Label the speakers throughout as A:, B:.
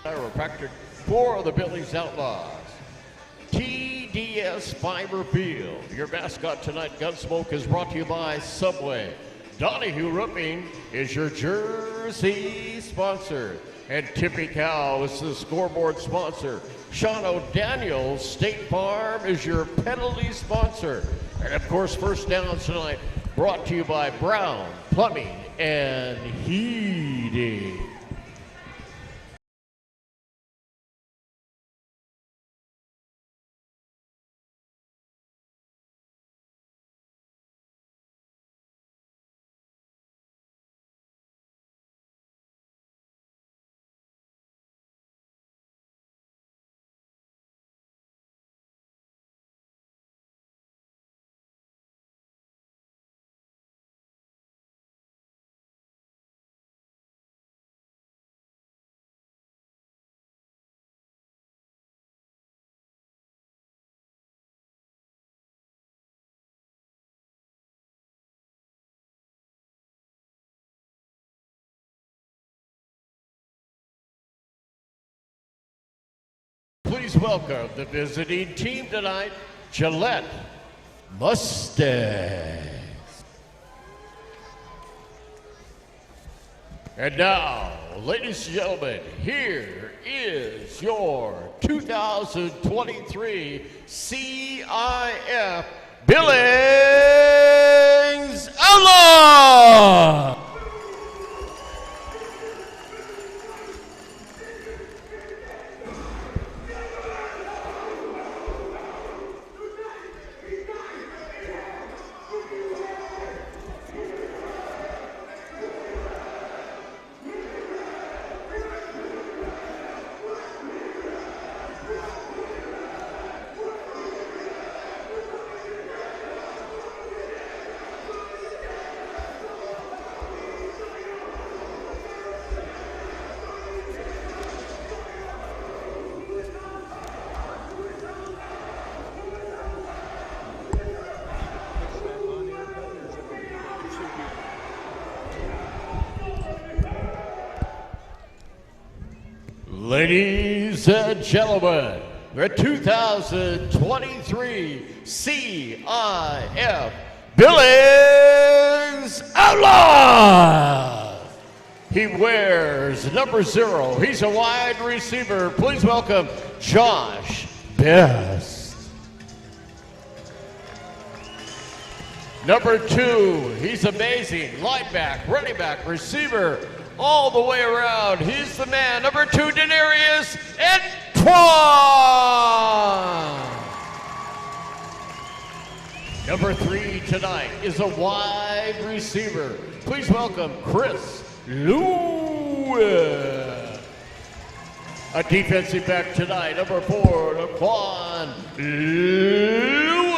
A: chiropractor for the Billings Outlaws. TDS Fiber Field. Your mascot tonight, Gunsmoke, is brought to you by Subway. Donahue Roofing is your jersey sponsor. And Tippy Cow is the scoreboard sponsor. Sean O'Daniel State Farm is your penalty sponsor. And of course, first downs tonight brought to you by Brown Plumbing and Heating. Please welcome the visiting team tonight, Gillette Mustangs. And now, ladies and gentlemen, here is your 2023 CIF Billings Outlaws! Ladies and gentlemen, the 2023 CIF Billings Outlaws. He wears number 0. He's a wide receiver. Please welcome Josh Best. Number 2, he's amazing. Linebacker, running back, receiver, all the way around. He's the man. Number 2, Denarius Antoine. Number 3 tonight is a wide receiver. Please welcome Chris Lewis. A defensive back tonight, number 4, Laquan Lewis.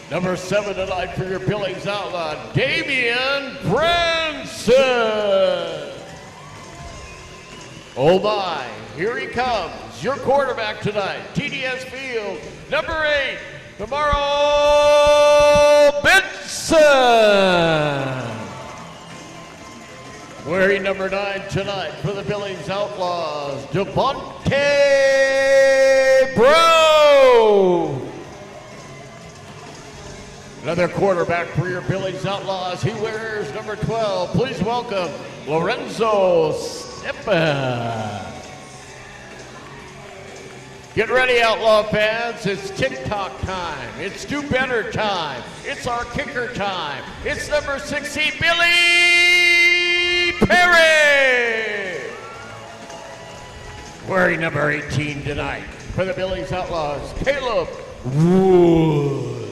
A: Number 7 tonight for your Billings Outlaw, Damian Branson. Oh my, here he comes, your quarterback tonight, TDS Field, number 8, Tomorrow Benson. Wearing number 9 tonight for the Billings Outlaws, Devontae Bro. Another quarterback for your Billings Outlaws. He wears number 12. Please welcome Lorenzo Steppa. Get ready, Outlaw fans. It's TikTok time. It's do better time. It's our kicker time. It's number 16, Billy Perry. Wearing number 18 tonight for the Billings Outlaws, Caleb Wood.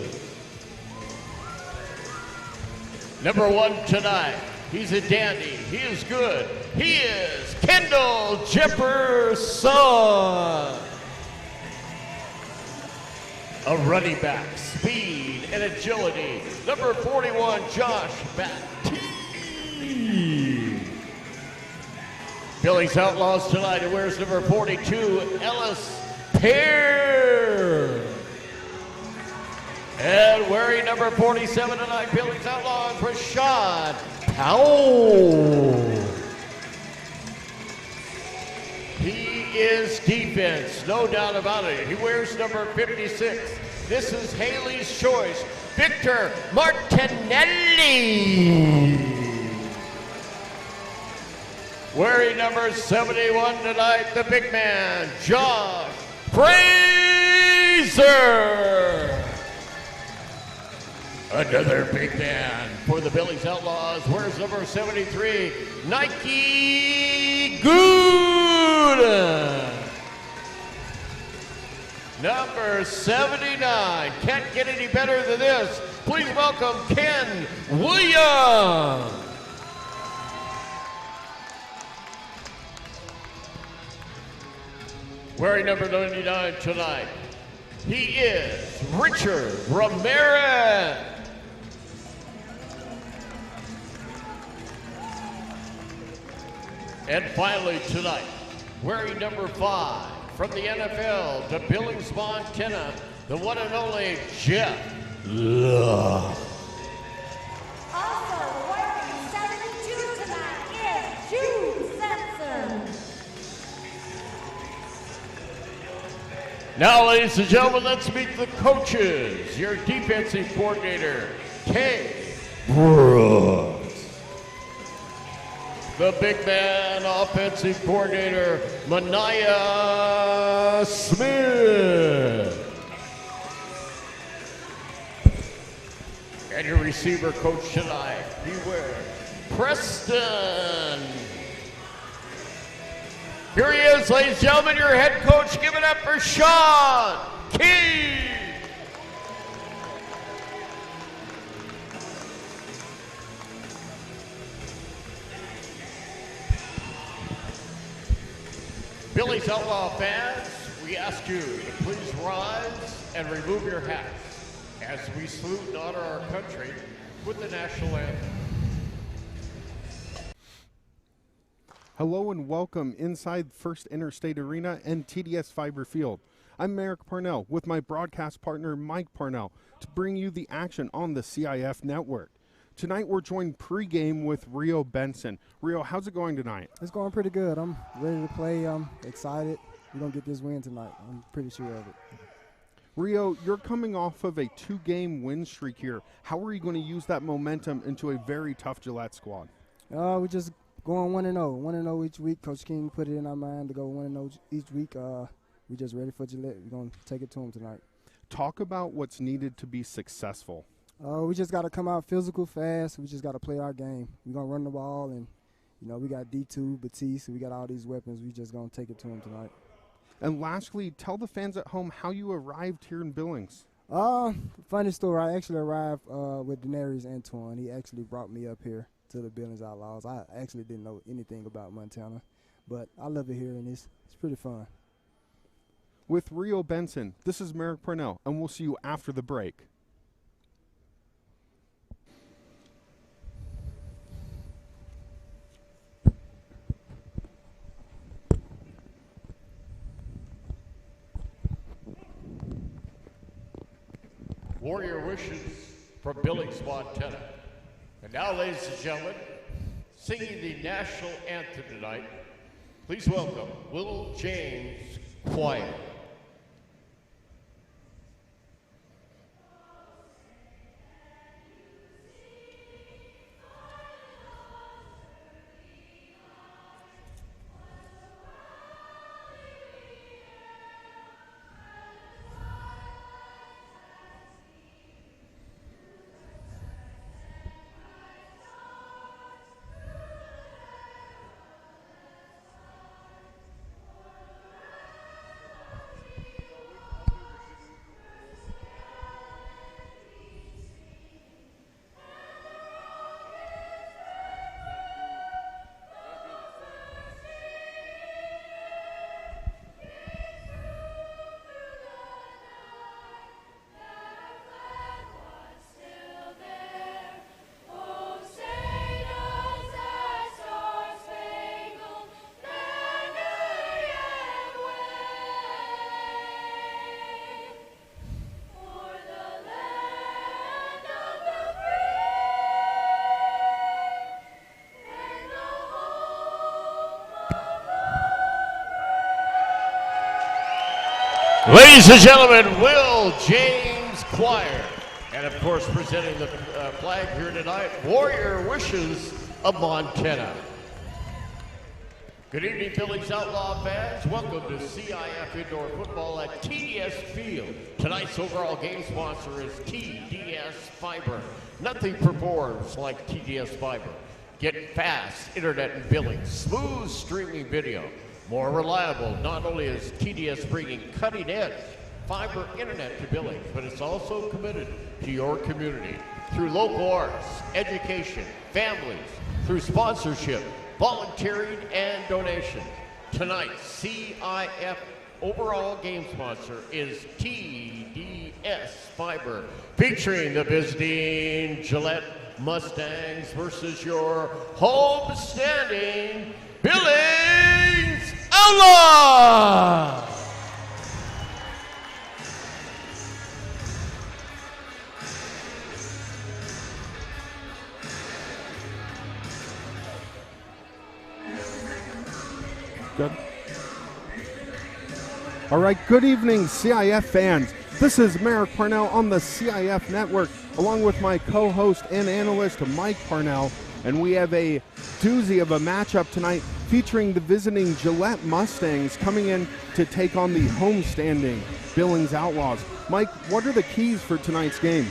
A: Number 1 tonight, he's a dandy, he is good, he is Kendall Jefferson. A running back, speed and agility, number 41, Josh Batiste. Billings Outlaws tonight, he wears number 42, Ellis Pear. And wearing number 47 tonight, Billings Outlaws, Rashad Powell. defense, no doubt about it. He wears number 56. This is Haley's choice, Victor Martinelli. Wearing number 71 tonight, the big man, Josh Fraser. Another big man for the Billings Outlaws wears number 73, Nike Good. Number 79, can't get any better than this. Please welcome Ken Williams. Wearing number 99 tonight, he is Richard Ramirez. And finally tonight, wearing number 5 from the NFL to Billings, Montana, the one and only Jeff Love.
B: Also wearing 72 tonight is Jude Simpson.
A: Now, ladies and gentlemen, let's meet the coaches. Your defensive coordinator, Kay Brooks. The big man offensive coordinator, Mania Smith. And your receiver coach tonight, he wears Preston. Here he is, ladies and gentlemen, your head coach. Give it up for Sean Key. Billings Outlaw fans, we ask you to please rise and remove your hats as we salute and honor our country with the national anthem.
C: Hello and welcome inside First Interstate Arena and TDS Fiber Field. I'm Merrick Parnell with my broadcast partner Mike Parnell to bring you the action on the CIF network. Tonight we're joined pregame with Rio Benson. Rio, how's it going tonight?
D: It's going pretty good. I'm ready to play. I'm excited. We're going to get this win tonight. I'm pretty sure of it.
C: Rio, you're coming off of a 2-game win streak here. How are you going to use that momentum into a very tough Gillette squad?
D: We just going 1-0. 1-0 each week. Coach King put it in our mind to go 1-0 each week. We just ready for Gillette. We're going to take it to them tonight.
C: Talk about what's needed to be successful.
D: We just got to come out physical, fast. We just got to play our game. We're going to run the ball, and, we got D2, Batiste, we got all these weapons. We just going to take it to them tonight.
C: And lastly, tell the fans at home how you arrived here in Billings.
D: Funny story. I actually arrived with Daenerys Antoine. He actually brought me up here to the Billings Outlaws. I actually didn't know anything about Montana, but I love it here, and it's pretty fun.
C: With Rio Benson, this is Merrick Parnell, and we'll see you after the break.
A: Warrior wishes from Billings, Montana. And now, ladies and gentlemen, singing the national anthem tonight, please welcome Will James Choir. Ladies and gentlemen, Will James Choir. And of course, presenting the flag here tonight, Warrior Wishes of Montana. Good evening, Billings Outlaw fans. Welcome to CIF Indoor Football at TDS Field. Tonight's overall game sponsor is TDS Fiber. Nothing performs like TDS Fiber. Get fast internet in Billings, smooth streaming video. More reliable. Not only is TDS bringing cutting-edge fiber internet to Billings, but it's also committed to your community through local arts, education, families, through sponsorship, volunteering, and donation. Tonight's CIF overall game sponsor is TDS Fiber, featuring the visiting Gillette Mustangs versus your home-standing Billings Outlaws!
C: Good. All right, good evening, CIF fans. This is Merrick Parnell on the CIF Network, along with my co-host and analyst, Mike Parnell, and we have a doozy of a matchup tonight featuring the visiting Gillette Mustangs coming in to take on the homestanding Billings Outlaws. Mike, what are the keys for tonight's game?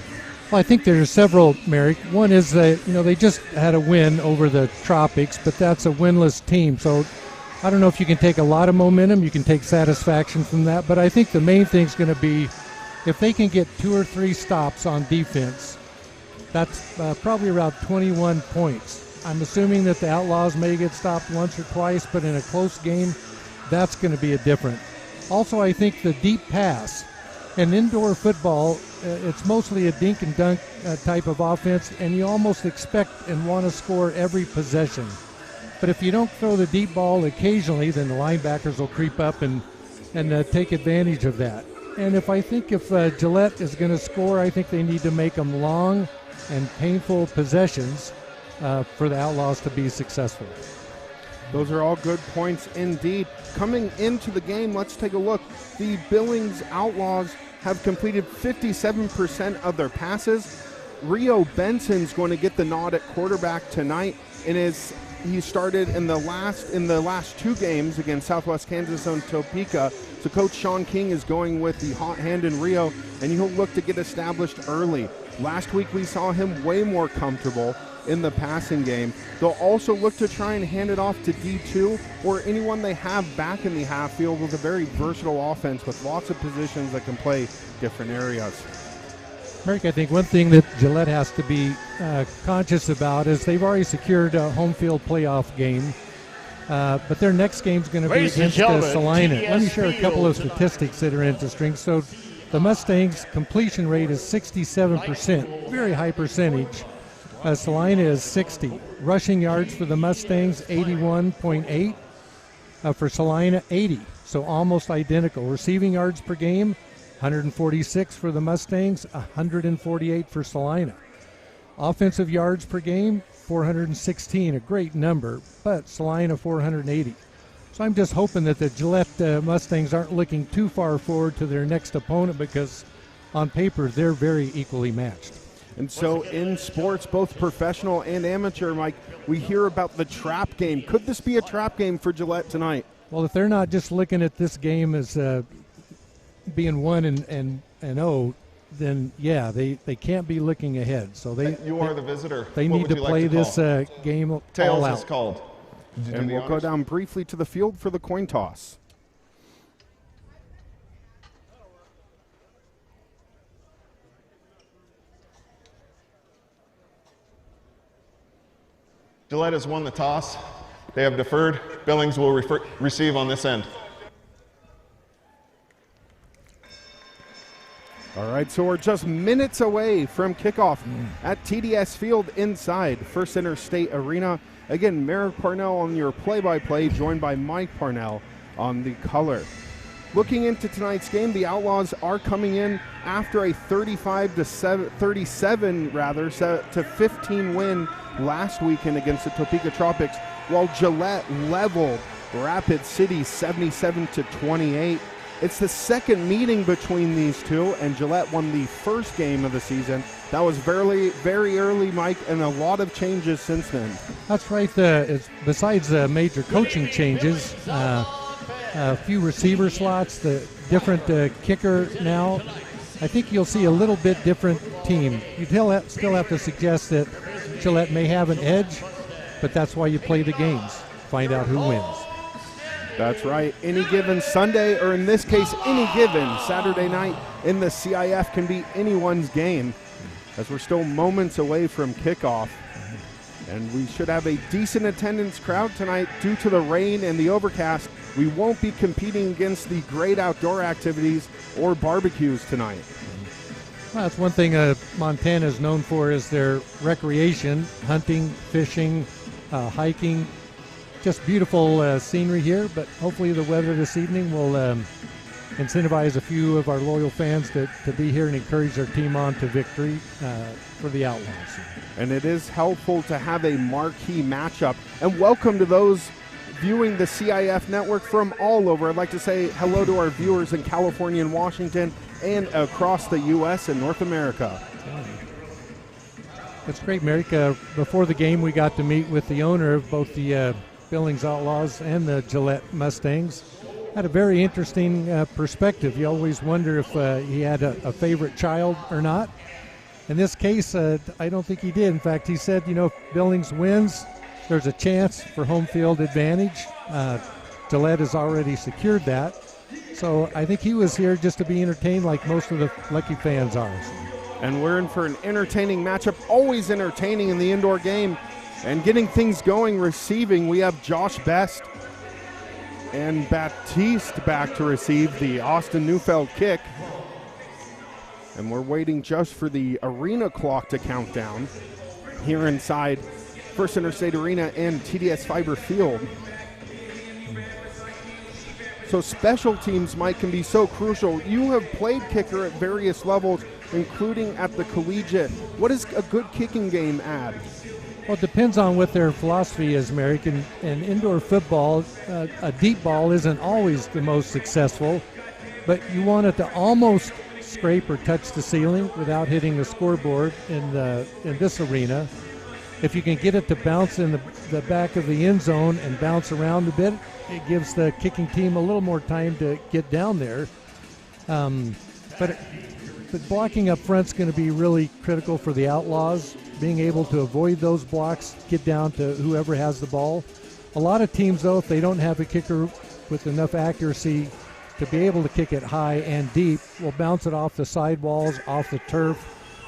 E: Well, I think there are several, Merrick. One is that, they just had a win over the Tropics, but that's a winless team. So I don't know if you can take a lot of momentum. You can take satisfaction from that. But I think the main thing is going to be if they can get 2 or 3 stops on defense, that's probably around 21 points. I'm assuming that the Outlaws may get stopped once or twice, but in a close game, that's going to be a different. Also, I think the deep pass. In indoor football, it's mostly a dink and dunk type of offense, and you almost expect and want to score every possession. But if you don't throw the deep ball occasionally, then the linebackers will creep up and take advantage of that. And if Gillette is going to score, I think they need to make them long and painful possessions for the Outlaws to be successful.
C: Those are all good points indeed. Coming into the game, let's take a look. The Billings Outlaws have completed 57% of their passes. Rio Benson's going to get the nod at quarterback tonight, and he started in the last 2 games against Southwest Kansas and Topeka. So Coach Sean King is going with the hot hand in Rio, and he'll look to get established early. Last week we saw him way more comfortable in the passing game. They'll also look to try and hand it off to D2 or anyone they have back in the half field with a very versatile offense with lots of positions that can play different areas.
E: Merrick, I think one thing that Gillette has to be conscious about is they've already secured a home field playoff game, but their next game is going to be against Salina. Let me share a couple of statistics that are interesting. So the Mustangs' completion rate is 67%, very high percentage. Salina is 60. Rushing yards for the Mustangs, 81.8. For Salina, 80. So almost identical. Receiving yards per game, 146 for the Mustangs, 148 for Salina. Offensive yards per game, 416, a great number, but Salina 480. So I'm just hoping that the Gillette Mustangs aren't looking too far forward to their next opponent because on paper they're very equally matched.
C: And so in sports, both professional and amateur, Mike, we hear about the trap game. Could this be a trap game for Gillette tonight?
E: Well, if they're not just looking at this game as being 1-0, then yeah, they can't be looking ahead. So
F: you are the visitor.
E: They need to play this game
F: Tails
E: all out.
F: is called.
C: And we'll go down briefly to the field for the coin toss.
F: Gillette has won the toss. They have deferred. Billings will receive on this end.
C: All right, so we're just minutes away from kickoff at TDS Field inside First Interstate Arena. Again, Merrick Parnell on your play-by-play, joined by Mike Parnell on the color. Looking into tonight's game, the Outlaws are coming in after a 37-15 win last weekend against the Topeka Tropics, while Gillette leveled Rapid City 77-28. It's the second meeting between these two, and Gillette won the first game of the season. That was very, very early, Mike, and a lot of changes since then.
E: That's right. Besides the major coaching changes, a few receiver slots, the different kicker now, I think you'll see a little bit different team. You still have to suggest that Gillette may have an edge, but that's why you play the games. Find out who wins.
C: That's right. Any given Sunday, or in this case, any given Saturday night in the CIF can be anyone's game, as we're still moments away from kickoff. And we should have a decent attendance crowd tonight due to the rain and the overcast. We won't be competing against the great outdoor activities or barbecues tonight.
E: Well, that's one thing Montana is known for is their recreation, hunting, fishing, hiking. Just beautiful scenery here, but hopefully the weather this evening will incentivize a few of our loyal fans to be here and encourage their team on to victory for the Outlaws.
C: And it is helpful to have a marquee matchup. And welcome to those viewing the CIF network from all over. I'd like to say hello to our viewers in California and Washington and across the U.S. and North America.
E: It's great, Merrick. Before the game, we got to meet with the owner of both the Billings Outlaws and the Gillette Mustangs. Had a very interesting perspective. You always wonder if he had a favorite child or not. In this case, I don't think he did. In fact, he said, if Billings wins, there's a chance for home field advantage. Gillette has already secured that. So I think he was here just to be entertained like most of the Lucky fans are.
C: And we're in for an entertaining matchup, always entertaining in the indoor game. And getting things going receiving, we have Josh Best and Baptiste back to receive the Austin Neufeld kick. And we're waiting just for the arena clock to count down here inside First Interstate Arena and TDS Fiber Field. So special teams, Mike, can be so crucial. You have played kicker at various levels, including at the collegiate. What does a good kicking game add?
E: Well, it depends on what their philosophy is, Merrick. In indoor football, a deep ball isn't always the most successful, but you want it to almost scrape or touch the ceiling without hitting the scoreboard in this arena. If you can get it to bounce in the back of the end zone and bounce around a bit, it gives the kicking team a little more time to get down there. But blocking up front is going to be really critical for the Outlaws. Being able to avoid those blocks, get down to whoever has the ball. A lot of teams, though, if they don't have a kicker with enough accuracy to be able to kick it high and deep, will bounce it off the sidewalls, off the turf,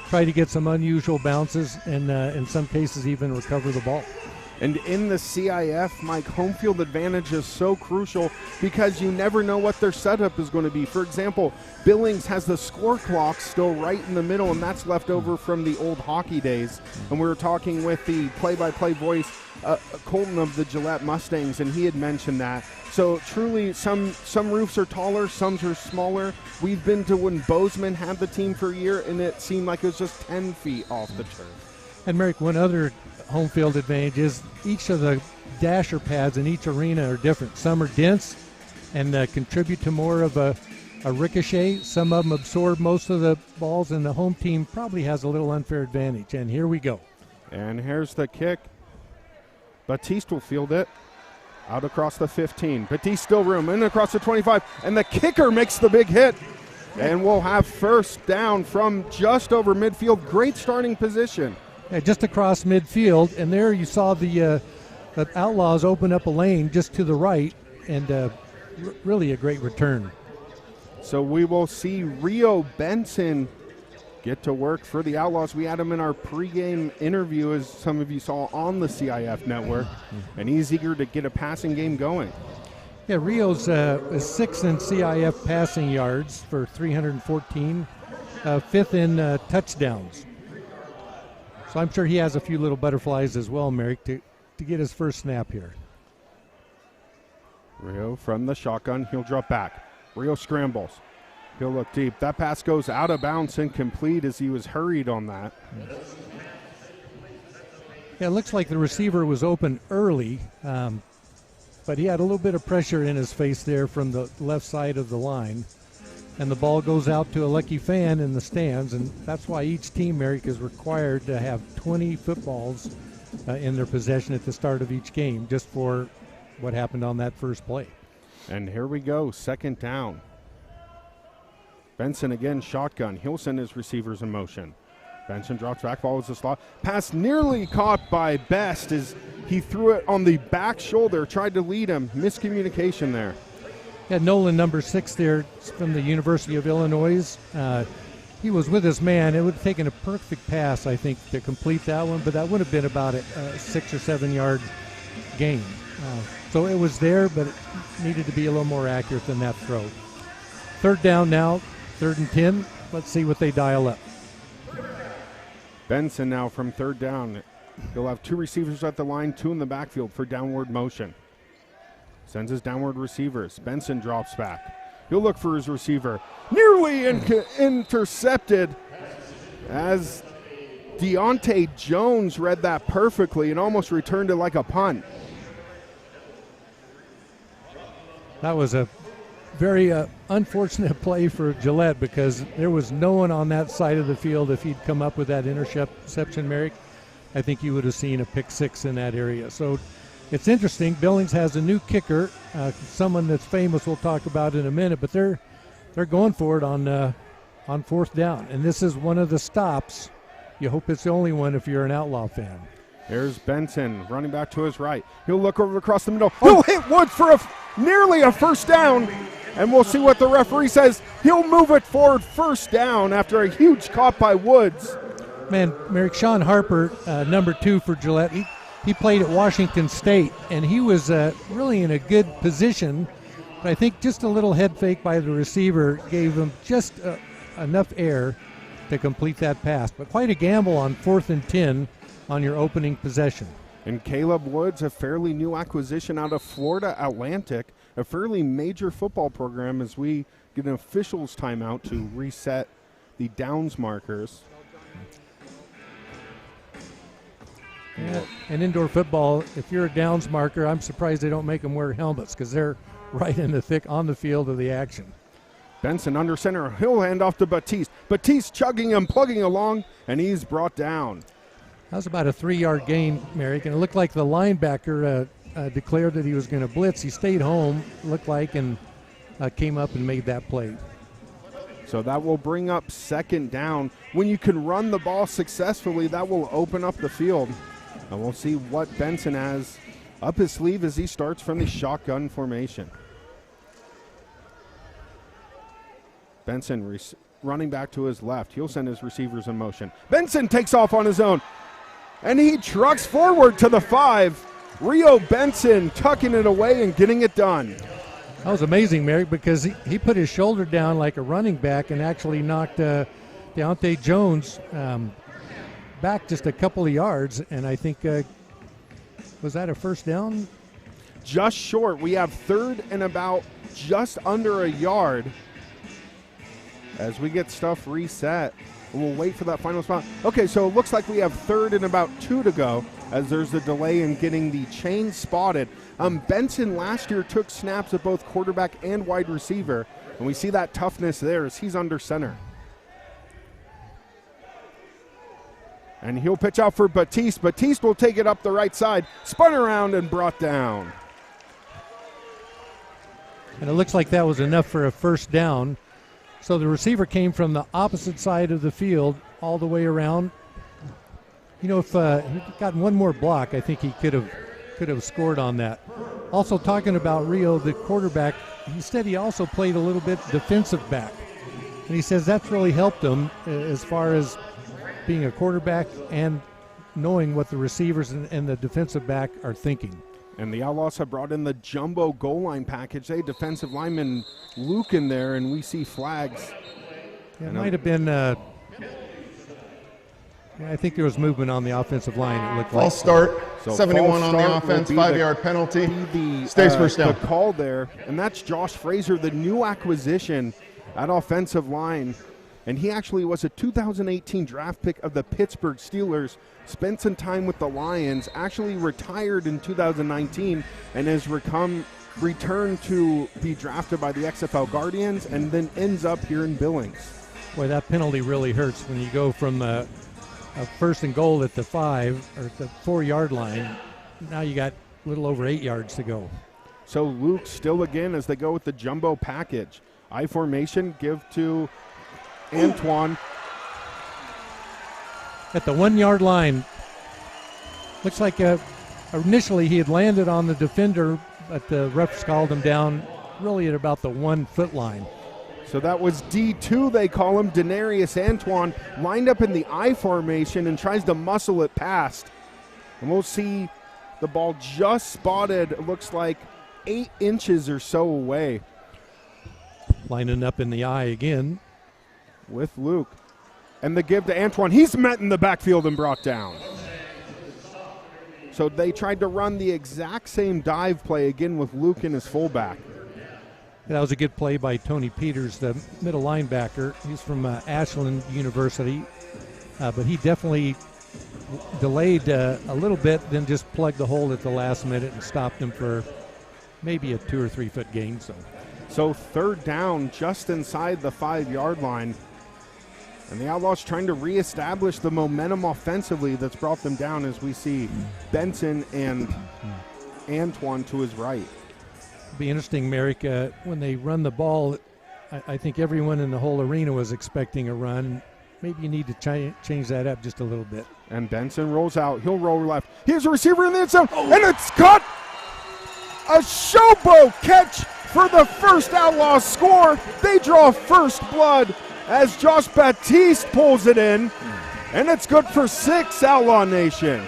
E: try to get some unusual bounces, and in some cases even recover the ball.
C: And in the CIF, Mike, home field advantage is so crucial because you never know what their setup is going to be. For example, Billings has the score clock still right in the middle, and that's left over from the old hockey days. And we were talking with the play-by-play voice, Colton of the Gillette Mustangs, and he had mentioned that. So truly, some roofs are taller, some are smaller. We've been to when Bozeman had the team for a year, and it seemed like it was just 10 feet off the turf.
E: And Merrick, one other home field advantage is each of the dasher pads in each arena are different. Some are dense and contribute to more of a ricochet. Some of them absorb most of the balls, and the home team probably has a little unfair advantage. And here we go.
C: And here's the kick. Baptiste will field it out across the 15. Baptiste still room, in across the 25, and the kicker makes the big hit. And we'll have first down from just over midfield. Great starting position.
E: Yeah, just across midfield, and there you saw the Outlaws open up a lane just to the right, and really a great return.
C: So we will see Rio Benson get to work for the Outlaws. We had him in our pregame interview, as some of you saw on the CIF network, and he's eager to get a passing game going.
E: Yeah, Rio's is sixth in CIF passing yards for 314, fifth in touchdowns. So I'm sure he has a few little butterflies as well, Merrick, to get his first snap here.
C: Rio from the shotgun. He'll drop back. Rio scrambles. He'll look deep. That pass goes out of bounds, incomplete, as he was hurried on that.
E: Yeah, it looks like the receiver was open early. but he had a little bit of pressure in his face there from the left side of the line. And the ball goes out to a lucky fan in the stands, and that's why each team, Merrick, is required to have 20 footballs in their possession at the start of each game, just for what happened on that first play.
C: And here we go, second down. Benson again, shotgun. He'll send his receivers in motion. Benson drops back, follows the slot. Pass nearly caught by Best as he threw it on the back shoulder, tried to lead him. Miscommunication there.
E: Yeah, Nolan, number 6 there from the University of Illinois. He was with his man. It would have taken a perfect pass, I think, to complete that one, but that would have been about a 6 or 7 yard gain. So it was there, but it needed to be a little more accurate than that throw. Third down now, 3rd and 10. Let's see what they dial up.
C: Benson now from third down. He'll have 2 receivers at the line, 2 in the backfield for downward motion. Sends his downward receivers. Benson drops back. He'll look for his receiver. Nearly intercepted as Deontay Jones read that perfectly and almost returned it like a punt.
E: That was a very unfortunate play for Gillette because there was no one on that side of the field. If he'd come up with that interception, Merrick, I think you would have seen a pick 6 in that area. So it's interesting. Billings has a new kicker, someone that's famous we'll talk about in a minute, but they're going for it on 4th down. And this is one of the stops. You hope it's the only one if you're an Outlaw fan.
C: There's Benson running back to his right. He'll look over across the middle. He'll hit Woods for nearly a first down. And we'll see what the referee says. He'll move it forward, first down after a huge caught by Woods.
E: Man, Merrick, Sean Harper, number 2 for Gillette, he played at Washington State, and he was really in a good position. But I think just a little head fake by the receiver gave him just enough air to complete that pass. But quite a gamble on 4th and 10 on your opening possession.
C: And Caleb Woods, a fairly new acquisition out of Florida Atlantic, a fairly major football program as we get an officials timeout to reset the downs markers.
E: Yeah, and indoor football, if you're a downs marker, I'm surprised they don't make them wear helmets because they're right in the thick on the field of the action.
C: Benson under center. He'll hand off to Batiste. Batiste chugging him, plugging along, and he's brought down.
E: That was about a 3-yard gain, Merrick, and it looked like the linebacker declared that he was going to blitz. He stayed home, looked like, and came up and made that play.
C: So that will bring up 2nd down. When you can run the ball successfully, that will open up the field. And we'll see what Benson has up his sleeve as he starts from the shotgun formation. Benson running back to his left. He'll send his receivers in motion. Benson takes off on his own, and he trucks forward to the 5. Rio Benson tucking it away and getting it done.
E: That was amazing, Merrick, because he put his shoulder down like a running back and actually knocked Deontay Jones back just a couple of yards. And I think, was that a first down?
C: Just short. We have 3rd and about just under a yard as we get stuff reset. We'll wait for that final spot. Okay, so it looks like we have 3rd and about 2 to go as there's a delay in getting the chain spotted. Benson last year took snaps at both quarterback and wide receiver, and we see that toughness there as he's under center. And he'll pitch out for Batiste. Batiste will take it up the right side, spun around and brought down.
E: And it looks like that was enough for a first down. So the receiver came from the opposite side of the field all the way around. You know, if he'd gotten one more block, I think he could have scored on that. Also talking about Rio, the quarterback, he said he also played a little bit defensive back. And he says that's really helped him as far as being a quarterback and knowing what the receivers and the defensive back are thinking.
C: And the Outlaws have brought in the jumbo goal line package. They had defensive lineman Luke in there, and we see flags.
E: It might have been, I think there was movement on the offensive line, it looked like.
F: False start,
C: So
F: 71
C: false
F: on the
C: start
F: offense,
C: will be
F: 5-yard penalty.
C: The,
F: Stays first down.
C: The call there, and that's Josh Fraser, the new acquisition at offensive line and he actually was a 2018 draft pick of the Pittsburgh Steelers, spent some time with the Lions, actually retired in 2019, and has returned to be drafted by the XFL Guardians, and then ends up here in Billings.
E: Boy, that penalty really hurts when you go from a first and goal at the 5 or at the 4-yard line. Now you got a little over 8 yards to go.
C: So Luke still again as they go with the jumbo package. I formation, give to Antoine.
E: At the 1-yard line. Looks like initially he had landed on the defender, but the refs called him down really at about the 1-foot line.
C: So that was D2, they call him. Denarius Antoine lined up in the I formation and tries to muscle it past. And we'll see the ball just spotted, it looks like 8 inches or so away.
E: Lining up in the I again.
C: With Luke. And the give to Antoine. He's met in the backfield and brought down. So they tried to run the exact same dive play again with Luke in his fullback.
E: That was a good play by Tony Peters, the middle linebacker. He's from Ashland University, but he definitely delayed a little bit, then just plugged the hole at the last minute and stopped him for maybe a 2 or 3 foot gain.
C: So third down just inside the 5-yard line. And the Outlaws trying to reestablish the momentum offensively that's brought them down as we see Benson and Antoine to his right.
E: It'll be interesting, Merrick, when they run the ball, I think everyone in the whole arena was expecting a run. Maybe you need to change that up just a little bit.
C: And Benson rolls out. He'll roll left. Here's a receiver in the end zone, and it's caught. A showboat catch for the first Outlaws score. They draw first blood as Josh Baptiste pulls it in, and it's good for 6, Outlaw Nation.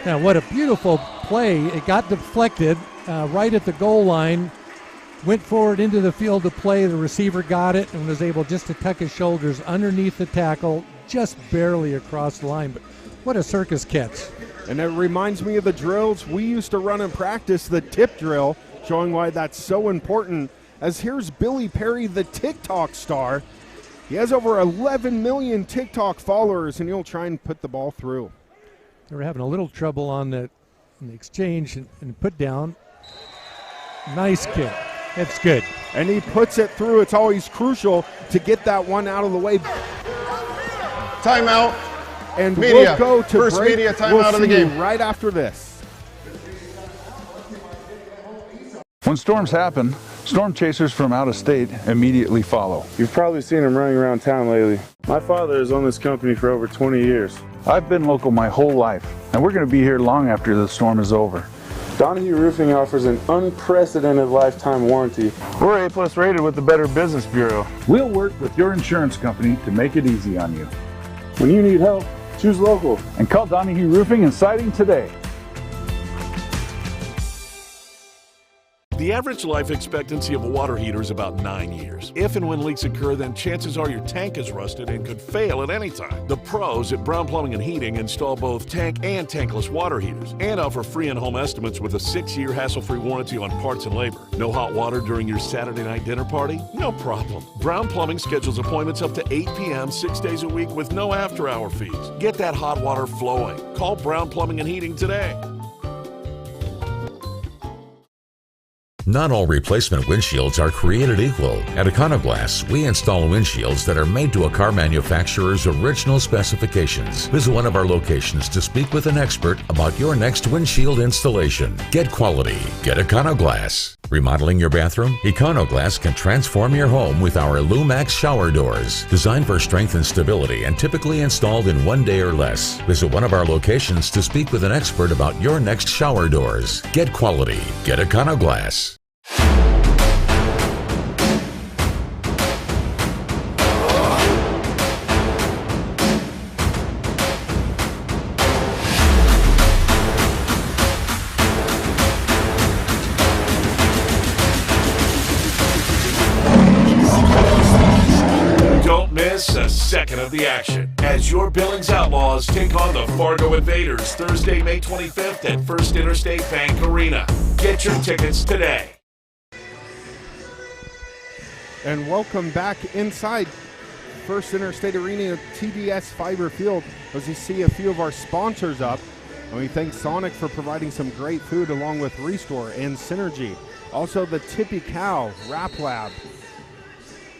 E: Now, what a beautiful play. It got deflected right at the goal line, went forward into the field to play. The receiver got it and was able just to tuck his shoulders underneath the tackle, just barely across the line. But what a circus catch.
C: And it reminds me of the drills we used to run in practice, the tip drill, showing why that's so important. As here's Billy Perry, the TikTok star. He has over 11 million TikTok followers, and he'll try and put the ball through.
E: They were having a little trouble on the exchange and put down. Nice kick. That's good.
C: And he puts it through. It's always crucial to get that one out of the way.
F: Timeout.
C: And
F: media.
C: We'll go to
F: first
C: break.
F: Media timeout
C: We'll
F: of the
C: see you
F: game.
C: right after this.
G: When storms happen, storm chasers from out of state immediately follow.
H: You've probably seen them running around town lately. My father has owned this company for over 20 years.
G: I've been local my whole life, and we're going to be here long after the storm is over.
H: Donahue Roofing offers an unprecedented lifetime warranty. We're A+ rated with the Better Business Bureau.
G: We'll work with your insurance company to make it easy on you.
H: When you need help, choose local.
G: And call Donahue Roofing and Siding today.
I: The average life expectancy of a water heater is about 9 years. If and when leaks occur, then chances are your tank is rusted and could fail at any time. The pros at Brown Plumbing and Heating install both tank and tankless water heaters and offer free in-home estimates with a 6-year hassle-free warranty on parts and labor. No hot water during your Saturday night dinner party? No problem. Brown Plumbing schedules appointments up to 8 p.m. 6 days a week with no after-hour fees. Get that hot water flowing. Call Brown Plumbing and Heating today.
J: Not all replacement windshields are created equal. At Econoglass, we install windshields that are made to a car manufacturer's original specifications. Visit one of our locations to speak with an expert about your next windshield installation. Get quality. Get Econoglass. Remodeling your bathroom? Econoglass can transform your home with our Lumax shower doors. Designed for strength and stability and typically installed in 1 day or less. Visit one of our locations to speak with an expert about your next shower doors. Get quality. Get Econoglass.
I: Don't miss a second of the action as your Billings Outlaws take on the Fargo Invaders Thursday, May 25th at First Interstate Bank Arena. Get your tickets today.
C: And welcome back inside First Interstate Arena TDS Fiber Field as we see a few of our sponsors up. And we thank Sonic for providing some great food along with Restore and Synergy. Also the Tippy Cow Rap Lab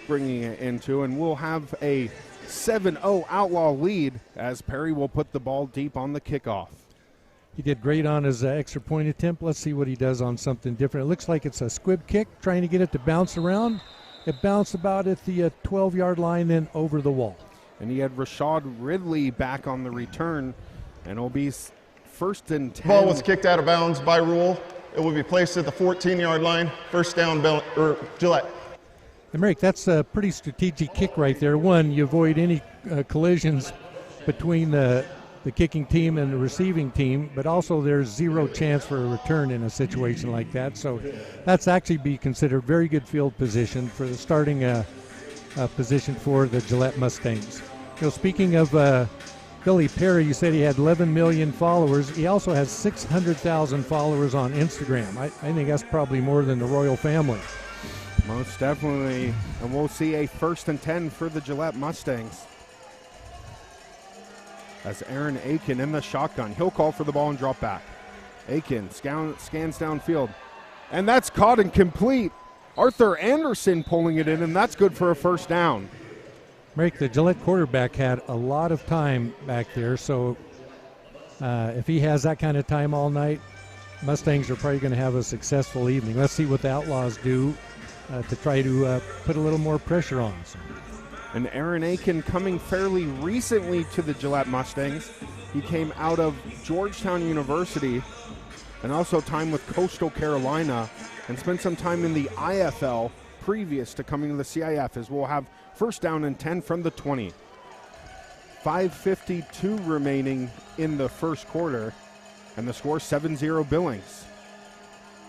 C: bringing it into, and we'll have a 7-0 Outlaw lead as Perry will put the ball deep on the kickoff.
E: He did great on his extra point attempt. Let's see what he does on something different. It looks like it's a squib kick, trying to get it to bounce around. It bounced about at the 12-yard line, then over the wall.
C: And he had Rashad Ridley back on the return, and it'll be first and 10.
F: Ball was kicked out of bounds by rule. It will be placed at the 14-yard line. First down, Gillette.
E: And Merrick, that's a pretty strategic kick right there. One, you avoid any collisions between the kicking team and the receiving team, but also there's zero chance for a return in a situation like that. So that's actually be considered very good field position for the starting position for the Gillette Mustangs. You know, speaking of Billy Perry, you said he had 11 million followers. He also has 600,000 followers on Instagram. I think that's probably more than the royal family.
C: Most definitely. And we'll see a first and 10 for the Gillette Mustangs. As Aaron Aiken in the shotgun. He'll call for the ball and drop back. Aiken scans downfield. And that's caught and complete. Arthur Anderson pulling it in, and that's good for a first down.
E: Merrick, the Gillette quarterback had a lot of time back there, so if he has that kind of time all night, Mustangs are probably going to have a successful evening. Let's see what the Outlaws do to try to put a little more pressure on us.
C: And Aaron Aiken coming fairly recently to the Gillette Mustangs. He came out of Georgetown University and also time with Coastal Carolina and spent some time in the IFL previous to coming to the CIF, as we'll have first down and 10 from the 20. 5:52 remaining in the first quarter, and the score 7-0 Billings.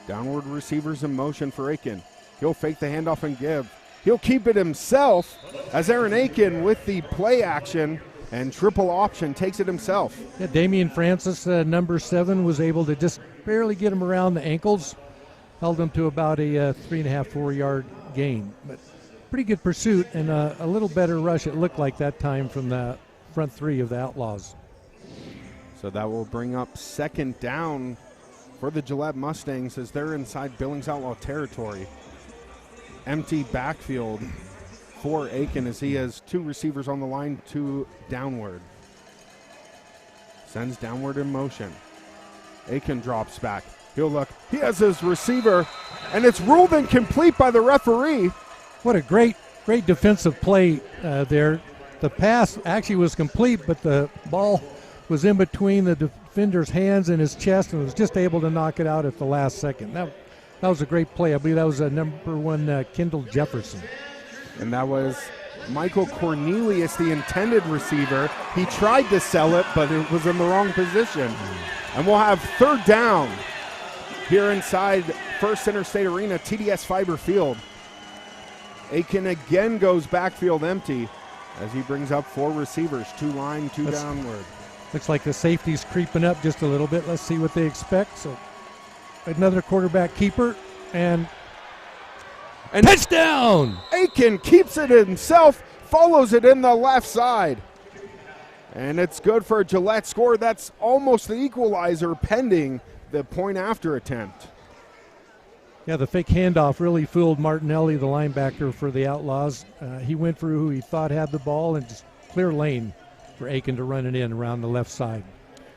C: Downward receivers in motion for Aiken. He'll fake the handoff and give. He'll keep it himself as Aaron Aiken with the play action and triple option takes it himself.
E: Yeah, Damian Francis, number 7, was able to just barely get him around the ankles. Held him to about a 3.5-4 yard gain. But pretty good pursuit and a little better rush, it looked like that time, from the front 3 of the Outlaws.
C: So that will bring up second down for the Gillette Mustangs as they're inside Billings Outlaw territory. Empty backfield for Aiken as he has 2 receivers on the line, 2 downward. Sends downward in motion. Aiken drops back. He'll look. He has his receiver, and it's ruled incomplete by the referee.
E: What a great defensive play there. The pass actually was complete, but the ball was in between the defender's hands and his chest and was just able to knock it out at the last second. That was a great play. I believe that was number 1 Kendall Jefferson.
C: And that was Michael Cornelius, the intended receiver. He tried to sell it, but it was in the wrong position. And we'll have third down here inside First Interstate Arena, TDS Fiber Field. Aiken again goes backfield empty as he brings up 4 receivers, 2 line, 2 downward.
E: Looks like the safety's creeping up just a little bit. Let's see what they expect. So another quarterback keeper and touchdown!
C: Aiken keeps it himself, follows it in the left side. And it's good for a Gillette score. That's almost the equalizer pending the point after attempt.
E: Yeah, the fake handoff really fooled Martinelli, the linebacker for the Outlaws. He went for who he thought had the ball and just clear lane for Aiken to run it in around the left side.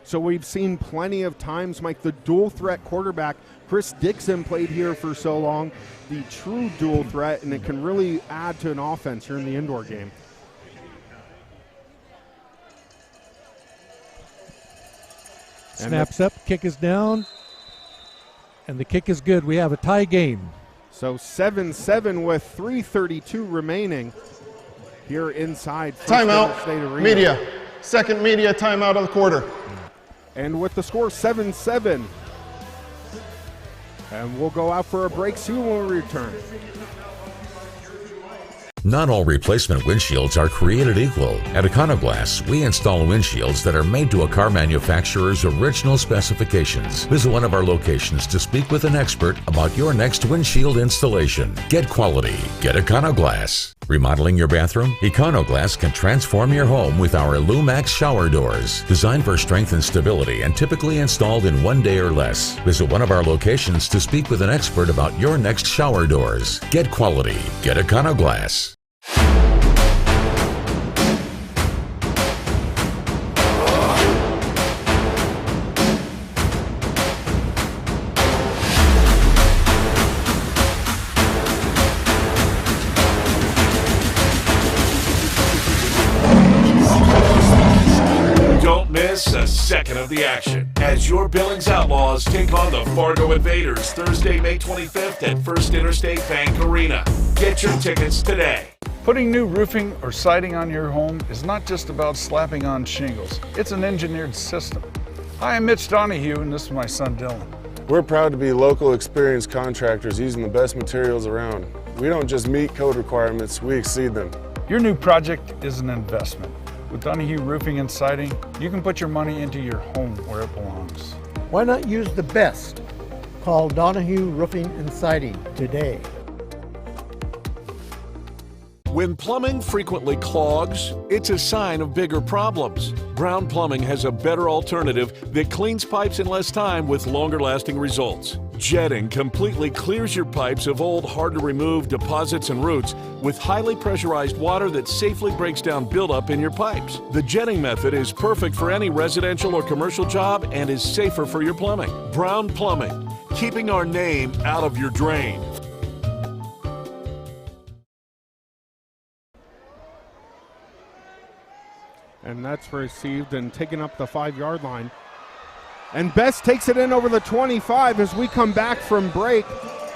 C: So we've seen plenty of times, Mike, the dual threat quarterback. Chris Dixon played here for so long, the true dual threat, and it can really add to an offense here in the indoor game.
E: Snaps up, kick is down, and the kick is good. We have a tie game.
C: So 7-7 with 3:32 remaining here inside First
F: Timeout,
C: State Arena.
F: media. Second media timeout of the quarter.
C: And with the score 7-7. And we'll go out for a break, see when we return.
J: Not all replacement windshields are created equal. At Econoglass, we install windshields that are made to a car manufacturer's original specifications. Visit one of our locations to speak with an expert about your next windshield installation. Get quality. Get Econoglass. Remodeling your bathroom? Econoglass can transform your home with our Lumax shower doors. Designed for strength and stability and typically installed in 1 day or less. Visit one of our locations to speak with an expert about your next shower doors. Get quality. Get Econoglass.
I: Miss a second of the action as your Billings Outlaws take on the Fargo Invaders Thursday, May 25th at First Interstate Bank Arena. Get your tickets today.
G: Putting new roofing or siding on your home is not just about slapping on shingles. It's an engineered system. Hi, I'm Mitch Donahue, and this is my son Dylan.
H: We're proud to be local experienced contractors using the best materials around. We don't just meet code requirements, we exceed them.
G: Your new project is an investment. With Donahue Roofing and Siding, you can put your money into your home where it belongs.
K: Why not use the best? Call Donahue Roofing and Siding today.
I: When plumbing frequently clogs, it's a sign of bigger problems. Brown Plumbing has a better alternative that cleans pipes in less time with longer-lasting results. Jetting completely clears your pipes of old, hard-to-remove deposits and roots with highly pressurized water that safely breaks down buildup in your pipes. The jetting method is perfect for any residential or commercial job and is safer for your plumbing. Brown Plumbing, keeping our name out of your drain.
C: And that's received and taken up the 5-yard line. And Best takes it in over the 25 as we come back from break.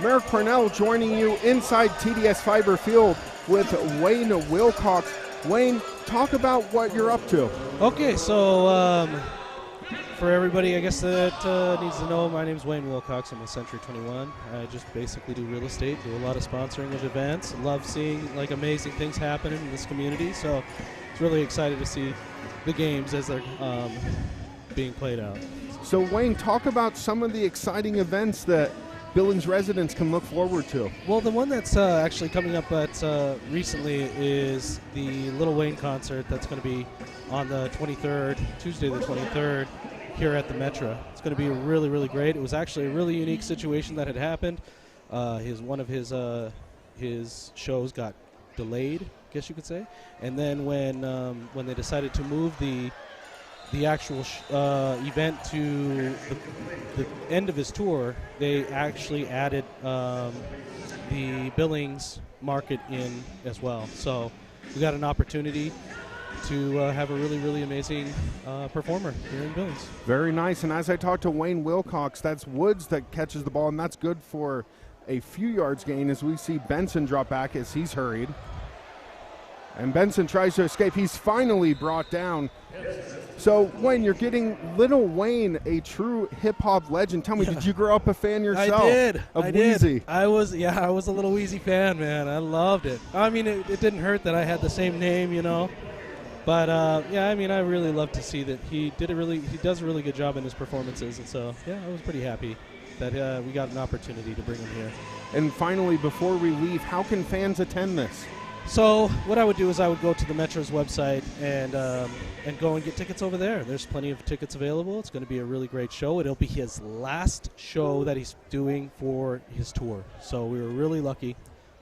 C: Merrick Parnell joining you inside TDS Fiber Field with Wayne Wilcox. Wayne, talk about what you're up to.
L: Okay, so for everybody, I guess, that needs to know, my name's Wayne Wilcox. I'm with Century 21. I just basically do real estate, do a lot of sponsoring of events. Love seeing like amazing things happen in this community. So it's really excited to see the games as they're being played out.
C: So Wayne, talk about some of the exciting events that Billings residents can look forward to.
L: Well, the one that's actually coming up recently is the Little Wayne concert that's going to be on the 23rd, Tuesday the 23rd, here at the Metro. It's going to be really, really great. It was actually a really unique situation that had happened. One of his shows got delayed, I guess you could say. And then when they decided to move the actual event to the end of his tour, they actually added the Billings market in as well. So we got an opportunity to have a really, really amazing performer here in Billings.
C: Very nice. And as I talked to Wayne Wilcox, that's Woods that catches the ball, and that's good for a few yards gain as we see Benson drop back as he's hurried. And Benson tries to escape. He's finally brought down. So, Wayne, you're getting Little Wayne, a true hip-hop legend. Tell me, did you grow up a fan yourself?
L: I did.
C: Of
L: I
C: Weezy?
L: did. I was a little Weezy fan, man. I loved it. I mean, it didn't hurt that I had the same name, you know. But, I mean, I really love to see that he does a really good job in his performances. And so, I was pretty happy that we got an opportunity to bring him here.
C: And finally, before we leave, how can fans attend this?
L: So what I would do is I would go to the Metro's website and go and get tickets over there. There's plenty of tickets available. It's going to be a really great show. It'll be his last show that he's doing for his tour. So we were really lucky.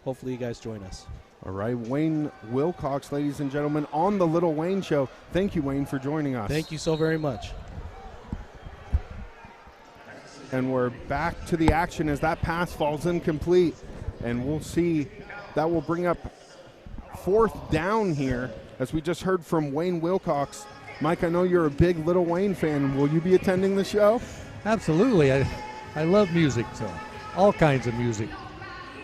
L: Hopefully you guys join us.
C: All right, Wayne Wilcox, ladies and gentlemen, on the Little Wayne Show. Thank you, Wayne, for joining us.
L: Thank you so very much.
C: And we're back to the action as that pass falls incomplete. And we'll see that will bring up 4th down here, as we just heard from Wayne Wilcox. Mike, I know you're a big Little Wayne fan. Will you be attending the show?
E: Absolutely. I love music, so all kinds of music.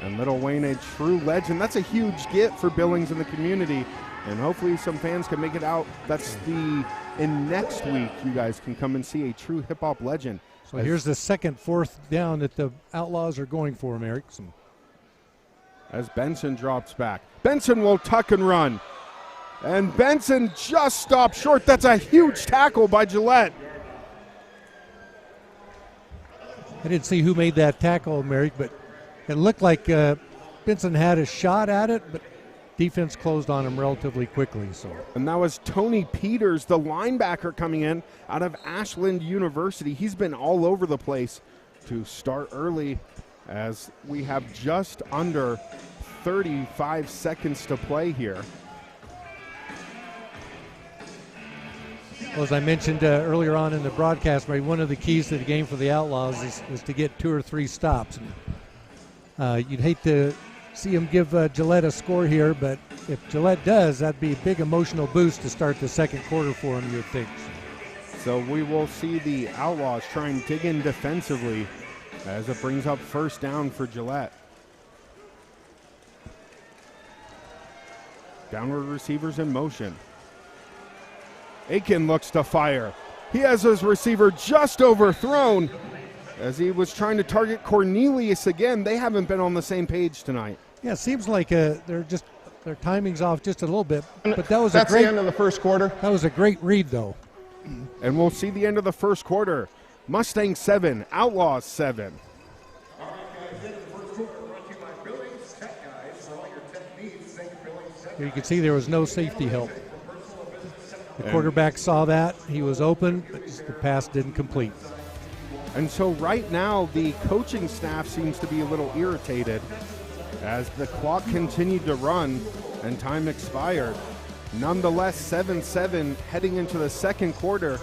C: And Little Wayne, a true legend. That's a huge get for Billings and the community. And hopefully some fans can make it out. In next week, you guys can come and see a true hip-hop legend.
E: So here's the second 4th down that the Outlaws are going for, Merrick.
C: As Benson drops back. Benson will tuck and run. And Benson just stopped short. That's a huge tackle by Gillette.
E: I didn't see who made that tackle, Merrick, but it looked like Benson had a shot at it, but defense closed on him relatively quickly.
C: And that was Tony Peters, the linebacker coming in out of Ashland University. He's been all over the place to start early as we have just under 35 seconds to play here.
E: Well, as I mentioned earlier on in the broadcast, Mary, one of the keys to the game for the Outlaws is to get 2 or 3 stops. You'd hate to see him give Gillette a score here, but if Gillette does, that'd be a big emotional boost to start the second quarter for him, you'd think.
C: So we will see the Outlaws try and dig in defensively as it brings up first down for Gillette. Downward receivers in motion. Aiken looks to fire. He has his receiver just overthrown as he was trying to target Cornelius again. They haven't been on the same page tonight.
E: Yeah, it seems like their timing's off just a little bit. But
F: That's the end of the first quarter.
E: That was a great read, though.
C: And we'll see the end of the first quarter. Mustangs 7, Outlaws 7.
E: Here you can see there was no safety help. The quarterback saw that. He was open, but just the pass didn't complete.
C: And so right now, the coaching staff seems to be a little irritated as the clock continued to run and time expired. Nonetheless, 7-7 heading into the second quarter.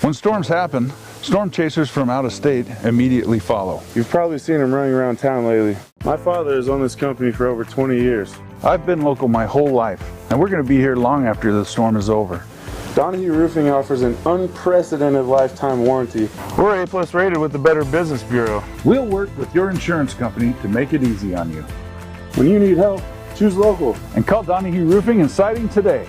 G: When storms happen, storm chasers from out of state immediately follow.
H: You've probably seen them running around town lately. My father has owned this company for over 20 years.
G: I've been local my whole life, and we're going to be here long after the storm is over.
H: Donahue Roofing offers an unprecedented lifetime warranty. We're A+ rated with the Better Business Bureau.
G: We'll work with your insurance company to make it easy on you.
H: When you need help, choose local.
G: And call Donahue Roofing and Siding today.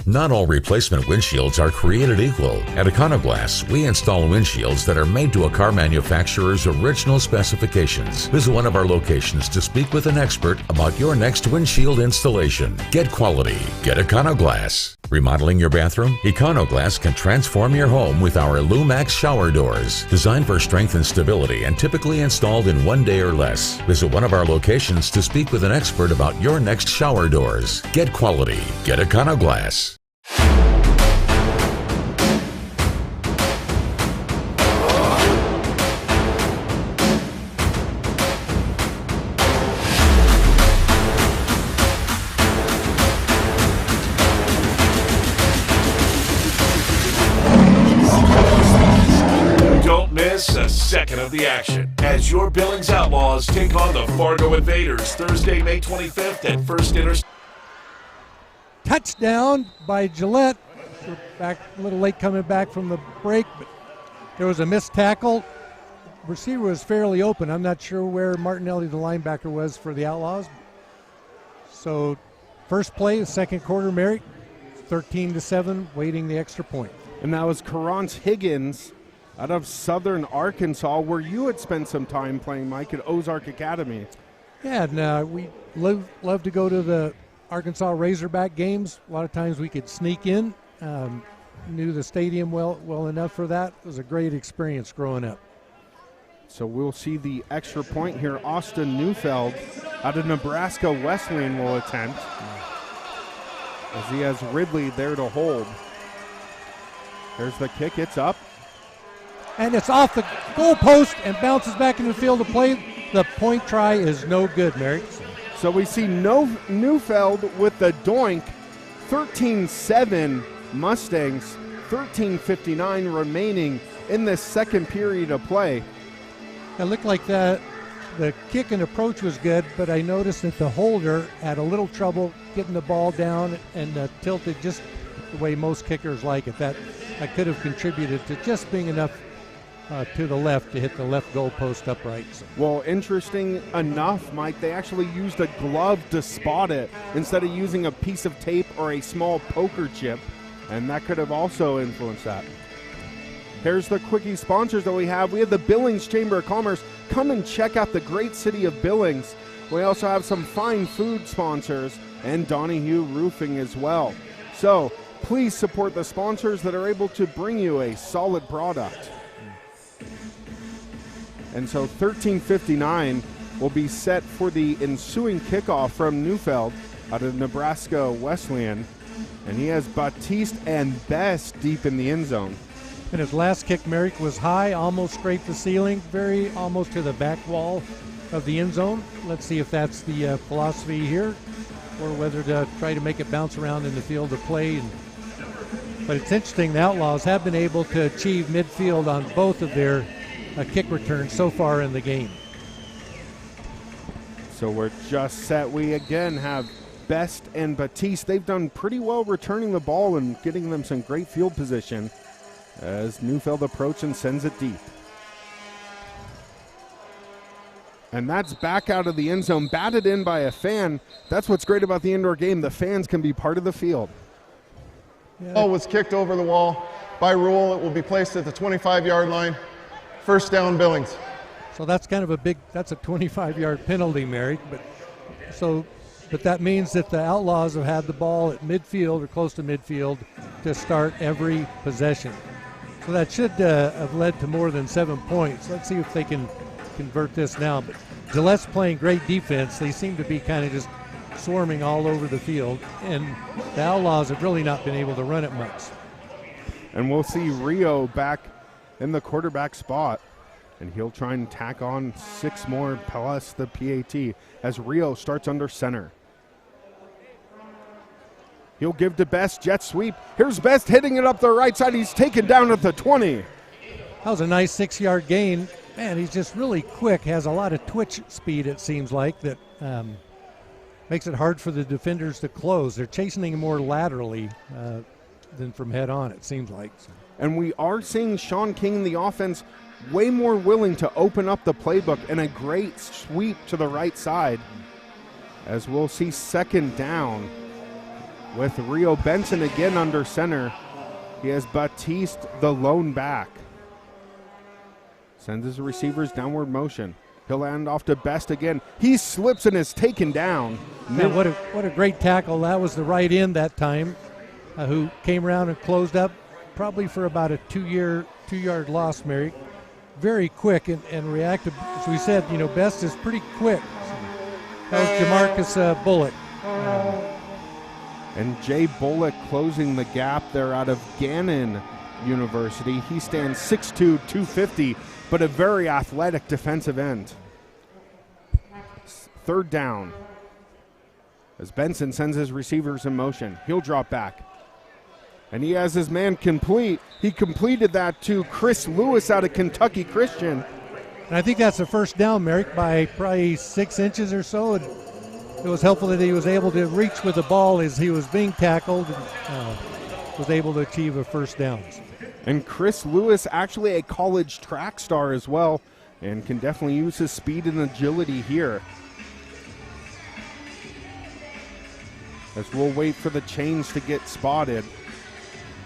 J: Not all replacement windshields are created equal. At Econoglass, we install windshields that are made to a car manufacturer's original specifications. Visit one of our locations to speak with an expert about your next windshield installation. Get quality. Get Econoglass. Remodeling your bathroom? Econoglass can transform your home with our Lumax shower doors. Designed for strength and stability and typically installed in 1 day or less. Visit one of our locations to speak with an expert about your next shower doors. Get quality. Get Econoglass.
I: Don't miss a second of the action as your Billings Outlaws take on the Fargo Invaders Thursday, May 25th at First Interstate.
E: Touchdown by Gillette. We're back a little late coming back from the break, but there was a missed tackle. Receiver was fairly open. I'm not sure where Martinelli, the linebacker, was for the Outlaws. So first play, the second quarter, Mary, 13-7, waiting the extra point.
C: And that was Carrance Higgins out of Southern Arkansas, where you had spent some time playing, Mike, at Ozark Academy.
E: Yeah, and we love to go to the Arkansas Razorback games. A lot of times we could sneak in. Knew the stadium well enough for that. It was a great experience growing up.
C: So we'll see the extra point here. Austin Neufeld out of Nebraska Wesleyan will attempt as he has Ridley there to hold. There's the kick. It's up.
E: And it's off the goal post and bounces back into the field of play. The point try is no good, Mary.
C: So we see Neufeld with the doink. 13-7 Mustangs. 13:59 remaining in this second period of play.
E: It looked like the kick and approach was good, but I noticed that the holder had a little trouble getting the ball down and tilted just the way most kickers like it. That could have contributed to just being enough to the left to hit the left goal post upright. So.
C: Well, interesting enough, Mike, they actually used a glove to spot it instead of using a piece of tape or a small poker chip, and that could have also influenced that. Here's the quickie sponsors that we have. We have the Billings Chamber of Commerce. Come and check out the great city of Billings. We also have some fine food sponsors and Donahue Roofing as well. So please support the sponsors that are able to bring you a solid product. And so 13:59 will be set for the ensuing kickoff from Neufeld out of Nebraska Wesleyan. And he has Batiste and Best deep in the end zone.
E: And his last kick, Merrick, was high, almost scraped the ceiling, very almost to the back wall of the end zone. Let's see if that's the philosophy here, or whether to try to make it bounce around in the field of play. But it's interesting, the Outlaws have been able to achieve midfield on both of their kick returns so far in the game.
C: So we're just set. We again have Best and Batiste. They've done pretty well returning the ball and getting them some great field position as Neufeld approaches and sends it deep. And that's back out of the end zone, batted in by a fan. That's what's great about the indoor game. The fans can be part of the field.
F: The ball was kicked over the wall. By rule, it will be placed at the 25-yard line. First down, Billings.
E: So that's kind of that's a 25-yard penalty, Merrick. But that means that the Outlaws have had the ball at midfield or close to midfield to start every possession. So that should have led to more than 7 points. Let's see if they can convert this now. But Gillette's playing great defense. They seem to be kind of just swarming all over the field, and the Outlaws have really not been able to run it much.
C: And we'll see Rio back in the quarterback spot, and he'll try and tack on 6 more plus the PAT as Rio starts under center. He'll give to Best, jet sweep. Here's Best hitting it up the right side. He's taken down at the 20.
E: That was a nice 6-yard gain. Man, he's just really quick, has a lot of twitch speed, it seems like, that makes it hard for the defenders to close. They're chasing him more laterally than from head on, it seems like.
C: And we are seeing Sean King, the offense, way more willing to open up the playbook, and a great sweep to the right side as we'll see second down with Rio Benson again under center. He has Batiste, the lone back. Sends his receivers downward motion. He'll hand off to Best again. He slips and is taken down.
E: Man, what a great tackle. That was the right end that time, who came around and closed up probably for about a 2-yard loss, Mary. Very quick and reactive. As we said, Best is pretty quick. That was Jamarcus Bullock.
C: And Jay Bullock closing the gap there out of Gannon University. He stands 6'2", 250, but a very athletic defensive end. Third down. As Benson sends his receivers in motion, he'll drop back. And he has his man complete. He completed that to Chris Lewis out of Kentucky Christian.
E: And I think that's the first down, Merrick, by probably 6 inches or so. And it was helpful that he was able to reach with the ball as he was being tackled and was able to achieve a first down.
C: And Chris Lewis, actually a college track star as well, and can definitely use his speed and agility here. As we'll wait for the chains to get spotted.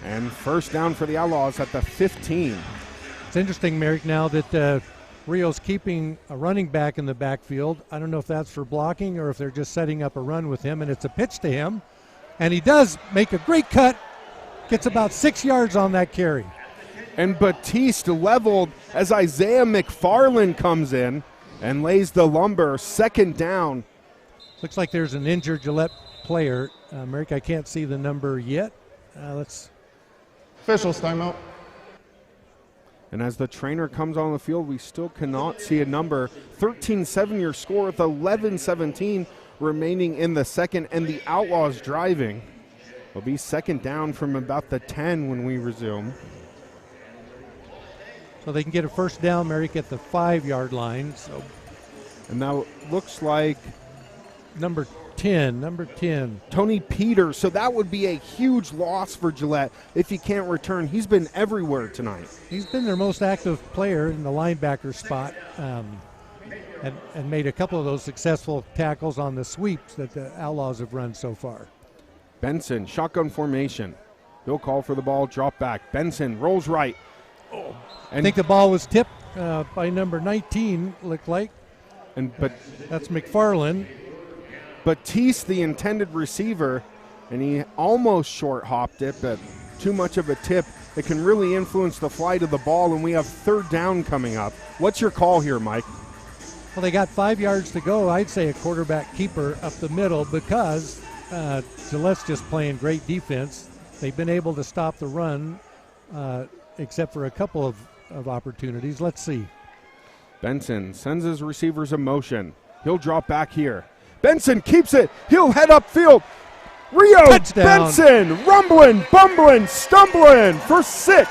C: And first down for the Outlaws at the 15.
E: It's interesting, Merrick, now that Rio's keeping a running back in the backfield. I don't know if that's for blocking or if they're just setting up a run with him, and it's a pitch to him. And he does make a great cut, gets about 6 yards on that carry.
C: And Batiste leveled as Isaiah McFarland comes in and lays the lumber. Second down.
E: Looks like there's an injured Gillette player. Merrick, I can't see the number yet.
F: Officials timeout.
C: And as the trainer comes on the field, we still cannot see a number. 13-7 your score with 11-17 remaining in the second, and the Outlaws driving. Will be second down from about the 10 when we resume.
E: So they can get a first down, Merrick, at the 5-yard line.
C: And now looks like
E: number 10.
C: Tony Peters. So that would be a huge loss for Gillette if he can't return. He's been everywhere tonight.
E: He's been their most active player in the linebacker spot and made a couple of those successful tackles on the sweeps that the Outlaws have run so far.
C: Benson, shotgun formation. He'll call for the ball, drop back. Benson rolls right.
E: I think the ball was tipped by number 19, looked like.
C: But
E: that's McFarland.
C: Batiste, the intended receiver, and he almost short hopped it, but too much of a tip. It can really influence the flight of the ball, and we have third down coming up. What's your call here, Mike?
E: Well, they got 5 yards to go. I'd say a quarterback keeper up the middle because Gillette's just playing great defense. They've been able to stop the run except for a couple of opportunities. Let's see.
C: Benson sends his receivers a motion. He'll drop back here. Benson keeps it. He'll head upfield. Rio
E: Touchdown.
C: Benson rumbling, bumbling, stumbling for 6.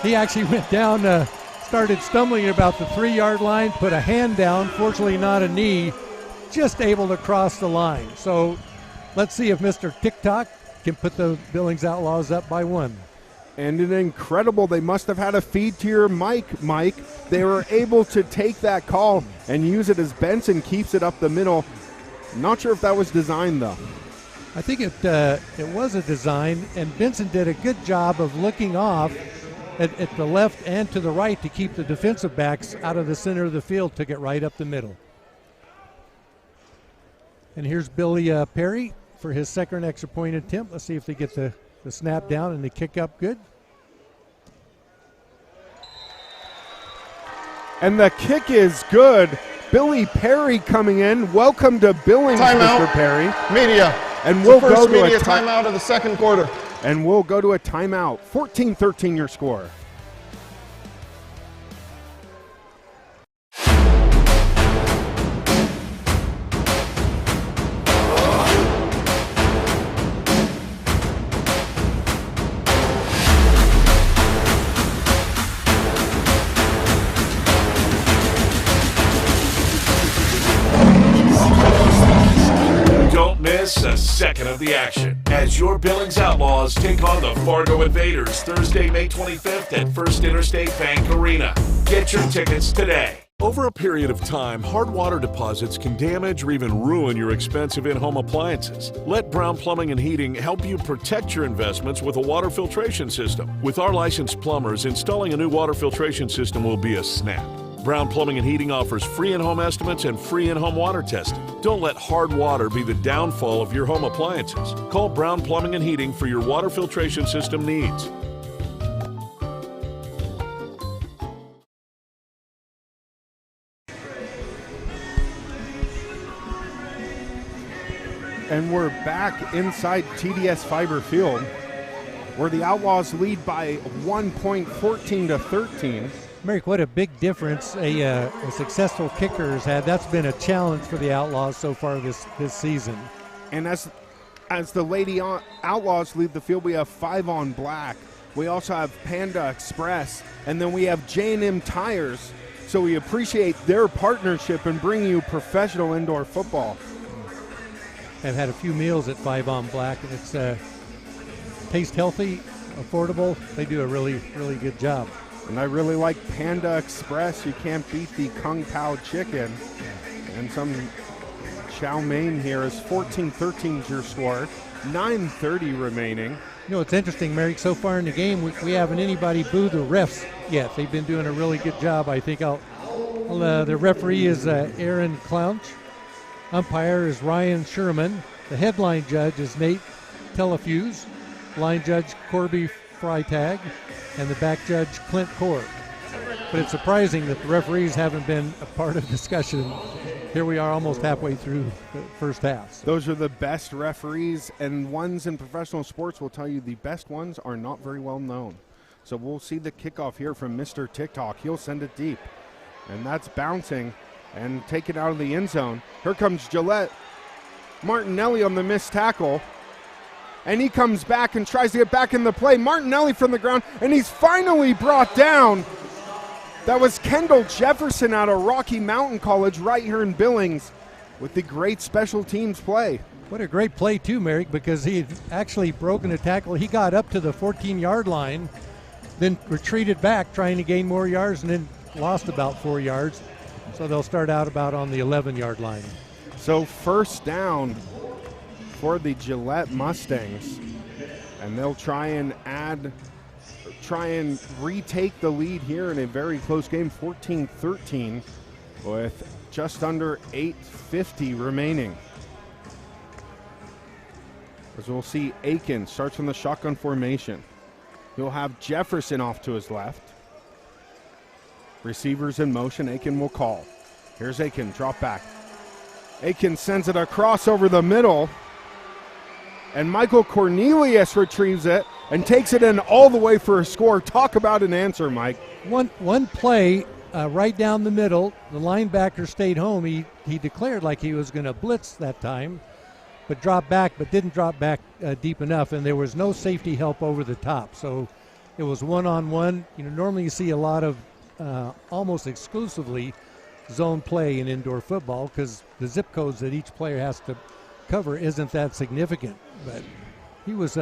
E: He actually went down, started stumbling at about the 3-yard line, put a hand down, fortunately not a knee, just able to cross the line. So let's see if Mr. TikTok can put the Billings Outlaws up by 1.
C: And an incredible, they must have had a feed to your mic, Mike. They were able to take that call and use it as Benson keeps it up the middle. Not sure if that was designed, though.
E: I think it was a design, and Benson did a good job of looking off at the left and to the right to keep the defensive backs out of the center of the field, took it right up the middle. And here's Billy Perry for his second extra point attempt. Let's see if they get the snap down and the kick up good.
C: And the kick is good. Billy Perry coming in. Welcome to Billings,
F: Timeout.
C: Mr. Perry.
F: Media.
C: And we'll
F: It's the
C: go
F: first
C: to
F: media
C: a
F: timeout of the second quarter.
C: And we'll go to a timeout. 14-13 your score.
I: Don't miss a second of the action as your Billings Outlaws take on the Fargo Invaders Thursday, May 25th at First Interstate Bank Arena. Get your tickets today. Over a period of time, hard water deposits can damage or even ruin your expensive in-home appliances. Let Brown Plumbing and Heating help you protect your investments with a water filtration system. With our licensed plumbers, installing a new water filtration system will be a snap. Brown Plumbing and Heating offers free in-home estimates and free in-home water testing. Don't let hard water be the downfall of your home appliances. Call Brown Plumbing and Heating for your water filtration system needs.
C: And we're back inside TDS Fiber Field, where the Outlaws lead by 1 point, 14-13.
E: Merrick, what a big difference a successful kicker has had. That's been a challenge for the Outlaws so far this season.
C: And as the Lady Outlaws lead the field, we have 5 on black. We also have Panda Express, and then we have J&M Tires. So we appreciate their partnership in bringing you professional indoor football.
E: I've had a few meals at 5 on black, and it's tastes healthy, affordable. They do a really, really good job.
C: And I really like Panda Express. You can't beat the Kung Pao chicken. And some chow mein here is 14-13 is your score. 9:30 remaining.
E: You know, it's interesting, Merrick, so far in the game, we haven't anybody boo the refs yet. They've been doing a really good job. I think the referee is Aaron Clounch. Umpire is Ryan Sherman. The headline judge is Nate Telefuse. Line judge Corby Freitag. And the back judge Clint Core. But it's surprising that the referees haven't been a part of discussion. Here we are almost halfway through the first half.
C: Those are the best referees, and ones in professional sports will tell you the best ones are not very well known. So we'll see the kickoff here from Mr. TikTok. He'll send it deep. And that's bouncing and taken out of the end zone. Here comes Gillette. Martinelli on the missed tackle. And he comes back and tries to get back in the play. Martinelli from the ground, and he's finally brought down. That was Kendall Jefferson out of Rocky Mountain College right here in Billings with the great special teams play.
E: What a great play too, Merrick, because he had actually broken a tackle. He got up to the 14-yard line, then retreated back trying to gain more yards, and then lost about 4 yards. So they'll start out about on the 11-yard line.
C: So first down for the Gillette Mustangs, and they'll try and retake the lead here in a very close game, 14-13, with just under 8:50 remaining. As we'll see, Aiken starts from the shotgun formation. He'll have Jefferson off to his left. Receivers in motion, Aiken will call. Here's Aiken, drop back. Aiken sends it across over the middle. And Michael Cornelius retrieves it and takes it in all the way for a score. Talk about an answer, Mike.
E: One play right down the middle. The linebacker stayed home. He declared like he was going to blitz that time, but didn't drop back deep enough, and there was no safety help over the top. So it was one-on-one. Normally you see a lot of almost exclusively zone play in indoor football because the zip codes that each player has to cover isn't that significant. But he was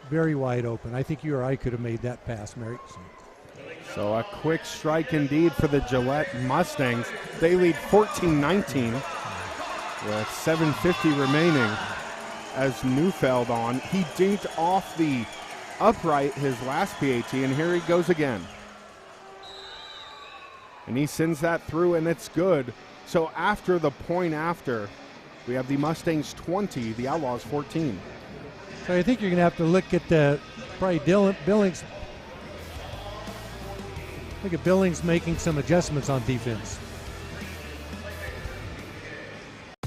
E: very wide open. I think you or I could have made that pass, Mary.
C: So a quick strike indeed for the Gillette Mustangs. They lead 14-19 with 7:50 remaining as Neufeld on. He dinked off the upright his last PAT, and here he goes again. And he sends that through, and it's good. So after the point after, we have the Mustangs 20, the Outlaws 14.
E: So I think you're going to have to look at probably Billings. Look at Billings making some adjustments on defense.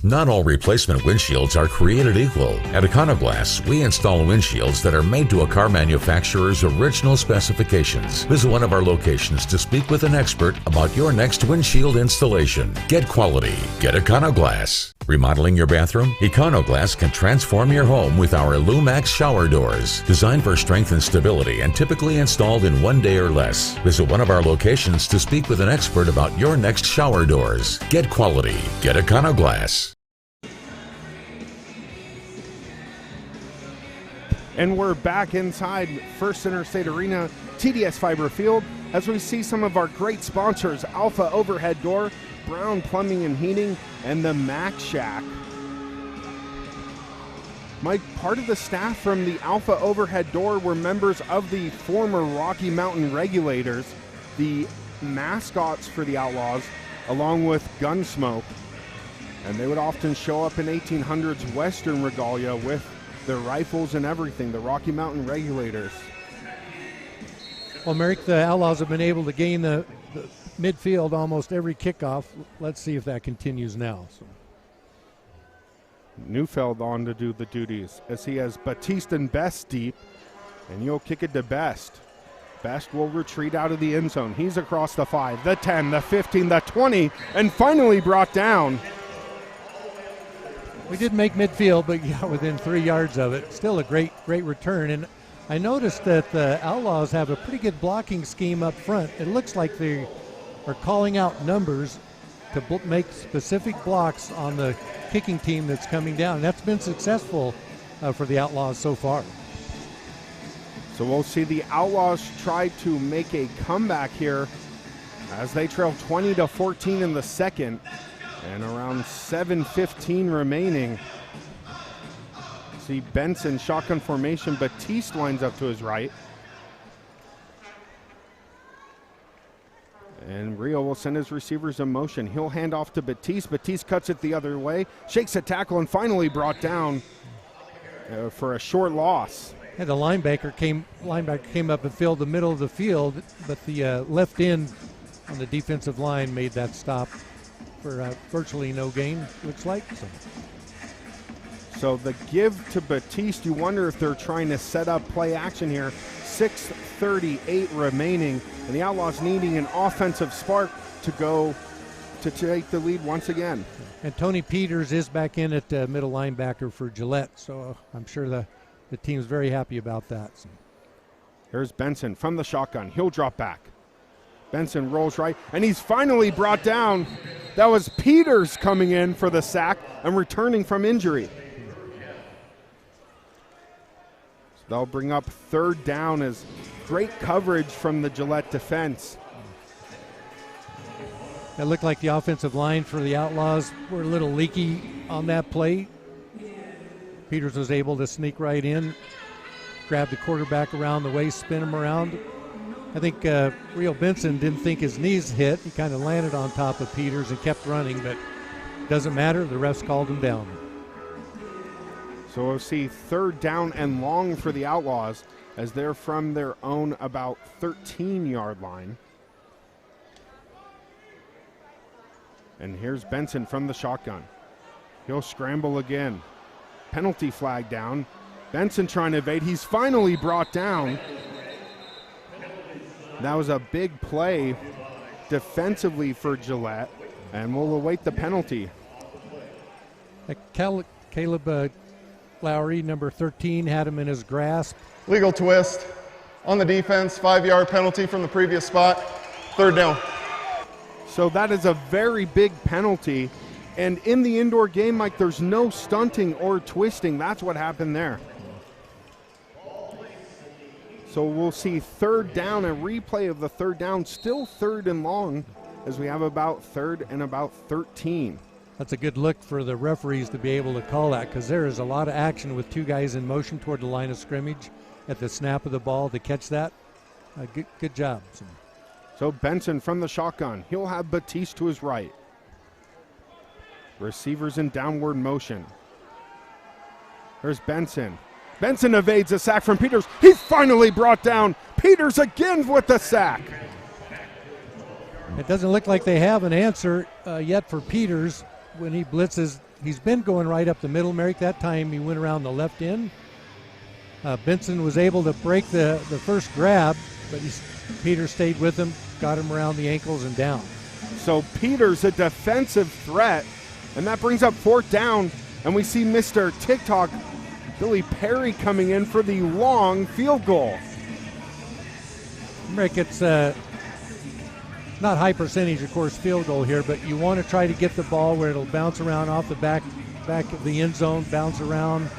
J: Not all replacement windshields are created equal. At Econoglass, we install windshields that are made to a car manufacturer's original specifications. Visit one of our locations to speak with an expert about your next windshield installation. Get quality. Get Econoglass. Remodeling your bathroom? Econoglass can transform your home with our Lumax shower doors. Designed for strength and stability and typically installed in 1 day or less. Visit one of our locations to speak with an expert about your next shower doors. Get quality. Get Econoglass.
C: And we're back inside First Interstate Arena, TDS Fiber Field, as we see some of our great sponsors, Alpha Overhead Door, Brown Plumbing and Heating, and the Mac Shack. Mike, part of the staff from the Alpha Overhead Door were members of the former Rocky Mountain Regulators, the mascots for the Outlaws, along with Gunsmoke. And they would often show up in 1800s Western regalia with their rifles and everything, the Rocky Mountain Regulators.
E: Well, Merrick, the Outlaws have been able to gain the midfield almost every kickoff. Let's see if that continues now.
C: Neufeld on to do the duties as he has Batiste and Best deep, and he'll kick it to Best. Best will retreat out of the end zone. He's across the 5, the 10, the 15, the 20, and finally brought down.
E: We did make midfield, but yeah, within 3 yards of it. Still a great return. And I noticed that the Outlaws have a pretty good blocking scheme up front. It looks like they are calling out numbers to make specific blocks on the kicking team that's coming down. And that's been successful for the Outlaws so far.
C: So we'll see the Outlaws try to make a comeback here as they trail 20-14 in the second. And around 7:15 remaining. See Benson, shotgun formation. Batiste lines up to his right. And Rio will send his receivers in motion. He'll hand off to Batiste. Batiste cuts it the other way, shakes a tackle, and finally brought down for a short loss.
E: And the linebacker came up and filled the middle of the field, but the left end on the defensive line made that stop for virtually no gain, looks like.
C: So the give to Batiste, you wonder if they're trying to set up play action here. 6:38 remaining, and the Outlaws needing an offensive spark to go to take the lead once again.
E: And Tony Peters is back in at middle linebacker for Gillette, so I'm sure the team's very happy about that.
C: Here's Benson from the shotgun. He'll drop back. Benson rolls right, and he's finally brought down. That was Peters coming in for the sack and returning from injury. So they'll bring up third down as great coverage from the Gillette defense.
E: It looked like the offensive line for the Outlaws were a little leaky on that play. Peters was able to sneak right in, grab the quarterback around the waist, spin him around. I think Rio Benson didn't think his knees hit. He kind of landed on top of Peters and kept running, but doesn't matter. The refs called him down.
C: So we'll see 3rd down and long for the Outlaws as they're from their own about 13-yard line. And here's Benson from the shotgun. He'll scramble again. Penalty flag down. Benson trying to evade. He's finally brought down. That was a big play defensively for Gillette, and we'll await the penalty.
E: Caleb Lowry, number 13, had him in his grasp.
F: Legal twist. On the defense, 5-yard penalty from the previous spot. 3rd down.
C: So that is a very big penalty. And in the indoor game, Mike, there's no stunting or twisting. That's what happened there. So we'll see 3rd down, a replay of the 3rd down, still 3rd and long as we have about 3rd and about 13.
E: That's a good look for the referees to be able to call that, because there is a lot of action with 2 guys in motion toward the line of scrimmage at the snap of the ball to catch that. Good job.
C: So Benson from the shotgun. He'll have Batiste to his right. Receivers in downward motion. There's Benson. Benson evades a sack from Peters. He's finally brought down. Peters again with the sack.
E: It doesn't look like they have an answer yet for Peters when he blitzes. He's been going right up the middle, Merrick. That time he went around the left end. Benson was able to break the first grab, but Peters stayed with him, got him around the ankles and down.
C: So Peters, a defensive threat, and that brings up 4th down, and we see Mr. TikTok, Billy Perry, coming in for the long field goal.
E: Rick, it's not high percentage, of course, field goal here, but you want to try to get the ball where it'll bounce around off the back of the end zone, bounce around,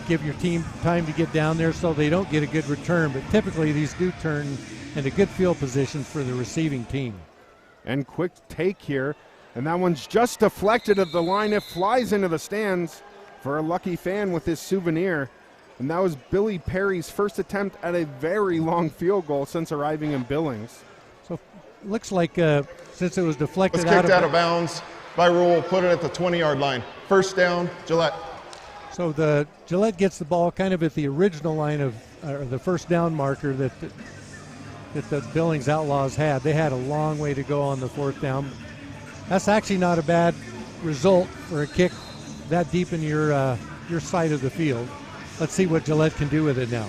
E: give your team time to get down there so they don't get a good return. But typically these do turn into good field positions for the receiving team.
C: And quick take here, and that one's just deflected at the line. It flies into the stands for a lucky fan with his souvenir. And that was Billy Perry's first attempt at a very long field goal since arriving in Billings.
E: So looks like since it was deflected
F: kicked out of bounds by rule, put it at the 20-yard line. 1st down, Gillette.
E: So the Gillette gets the ball kind of at the original line of the 1st down marker that the Billings Outlaws had. They had a long way to go on the 4th down. That's actually not a bad result for a kick that deep in your side of the field. Let's see what Gillette can do with it now.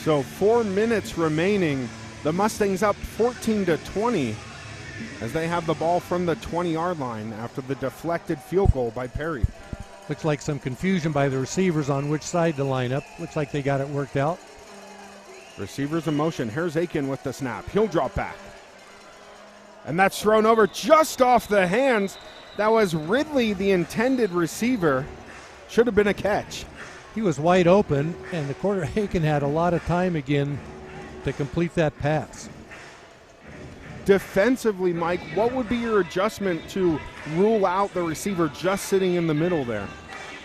C: So 4 minutes remaining. The Mustangs up 14-20 as they have the ball from the 20-yard line after the deflected field goal by Perry.
E: Looks like some confusion by the receivers on which side to line up. Looks like they got it worked out.
C: Receivers in motion. Here's Aiken with the snap. He'll drop back. And that's thrown over just off the hands. That was Ridley, the intended receiver. Should have been a catch.
E: He was wide open, and the quarter Aiken had a lot of time again to complete that pass.
C: Defensively, Mike, what would be your adjustment to rule out the receiver just sitting in the middle there?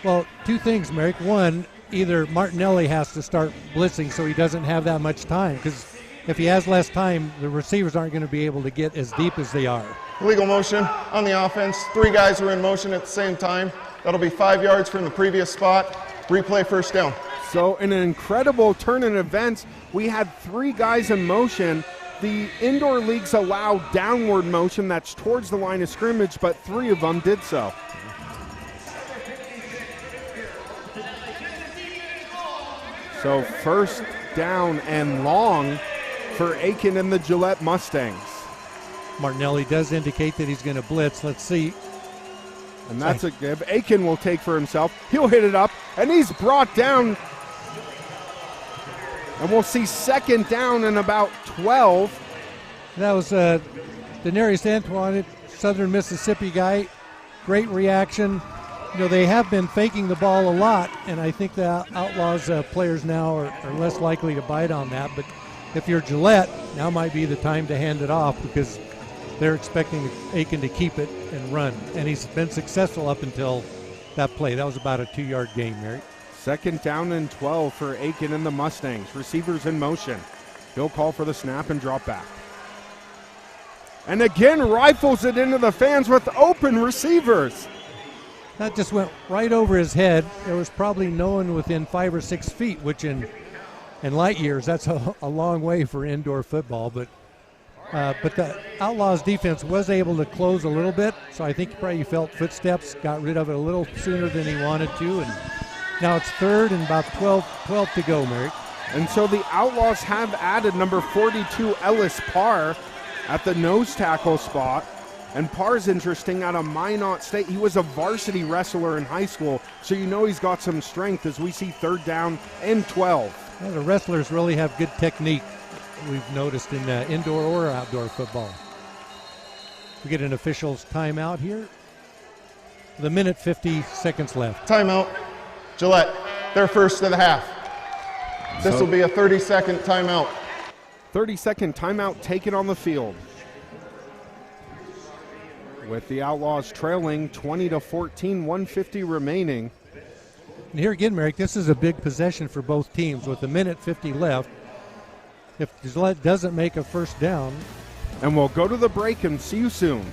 E: Well, 2 things, Merrick. One, either Martinelli has to start blitzing so he doesn't have that much time, because if he has less time, the receivers aren't going to be able to get as deep as they are.
F: Legal motion on the offense. 3 guys were in motion at the same time. That'll be 5 yards from the previous spot. Replay 1st down.
C: So in an incredible turn in events, we had 3 guys in motion. The indoor leagues allow downward motion that's towards the line of scrimmage, but 3 of them did so. So 1st down and long for Aiken and the Gillette Mustangs.
E: Martinelli does indicate that he's going to blitz. Let's see.
C: And that's a give. Aiken will take for himself. He'll hit it up, and he's brought down. And we'll see 2nd down and about 12.
E: That was Denarius Antoine, Southern Mississippi guy. Great reaction. You know, they have been faking the ball a lot, and I think the Outlaws players now are less likely to bite on that. But if you're Gillette, now might be the time to hand it off, because they're expecting Aiken to keep it and run. And he's been successful up until that play. That was about a 2-yard gain, Mary.
C: 2nd down and 12 for Aiken and the Mustangs. Receivers in motion. He'll call for the snap and drop back. And again rifles it into the fans with open receivers.
E: That just went right over his head. There was probably no one within 5 or 6 feet, which in light years, that's a long way for indoor football. But the Outlaws defense was able to close a little bit, so I think he probably felt footsteps, got rid of it a little sooner than he wanted to, and now it's third and about 12 to go, Merrick.
C: And so the Outlaws have added number 42, Ellis Parr, at the nose tackle spot. And Parr's interesting, out of Minot State. He was a varsity wrestler in high school, so you know he's got some strength as we see third down and 12.
E: Well, the wrestlers really have good technique, we've noticed in indoor or outdoor football. We get an official's timeout here. The minute 50 seconds left.
F: Timeout. Gillette, they're first of the half. This will be a 30-second timeout.
C: 30-second timeout taken on the field, with the Outlaws trailing 20-14, 150 remaining.
E: And here again, Merrick, this is a big possession for both teams with a minute 50 left. If Gillette doesn't make a first down.
C: And we'll go to the break and see you soon.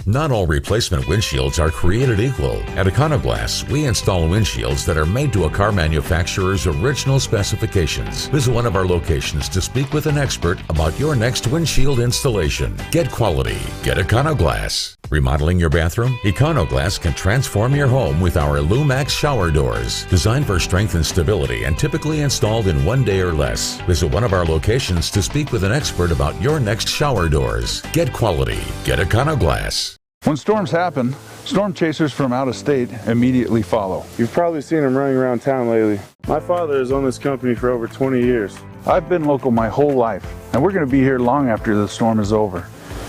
J: Not all replacement windshields are created equal. At Econoglass, we install windshields that are made to a car manufacturer's original specifications. Visit one of our locations to speak with an expert about your next windshield installation. Get quality. Get Econoglass. Remodeling your bathroom? Econoglass can transform your home with our Lumax shower doors. Designed for strength and stability and typically installed in 1 day or less. Visit one of our locations to speak with an expert about your next shower doors. Get quality. Get Econoglass.
G: When storms happen, storm chasers from out of state immediately follow.
H: You've probably seen them running around town lately. My father has owned this company for over 20 years.
G: I've been local my whole life, and we're going to be here long after the storm is over.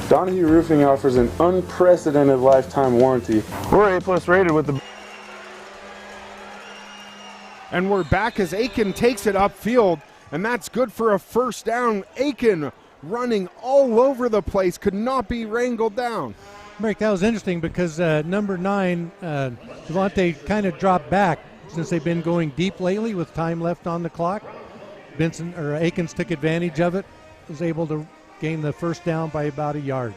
H: Donahue Roofing offers an unprecedented lifetime warranty. We're A+ rated with the...
C: And we're back as Aiken takes it upfield, and that's good for a first down. Aiken running all over the place, could not be wrangled down.
E: Merrick, that was interesting because number 9, Devontae, kind of dropped back since they've been going deep lately with time left on the clock. Aikens took advantage of it, was able to gain the first down by about a yard.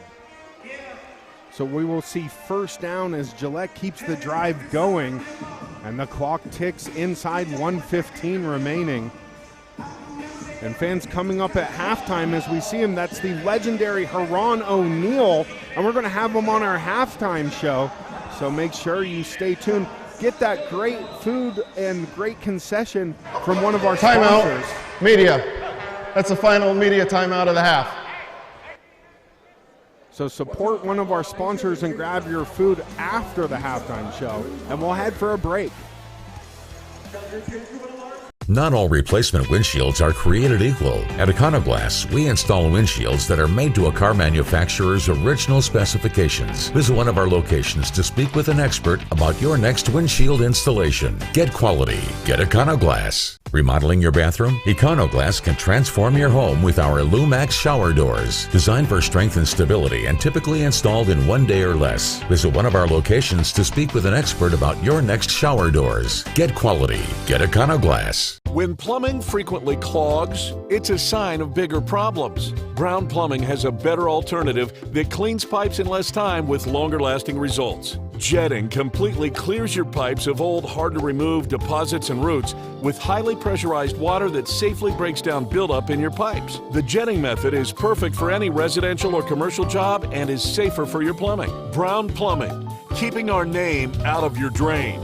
C: So we will see first down as Gillette keeps the drive going, and the clock ticks inside 1:15 remaining. And fans coming up at halftime as we see him. That's the legendary Haron O'Neal, and we're going to have him on our halftime show. So make sure you stay tuned. Get that great food and great concession from one of our sponsors.
F: Timeout. Media. That's the final media timeout of the half.
C: So support one of our sponsors and grab your food after the halftime show, and we'll head for a break.
J: Not all replacement windshields are created equal. At Econoglass, we install windshields that are made to a car manufacturer's original specifications. Visit one of our locations to speak with an expert about your next windshield installation. Get quality. Get Econoglass. Remodeling your bathroom? Econoglass can transform your home with our Lumax shower doors. Designed for strength and stability and typically installed in 1 day or less. Visit one of our locations to speak with an expert about your next shower doors. Get quality. Get Econoglass.
I: When plumbing frequently clogs, it's a sign of bigger problems. Brown Plumbing has a better alternative that cleans pipes in less time with longer-lasting results. Jetting completely clears your pipes of old, hard-to-remove deposits and roots with highly pressurized water that safely breaks down buildup in your pipes. The jetting method is perfect for any residential or commercial job and is safer for your plumbing. Brown Plumbing, keeping our name out of your drain.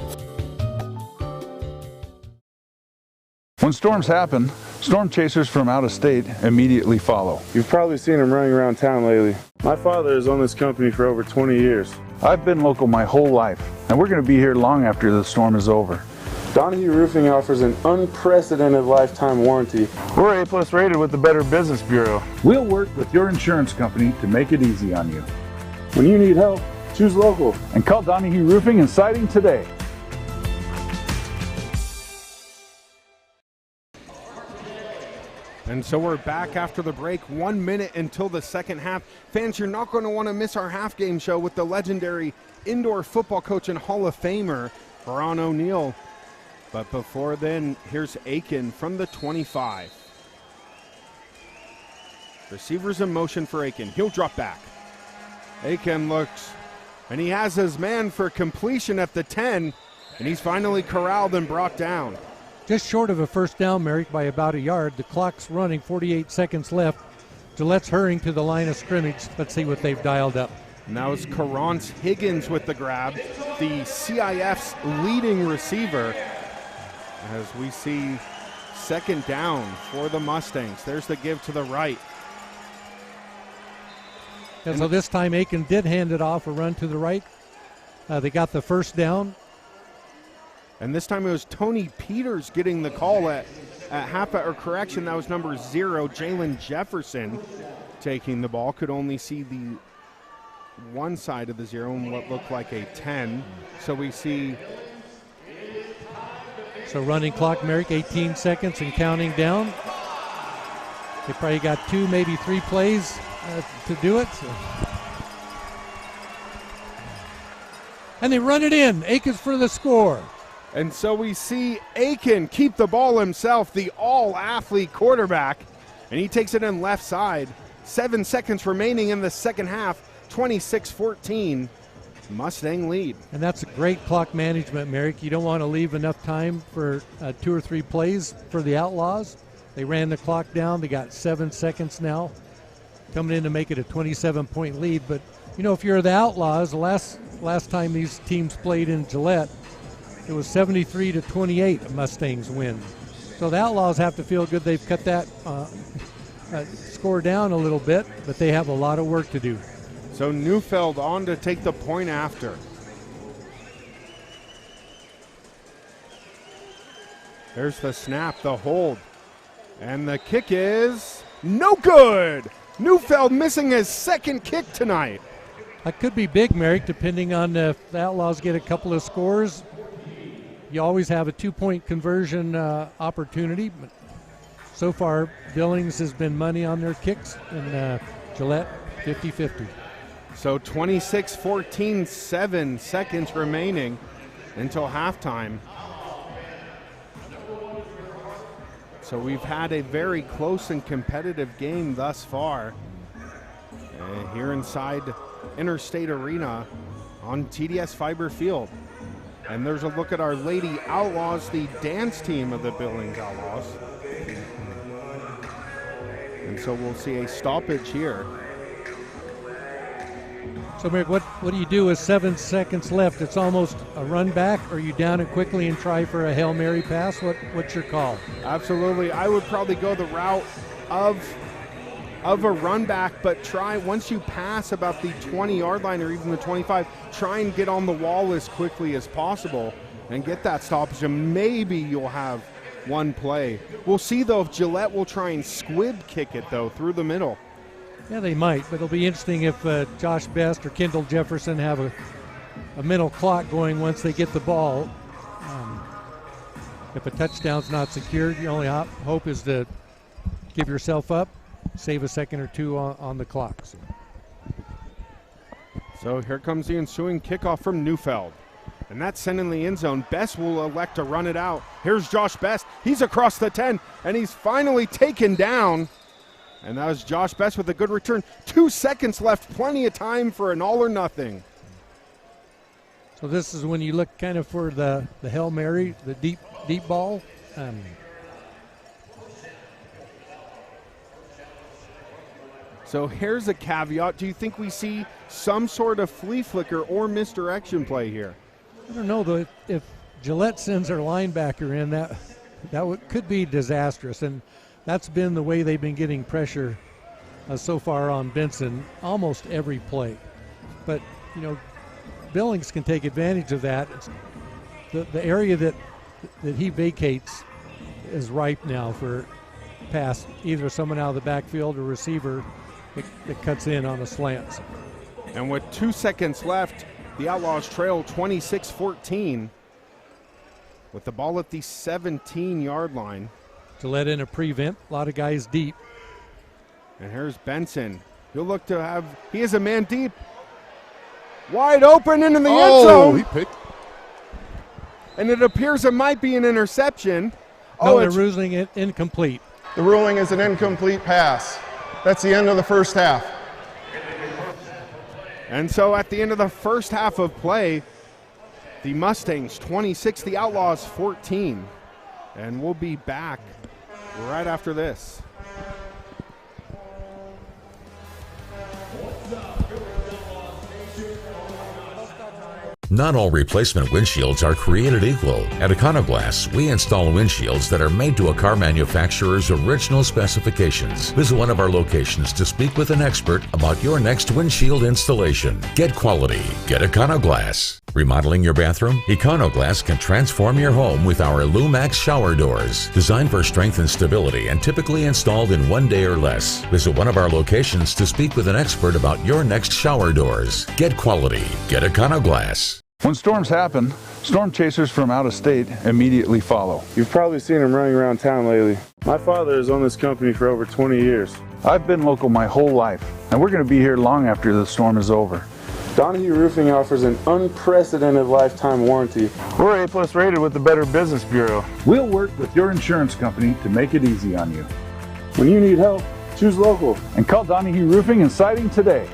G: When storms happen, storm chasers from out of state immediately follow.
H: You've probably seen them running around town lately. My father has owned this company for over 20 years.
G: I've been local my whole life, and we're going to be here long after the storm is over.
H: Donahue Roofing offers an unprecedented lifetime warranty. We're A+ rated with the Better Business Bureau.
G: We'll work with your insurance company to make it easy on you.
H: When you need help, choose local.
G: And call Donahue Roofing and Siding today.
C: And so we're back after the break, 1 minute until the second half. Fans, you're not going to want to miss our half game show with the legendary indoor football coach and Hall of Famer, Haron O'Neal. But before then, here's Aiken from the 25. Receivers in motion for Aiken. He'll drop back. Aiken looks And he has his man for completion at the 10, and he's finally corralled and brought down.
E: Just short of a first down, Merrick, by about a yard. The clock's running, 48 seconds left. Gillette's hurrying to the line of scrimmage. Let's see what they've dialed up.
C: And that was Carrance Higgins with the grab, the CIF's leading receiver, as we see second down for the Mustangs. There's the give to the right.
E: And so this time Aiken did hand it off, a run to the right. They got the first down.
C: And this time it was Tony Peters getting the call at halfback, or correction, that was number 0, Jalen Jefferson taking the ball. Could only see the one side of the 0 and what looked like a 10. So we see.
E: So running clock, Merrick, 18 seconds and counting down. They probably got 2, maybe 3 plays to do it. And they run it in. Aiken's for the score.
C: And so we see Aiken keep the ball himself, the all-athlete quarterback, and he takes it in left side. 7 seconds remaining in the second half, 26-14, Mustang lead.
E: And that's a great clock management, Merrick. You don't want to leave enough time for 2 or 3 plays for the Outlaws. They ran the clock down. They got 7 seconds now, coming in to make it a 27-point lead. But, you know, if you're the Outlaws, the last time these teams played in Gillette, it was 73-28, a Mustangs win. So the Outlaws have to feel good. They've cut that score down a little bit, but they have a lot of work to do.
C: So Neufeld on to take the point after. There's the snap, the hold, and the kick is no good. Neufeld missing his second kick tonight.
E: That could be big, Merrick, depending on if the Outlaws get a couple of scores. You always have a 2-point conversion opportunity, but so far Billings has been money on their kicks, and Gillette 50-50.
C: So 26-14, 7 seconds remaining until halftime. So we've had a very close and competitive game thus far here inside Interstate Arena on TDS Fiber Field. And there's a look at our Lady Outlaws, the dance team of the Billings Outlaws. And so we'll see a stoppage here.
E: So, Merrick, what do you do with 7 seconds left? It's almost a run back, or you down it quickly and try for a Hail Mary pass? What's your call?
C: Absolutely. I would probably go the route of a run back, but try, once you pass about the 20-yard line or even the 25, try and get on the wall as quickly as possible and get that stoppage, and maybe you'll have one play. We'll see, though, if Gillette will try and squib kick it, though, through the middle.
E: Yeah, they might, but it'll be interesting if Josh Best or Kendall Jefferson have a mental clock going once they get the ball. If a touchdown's not secured, your only hope is to give yourself up, save a second or two on the clock.
C: So here comes the ensuing kickoff from Neufeld. And that's sent in the end zone. Best will elect to run it out. Here's Josh Best. He's across the 10, and he's finally taken down. And that was Josh Best with a good return. 2 seconds left, plenty of time for an all or nothing.
E: So this is when you look kind of for the Hail Mary, the deep ball.
C: So here's a caveat. Do you think we see some sort of flea flicker or misdirection play here?
E: I don't know, though. If Gillette sends their linebacker in, that could be disastrous. And that's been the way they've been getting pressure so far on Benson almost every play. But, you know, Billings can take advantage of that. The area that he vacates is ripe now for pass, either someone out of the backfield or receiver that cuts in on a slant.
C: And with 2 seconds left, the Outlaws trail 26-14 with the ball at the 17-yard line.
E: Gillette in a prevent, a lot of guys deep.
C: And here's Benson. He'll look to have, he is a man deep. Wide open into the end zone.
F: He picked.
C: And it appears it might be an interception.
E: No, they're ruling it incomplete.
F: The ruling is an incomplete pass. That's the end of the first half.
C: And so at the end of the first half of play, the Mustangs 26, the Outlaws 14. And we'll be back right after this.
J: Not all replacement windshields are created equal. At Econoglass, we install windshields that are made to a car manufacturer's original specifications. Visit one of our locations to speak with an expert about your next windshield installation. Get quality. Get Econoglass. Remodeling your bathroom? Econoglass can transform your home with our Lumax shower doors. Designed for strength and stability and typically installed in 1 day or less. Visit one of our locations to speak with an expert about your next shower doors. Get quality. Get Econoglass.
G: When storms happen, storm chasers from out of state immediately follow.
H: You've probably seen them running around town lately. My father has owned this company for over 20 years.
G: I've been local my whole life, and we're going to be here long after the storm is over.
H: Donahue Roofing offers an unprecedented lifetime warranty. We're A+ rated with the Better Business Bureau.
G: We'll work with your insurance company to make it easy on you.
H: When you need help, choose local.
G: And call Donahue Roofing and Siding today.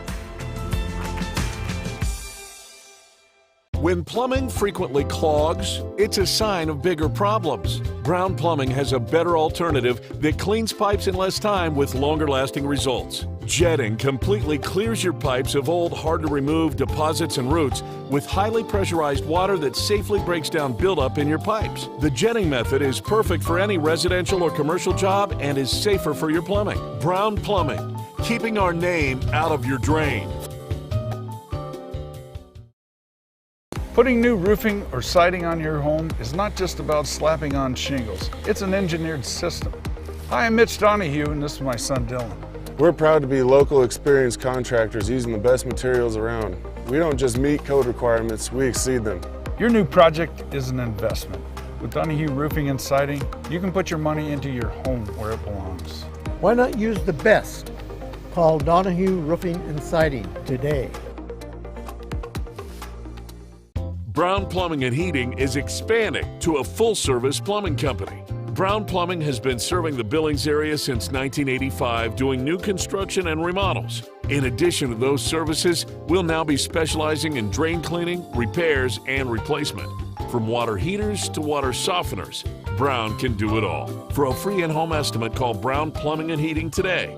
I: When plumbing frequently clogs, it's a sign of bigger problems. Brown Plumbing has a better alternative that cleans pipes in less time with longer-lasting results. Jetting completely clears your pipes of old, hard-to-remove deposits and roots with highly pressurized water that safely breaks down buildup in your pipes. The jetting method is perfect for any residential or commercial job and is safer for your plumbing. Brown Plumbing, keeping our name out of your drain.
G: Putting new roofing or siding on your home is not just about slapping on shingles. It's an engineered system. Hi, I'm Mitch Donahue, and this is my son Dylan.
H: We're proud to be local experienced contractors using the best materials around. We don't just meet code requirements, we exceed them.
G: Your new project is an investment. With Donahue Roofing and Siding, you can put your money into your home where it belongs.
K: Why not use the best? Call Donahue Roofing and Siding today.
I: Brown Plumbing and Heating is expanding to a full-service plumbing company. Brown Plumbing has been serving the Billings area since 1985, doing new construction and remodels. In addition to those services, we'll now be specializing in drain cleaning, repairs, and replacement. From water heaters to water softeners, Brown can do it all. For a free in-home estimate, call Brown Plumbing and Heating today.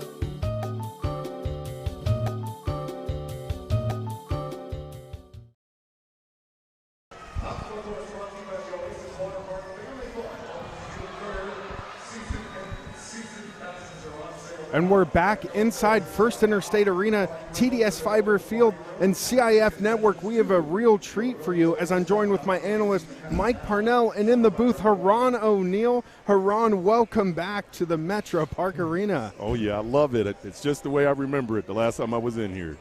C: And we're back inside First Interstate Arena, TDS Fiber Field, and CIF Network. We have a real treat for you as I'm joined with my analyst, Mike Parnell, and in the booth, Haran O'Neill. Haran, welcome back to the Metro Park Arena.
M: Oh, yeah, I love it. It's just the way I remember it the last time I was in here.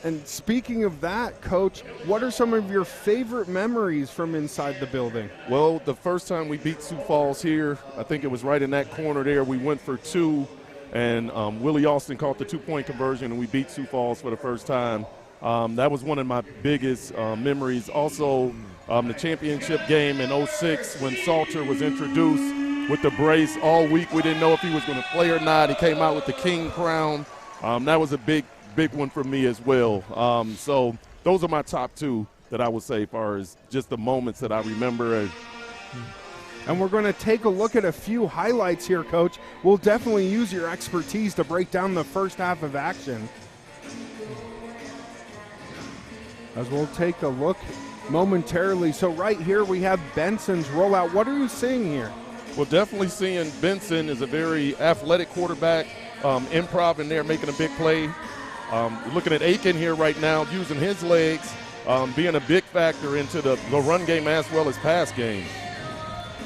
C: And speaking of that, Coach, what are some of your favorite memories from inside the building?
M: Well, the first time we beat Sioux Falls here, I think it was right in that corner there. We went for two. And Willie Austin caught the two-point conversion, and we beat Sioux Falls for the first time. That was one of my biggest memories. Also, the championship game in '06 when Salter was introduced with the brace. All week we didn't know if he was going to play or not. He came out with the king crown. That was a big one for me as well. So those are my top two that I would say as far as just the moments that I remember.
C: And we're going to take a look at a few highlights here, Coach. We'll definitely use your expertise to break down the first half of action. As we'll take a look momentarily. So right here we have Benson's rollout. What are you seeing here?
M: Well, definitely seeing Benson is a very athletic quarterback, improv in there, making a big play. Looking at Aiken here right now, using his legs, being a big factor into the run game as well as pass game.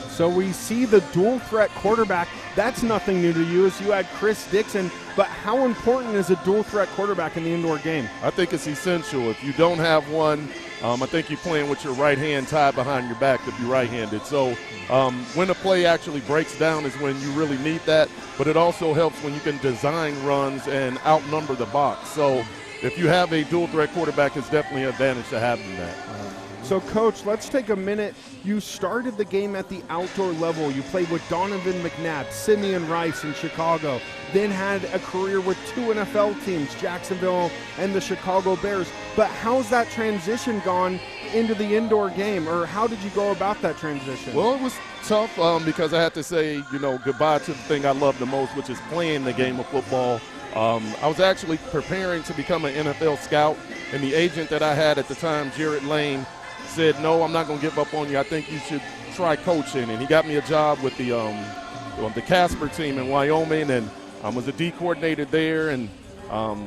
C: So we see the dual threat quarterback. That's nothing new to you as you had Chris Dixon, but how important is a dual threat quarterback in the indoor game?
M: I think it's essential. If you don't have one, I think you're playing with your right hand tied behind your back to be right-handed. So when a play actually breaks down is when you really need that, but it also helps when you can design runs and outnumber the box. So if you have a dual threat quarterback, it's definitely an advantage to having that.
C: So, Coach, let's take a minute. You started the game at the outdoor level. You played with Donovan McNabb, Simeon Rice in Chicago, then had a career with 2 NFL teams, Jacksonville and the Chicago Bears. But how's that transition gone into the indoor game, or how did you go about that transition?
M: Well, it was tough because I had to say, goodbye to the thing I love the most, which is playing the game of football. I was actually preparing to become an NFL scout, and the agent that I had at the time, Jared Lane, said, no, I'm not going to give up on you. I think you should try coaching. And he got me a job with the Casper team in Wyoming, and was a D coordinator there, and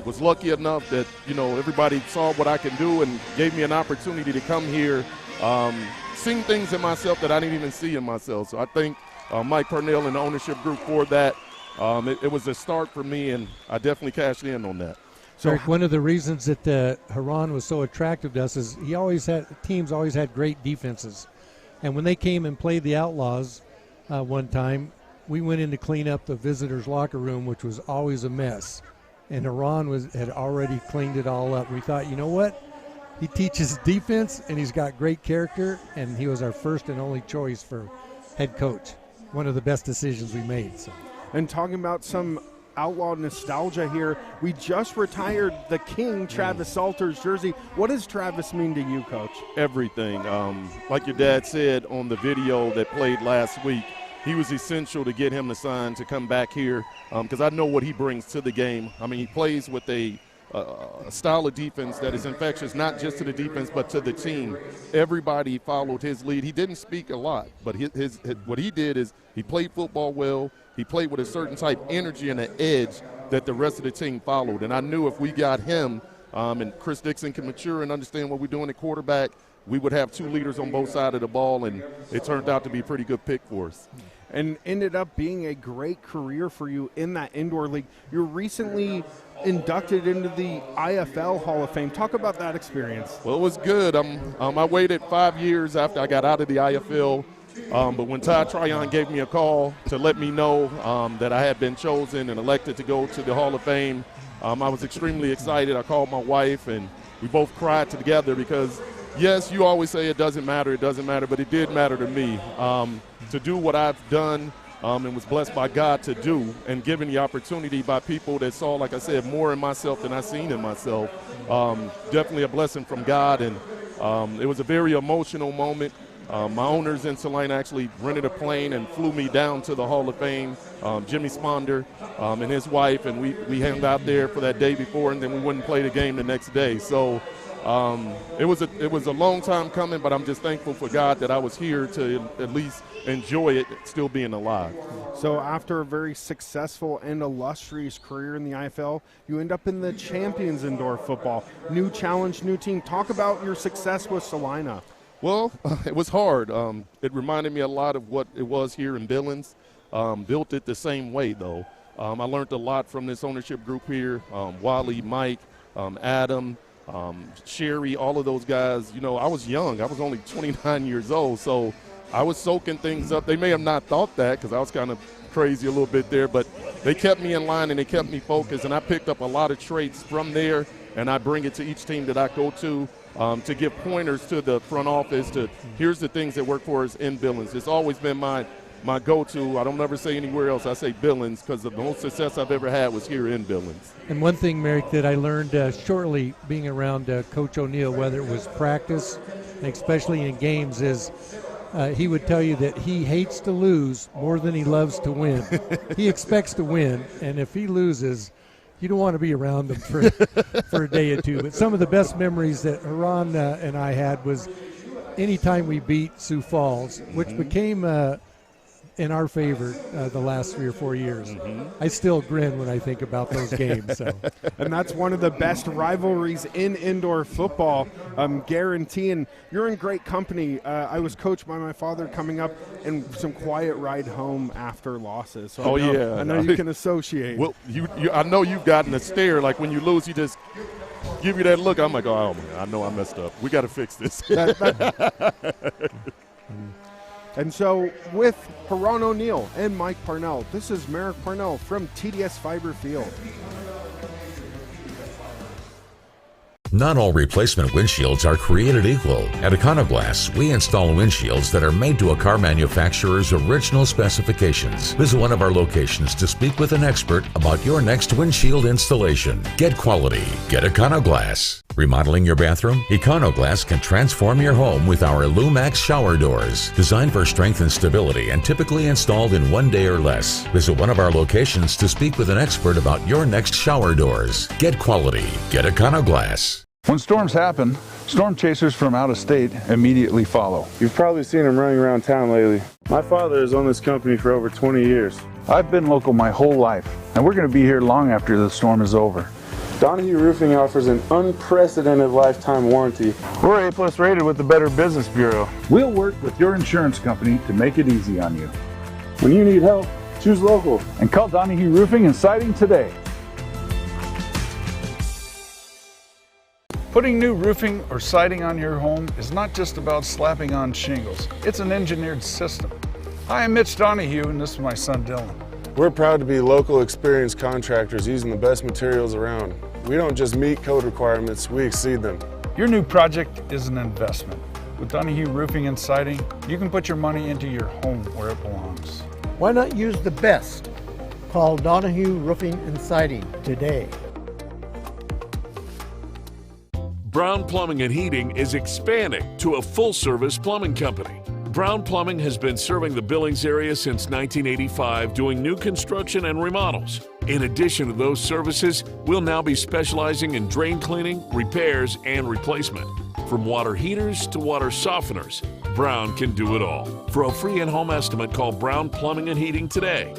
M: was lucky enough that, everybody saw what I can do and gave me an opportunity to come here, seeing things in myself that I didn't even see in myself. So I thank Mike Purnell and the ownership group for that. It was a start for me, and I definitely cashed in on that.
E: So Eric, one of the reasons that Huron was so attractive to us is teams always had great defenses. And when they came and played the Outlaws one time, we went in to clean up the visitors' locker room, which was always a mess. And Huron had already cleaned it all up. We thought, you know what? He teaches defense, and he's got great character, and he was our first and only choice for head coach. One of the best decisions we made. So.
C: And talking about some Outlaw nostalgia here, we just retired the King, Travis Salter's jersey. What does Travis mean to you, Coach?
M: Everything. Like your dad said on the video that played last week, he was essential to get him to sign to come back here because I know what he brings to the game. I mean, he plays with a style of defense that is infectious, not just to the defense but to the team. Everybody followed his lead. He didn't speak a lot, but what he did is he played football well. He played with a certain type of energy and an edge that the rest of the team followed. And I knew if we got him and Chris Dixon can mature and understand what we're doing at quarterback, we would have 2 leaders on both sides of the ball, and it turned out to be a pretty good pick for us.
C: And ended up being a great career for you in that indoor league. You're recently inducted into the IFL Hall of Fame. Talk about that experience.
M: Well, it was good. I waited 5 years after I got out of the IFL. But when Todd Tryon gave me a call to let me know that I had been chosen and elected to go to the Hall of Fame, I was extremely excited. I called my wife, and we both cried together because, yes, you always say it doesn't matter, but it did matter to me. To do what I've done and was blessed by God to do, and given the opportunity by people that saw, like I said, more in myself than I seen in myself, definitely a blessing from God. And it was a very emotional moment. My owners in Salina actually rented a plane and flew me down to the Hall of Fame, Jimmy Sponder and his wife, and we hung out there for that day before, and then we wouldn't play the game the next day. So it was a long time coming, but I'm just thankful for God that I was here to at least enjoy it, still being alive.
C: So after a very successful and illustrious career in the IFL, you end up in the Champions Indoor Football. New challenge, new team. Talk about your success with Salina.
M: Well, it was hard. It reminded me a lot of what it was here in Billings. Built it the same way, though. I learned a lot from this ownership group here. Wally, Mike, Adam, Sherry, all of those guys. I was young. I was only 29 years old, so I was soaking things up. They may have not thought that because I was kind of crazy a little bit there, but they kept me in line and they kept me focused, and I picked up a lot of traits from there, and I bring it to each team that I go to give pointers to the front office to here's the things that work for us in Billings. It's always been my go-to. I don't ever say anywhere else. I say Billings because the most success I've ever had was here in Billings.
E: And one thing, Merrick, that I learned shortly being around Coach O'Neill, whether it was practice, and especially in games, is he would tell you that he hates to lose more than he loves to win. He expects to win, and if he loses, you don't want to be around him for a day or two. But some of the best memories that Huron and I had was anytime we beat Sioux Falls, which became in our favor the last 3 or 4 years. I still grin when I think about those games. So.
C: And that's one of the best rivalries in indoor football, guaranteeing. You're in great company. I was coached by my father coming up and some quiet ride home after losses. So I know you can associate.
M: Well, I know you've gotten a stare. Like when you lose, you just give you that look. I'm like, oh, man, I know I messed up. We got to fix this.
C: And so with Huron O'Neill and Mike Parnell, this is Merrick Parnell from TDS Fiber Field.
J: Not all replacement windshields are created equal. At Econoglass, we install windshields that are made to a car manufacturer's original specifications. Visit one of our locations to speak with an expert about your next windshield installation. Get quality. Get Econoglass. Remodeling your bathroom? Econoglass can transform your home with our Lumax shower doors. Designed for strength and stability and typically installed in 1 day or less. Visit one of our locations to speak with an expert about your next shower doors. Get quality. Get Econoglass.
G: When storms happen, storm chasers from out of state immediately follow.
H: You've probably seen them running around town lately. My father has owned this company for over 20 years.
G: I've been local my whole life, and we're going to be here long after the storm is over.
H: Donahue Roofing offers an unprecedented lifetime warranty. We're A+ rated with the Better Business Bureau.
G: We'll work with your insurance company to make it easy on you.
H: When you need help, choose local.
G: And call Donahue Roofing and Siding today. Putting new roofing or siding on your home is not just about slapping on shingles. It's an engineered system. Hi, I'm Mitch Donahue, and this is my son Dylan.
H: We're proud to be local experienced contractors using the best materials around. We don't just meet code requirements, we exceed them.
G: Your new project is an investment. With Donahue Roofing and Siding, you can put your money into your home where it belongs.
K: Why not use the best? Call Donahue Roofing and Siding today.
I: Brown Plumbing and Heating is expanding to a full-service plumbing company. Brown Plumbing has been serving the Billings area since 1985, doing new construction and remodels. In addition to those services, we'll now be specializing in drain cleaning, repairs, and replacement. From water heaters to water softeners, Brown can do it all. For a free in-home estimate, call Brown Plumbing and Heating today.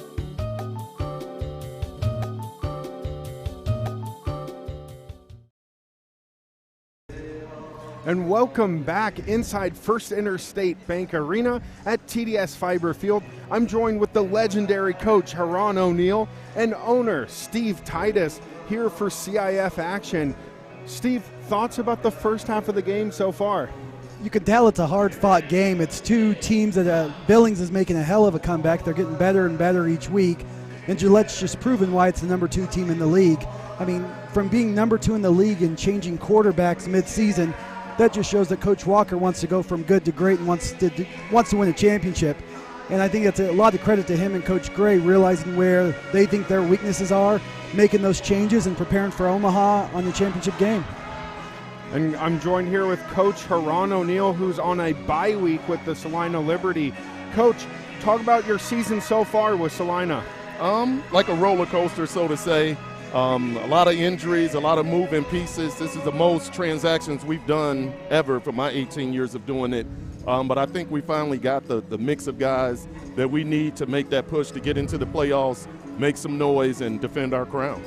C: And welcome back inside First Interstate Bank Arena at TDS Fiber Field. I'm joined with the legendary coach Haran O'Neill and owner Steve Titus here for CIF action. Steve, thoughts about the first half of the game so far?
N: You can tell it's a hard-fought game. It's two teams that Billings is making a hell of a comeback. They're getting better and better each week. And Gillette's just proven why it's the number 2 team in the league. I mean, from being number 2 in the league and changing quarterbacks mid-season, that just shows that Coach Walker wants to go from good to great and wants to win a championship. And I think that's a lot of credit to him and Coach Gray, realizing where they think their weaknesses are, making those changes and preparing for Omaha on the championship game.
C: And I'm joined here with Coach Haran O'Neill, who's on a bye week with the Salina Liberty. Coach, talk about your season so far with Salina.
F: Like a roller coaster, so to say. A lot of injuries, a lot of moving pieces. This is the most transactions we've done ever for my 18 years of doing it. But I think we finally got the mix of guys that we need to make that push to get into the playoffs, make some noise, and defend our crown.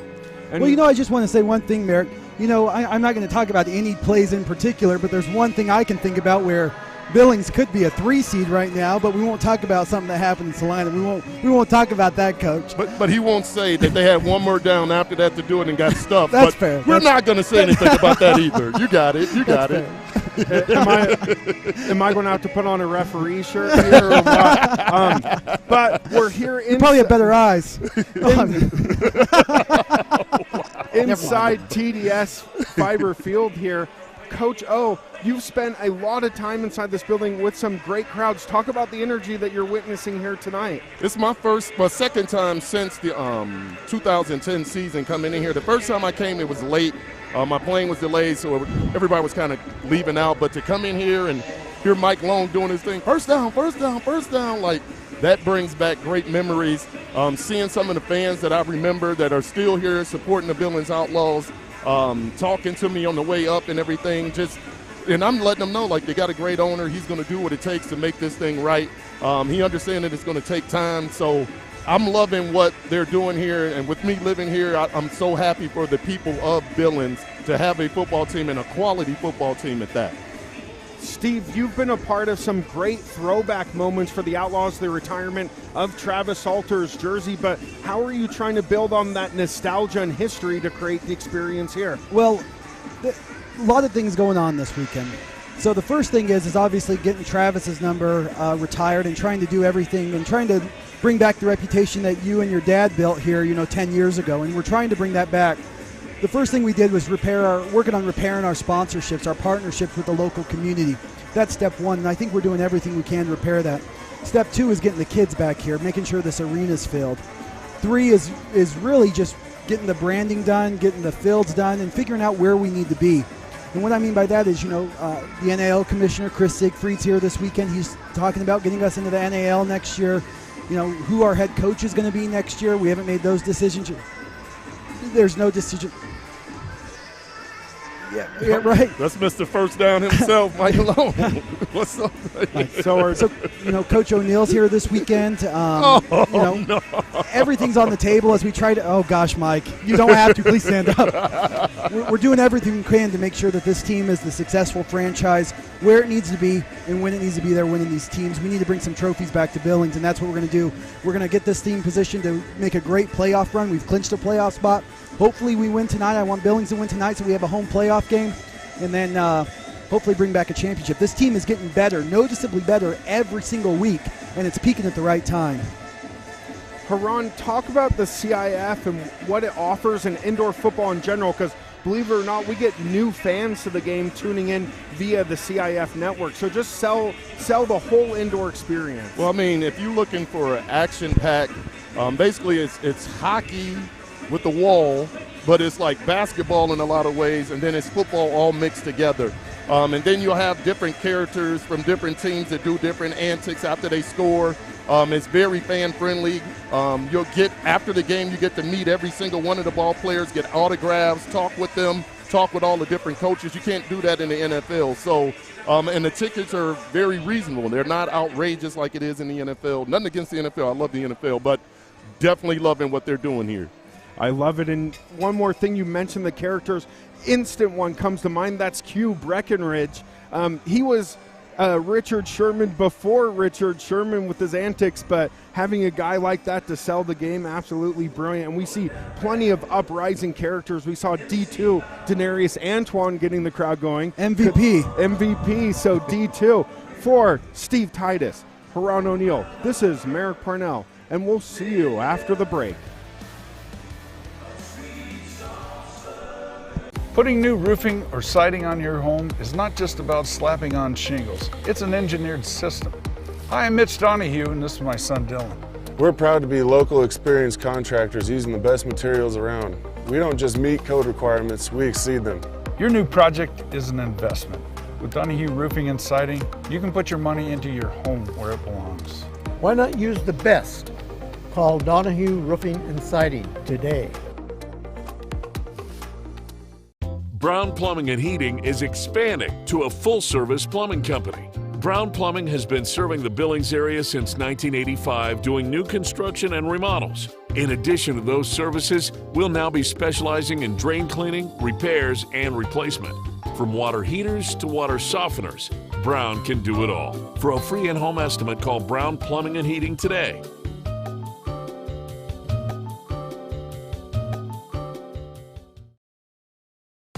N: And well, I just want to say one thing, Merrick. I'm not going to talk about any plays in particular, but there's one thing I can think about where Billings could be a 3 seed right now, but we won't talk about something that happened in Salina. We won't talk about that, Coach.
F: But he won't say that they had one more down after that to do it and got stuffed.
N: That's
F: but
N: fair.
F: We're not going to say anything about that either. You got it. You got it.
C: Am I going to have to put on a referee shirt here or what? But we're here
N: you probably have better eyes.
C: Inside TDS Fiber Field here. Coach O, you've spent a lot of time inside this building with some great crowds. Talk about the energy that you're witnessing here tonight.
F: It's my second time since the 2010 season coming in here. The first time I came, it was late. My plane was delayed, so everybody was kind of leaving out. But to come in here and hear Mike Long doing his thing, first down, like that brings back great memories. Seeing some of the fans that I remember that are still here supporting the Billings Outlaws, talking to me on the way up and everything, and I'm letting them know, like, they got a great owner. He's going to do what it takes to make this thing right. He understands that it's going to take time, so I'm loving what they're doing here. And with me living here, I'm so happy for the people of Billings to have a football team and a quality football team at that.
C: Steve, you've been a part of some great throwback moments for the Outlaws, the retirement of Travis Salter's jersey, but how are you trying to build on that nostalgia and history to create the experience here?
N: Well, a lot of things going on this weekend. So the first thing is obviously getting Travis's number retired and trying to do everything and trying to bring back the reputation that you and your dad built here, 10 years ago, and we're trying to bring that back. the first thing we did was working on repairing our sponsorships, our partnerships with the local community. That's step one, and I think we're doing everything we can to repair that. Step two is getting the kids back here, making sure this arena's filled. 3 is really just getting the branding done, getting the fields done, and figuring out where we need to be. And what I mean by that is, the NAL commissioner, Chris Siegfried's here this weekend. He's talking about getting us into the NAL next year. Who our head coach is going to be next year. We haven't made those decisions. There's no decision. Yeah, right.
F: That's Mr. First Down himself, Mike Malone. What's up?
N: So Coach O'Neill's here this weekend. No. Everything's on the table as we try to. Oh gosh, Mike, you don't have to. Please stand up. We're doing everything we can to make sure that this team is the successful franchise where it needs to be and when it needs to be there winning these teams. We need to bring some trophies back to Billings, and that's what we're going to do. We're going to get this team positioned to make a great playoff run. We've clinched a playoff spot. Hopefully we win tonight. I want Billings to win tonight so we have a home playoff game, and then hopefully bring back a championship. This team is getting better, noticeably better every single week, and it's peaking at the right time.
C: Haran, talk about the CIF and what it offers in indoor football in general, because believe it or not, we get new fans to the game tuning in via the CIF network. So just sell the whole indoor experience.
F: Well, I mean, if you're looking for an action-packed, basically it's hockey with the wall, but it's like basketball in a lot of ways, and then it's football all mixed together. And then you'll have different characters from different teams that do different antics after they score. It's very fan-friendly. You'll get, after the game, you get to meet every single one of the ball players, get autographs, talk with them, talk with all the different coaches. You can't do that in the NFL. So, and the tickets are very reasonable. They're not outrageous like it is in the NFL. Nothing against the NFL. I love the NFL, but definitely loving what they're doing here.
C: I love it. And one more thing, you mentioned the characters. Instant one comes to mind. That's Q Breckenridge. He was Richard Sherman before Richard Sherman with his antics, but having a guy like that to sell the game, absolutely brilliant. And we see plenty of uprising characters. We saw D2, Denarius Antoine getting the crowd going. MVP, so D2. For Steve Titus, Haran O'Neill, this is Merrick Parnell, and we'll see you after the break.
G: Putting new roofing or siding on your home is not just about slapping on shingles. It's an engineered system. Hi, I'm Mitch Donahue, and this is my son Dylan.
H: We're proud to be local experienced contractors using the best materials around. We don't just meet code requirements, we exceed them.
G: Your new project is an investment. With Donahue Roofing and Siding, you can put your money into your home where it belongs.
K: Why not use the best? Call Donahue Roofing and Siding today.
I: Brown Plumbing and Heating is expanding to a full-service plumbing company. Brown Plumbing has been serving the Billings area since 1985, doing new construction and remodels. In addition to those services, we'll now be specializing in drain cleaning, repairs, and replacement. From water heaters to water softeners, Brown can do it all. For a free in-home estimate, call Brown Plumbing and Heating today.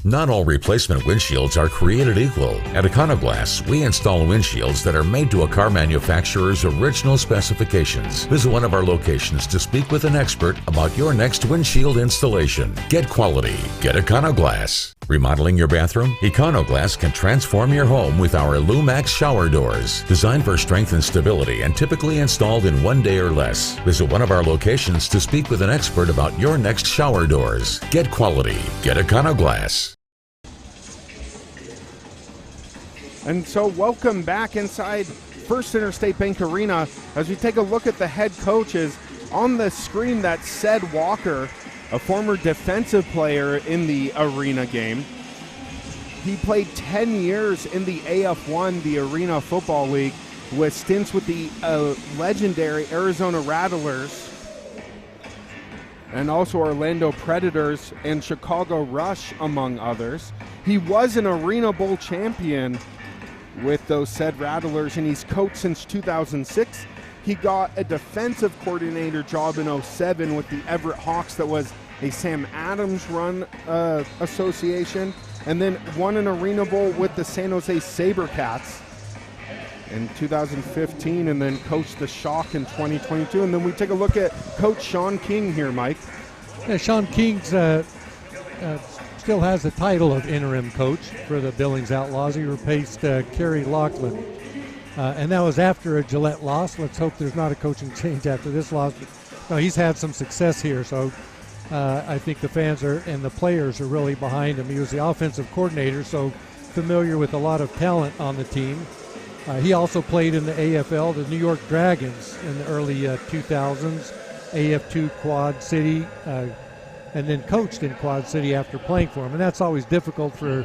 J: Not all replacement windshields are created equal. At Econoglass, we install windshields that are made to a car manufacturer's original specifications. Visit one of our locations to speak with an expert about your next windshield installation. Get quality. Get Econoglass. Remodeling your bathroom? Econoglass can transform your home with our Lumax shower doors. Designed for strength and stability and typically installed in 1 day or less. Visit one of our locations to speak with an expert about your next shower doors. Get quality. Get Econoglass.
C: And so welcome back inside First Interstate Bank Arena as we take a look at the head coaches. On the screen, that's Ced Walker, a former defensive player in the arena game. He played 10 years in the AF1, the Arena Football League, with stints with the legendary Arizona Rattlers and also Orlando Predators and Chicago Rush, among others. He was an Arena Bowl champion with those said Rattlers, and he's coached since 2006. He got a defensive coordinator job in 2007 with the Everett Hawks that was a Sam Adams run association, and then won an Arena Bowl with the San Jose SaberCats in 2015, and then coached the Shock in 2022. And then we take a look at Coach Sean King here, Mike.
E: Yeah, Sean King's still has the title of interim coach for the Billings Outlaws. He replaced Kerry Laughlin. And that was after a Gillette loss. Let's hope there's not a coaching change after this loss. But, no, he's had some success here, so I think the fans and the players are really behind him. He was the offensive coordinator, so familiar with a lot of talent on the team. He also played in the AFL, the New York Dragons, in the early 2000s, AF2 Quad City, and then coached in Quad City after playing for him. And that's always difficult for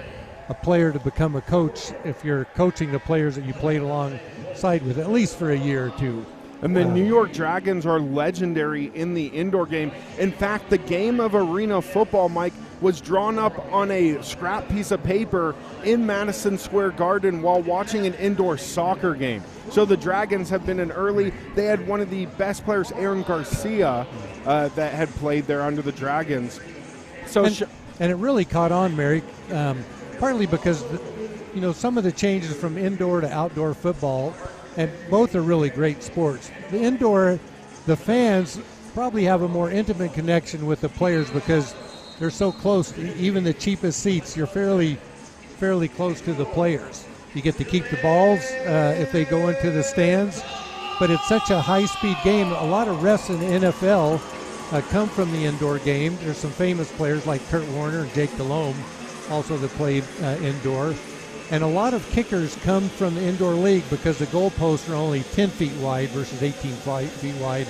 E: a player to become a coach if you're coaching the players that you played alongside with, at least for a year or two.
C: And the New York Dragons are legendary in the indoor game. In fact, the game of arena football, Mike, was drawn up on a scrap piece of paper in Madison Square Garden while watching an indoor soccer game. So the Dragons have been they had one of the best players, Aaron Garcia, that had played there under the Dragons. So
E: and it really caught on, Mary, partly because some of the changes from indoor to outdoor football, and both are really great sports. The indoor, the fans probably have a more intimate connection with the players because they're so close. Even the cheapest seats, you're fairly close to the players. You get to keep the balls if they go into the stands, but it's such a high-speed game. A lot of refs in the NFL come from the indoor game. There's some famous players like Kurt Warner and Jake Delhomme also that played indoor. And a lot of kickers come from the indoor league because the goalposts are only 10 feet wide versus 18 feet wide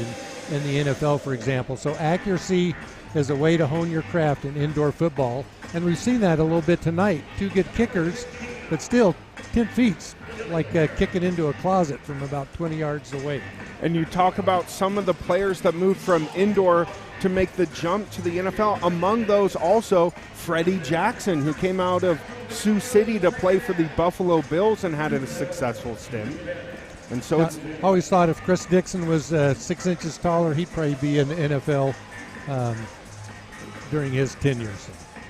E: in the NFL, for example. So accuracy is a way to hone your craft in indoor football. And we've seen that a little bit tonight. Two good kickers, but still 10 feet, like kicking into a closet from about 20 yards away.
C: And you talk about some of the players that moved from indoor to make the jump to the NFL. Among those also Freddie Jackson, who came out of Sioux City to play for the Buffalo Bills and had a successful stint. And so
E: I always thought if Chris Dixon was 6 inches taller, he'd probably be in the NFL during his tenure.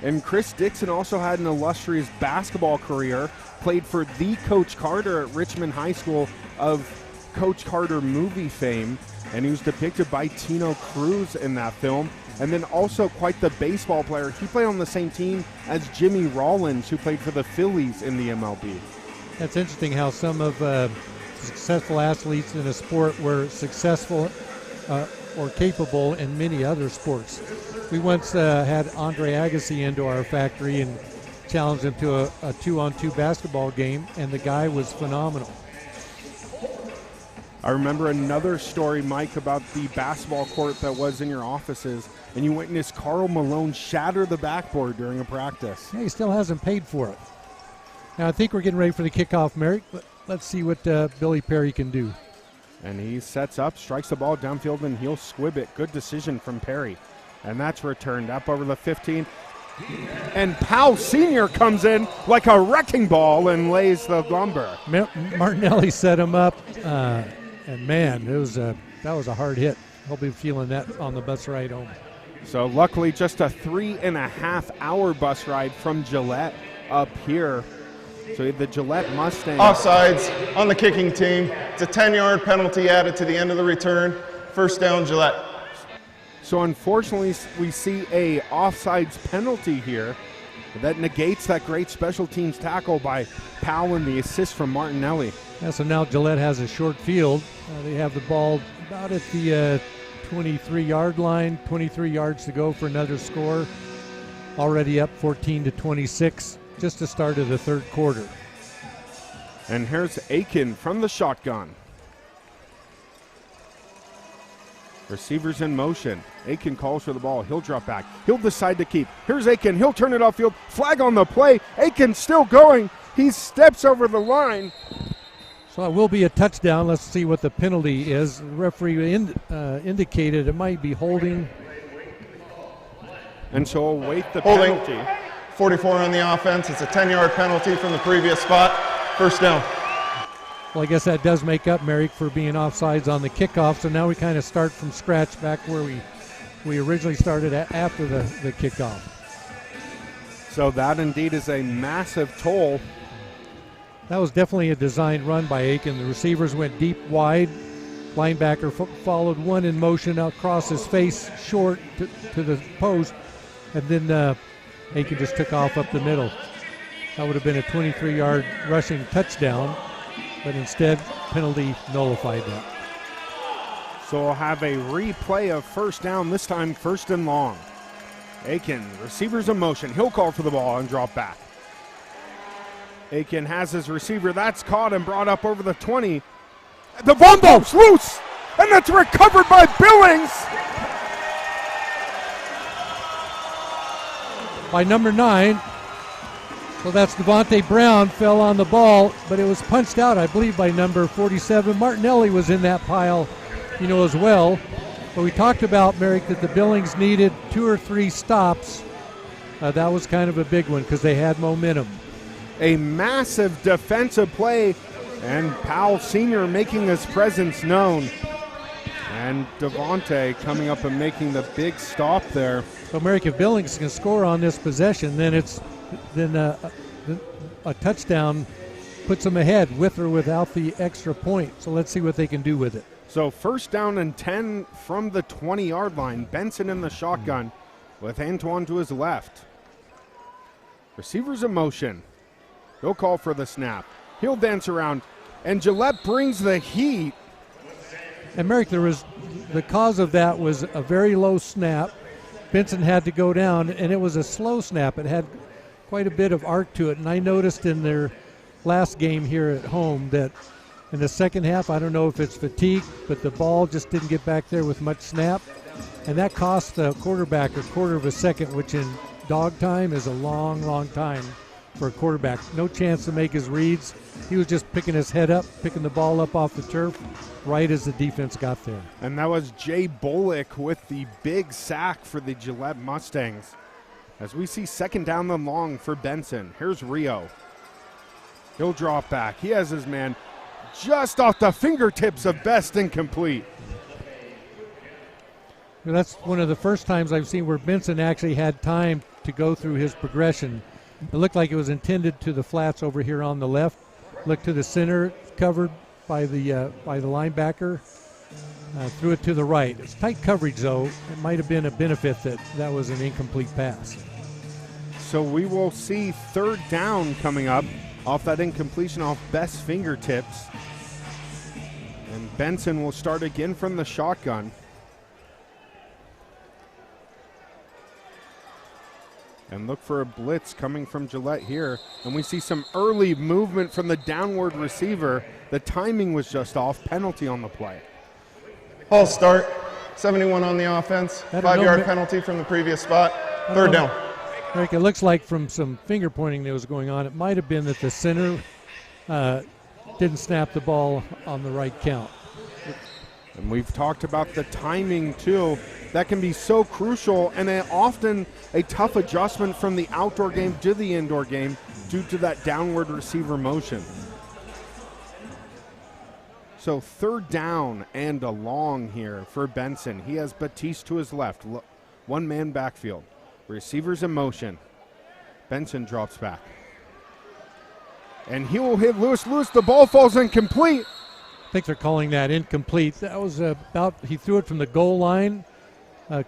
C: And Chris Dixon also had an illustrious basketball career, played for the Coach Carter at Richmond High School of Coach Carter movie fame, and he was depicted by Tino Cruz in that film. And then also quite the baseball player. He played on the same team as Jimmy Rollins, who played for the Phillies in the MLB.
E: That's interesting how some of successful athletes in a sport were successful or capable in many other sports. We once had Andre Agassi into our factory and challenged him to a 2-on-2 basketball game, and the guy was phenomenal.
C: I remember another story, Mike, about the basketball court that was in your offices, and you witnessed Karl Malone shatter the backboard during a practice.
E: Yeah, he still hasn't paid for it. Now I think we're getting ready for the kickoff, Merrick. Let's see what Billy Perry can do.
C: And he sets up, strikes the ball downfield, and he'll squib it. Good decision from Perry. And that's returned up over the 15. And Powell Sr. comes in like a wrecking ball and lays the lumber.
E: Martinelli set him up, and man, that was a hard hit. He'll be feeling that on the bus ride home.
C: So luckily just a 3.5-hour bus ride from Gillette up here. So the Gillette Mustangs.
O: Offsides on the kicking team. It's a 10-yard penalty added to the end of the return. First down, Gillette.
C: So unfortunately, we see a offsides penalty here that negates that great special teams tackle by Powell and the assist from Martinelli.
E: Yeah, so now Gillette has a short field. They have the ball about at the 23-yard line, 23 yards to go for another score. Already up 14-26, just the start of the third quarter.
C: And here's Aiken from the shotgun. Receivers in motion. Aiken calls for the ball. He'll drop back. He'll decide to keep. Here's Aiken. He'll turn it offfield. Flag on the play. Aiken still going. He steps over the line.
E: So it will be a touchdown. Let's see what the penalty is. The referee indicated it might be holding.
C: And so we'll wait the
O: holding.
C: penalty.
O: 44 on the offense. It's a 10-yard penalty from the previous spot. First down.
E: Well, I guess that does make up, Merrick, for being offsides on the kickoff. So now we kind of start from scratch back where we originally started after the kickoff.
C: So that indeed is a massive toll.
E: That was definitely a designed run by Aiken. The receivers went deep wide. Linebacker followed one in motion across his face short to the post. And then Aiken just took off up the middle. That would have been a 23-yard rushing touchdown, but instead, penalty nullified that.
C: So we'll have a replay of first down, this time 1st and long. Aiken, receivers in motion. He'll call for the ball and drop back. Aiken has his receiver. That's caught and brought up over the 20. The ball's loose, and that's recovered by Billings.
E: By number 9. So that's Devontae Brown, fell on the ball, but it was punched out, I believe, by number 47. Martinelli was in that pile, as well. But we talked about, Merrick, that the Billings needed 2 or 3 stops. That was kind of a big one because they had momentum.
C: A massive defensive play, and Powell Sr. making his presence known. And Devontae coming up and making the big stop there.
E: So, Merrick, if Billings can score on this possession, then a touchdown puts them ahead with or without the extra point. So let's see what they can do with it.
C: So 1st down and 10 from the 20-yard line. Benson in the shotgun with Antoine to his left. Receivers in motion. He'll call for the snap. He'll dance around, and Gillette brings the heat.
E: And Merrick, the cause of that was a very low snap. Benson had to go down, and it was a slow snap. It had quite a bit of arc to it, and I noticed in their last game here at home that in the second half, I don't know if it's fatigue, but the ball just didn't get back there with much snap, and that cost the quarterback a quarter of a second, which in dog time is a long, long time for a quarterback. No chance to make his reads. He was just picking his head up, picking the ball up off the turf right as the defense got there.
C: And that was Jay Bullock with the big sack for the Gillette Mustangs. As we see 2nd down and long for Benson. Here's Rio. He'll drop back. He has his man just off the fingertips of Best, incomplete.
E: That's one of the first times I've seen where Benson actually had time to go through his progression. It looked like it was intended to the flats over here on the left. Looked to the center, covered by the linebacker. Threw it to the right. It's tight coverage, though. It might have been a benefit that was an incomplete pass.
C: So we will see 3rd down coming up off that incompletion off Best's fingertips. And Benson will start again from the shotgun. And look for a blitz coming from Gillette here. And we see some early movement from the downward receiver. The timing was just off. Penalty on the play.
O: Ball start. 71 on the offense. 5-yard penalty from the previous spot. 3rd down.
E: Rick, it looks like from some finger pointing that was going on, it might have been that the center didn't snap the ball on the right count.
C: And we've talked about the timing, too. That can be so crucial, and often a tough adjustment from the outdoor game to the indoor game due to that downward receiver motion. So 3rd down and a long here for Benson. He has Batiste to his left. One-man backfield. Receivers in motion. Benson drops back. And he will hit Lewis. The ball falls incomplete.
E: I think they're calling that incomplete. That was he threw it from the goal line.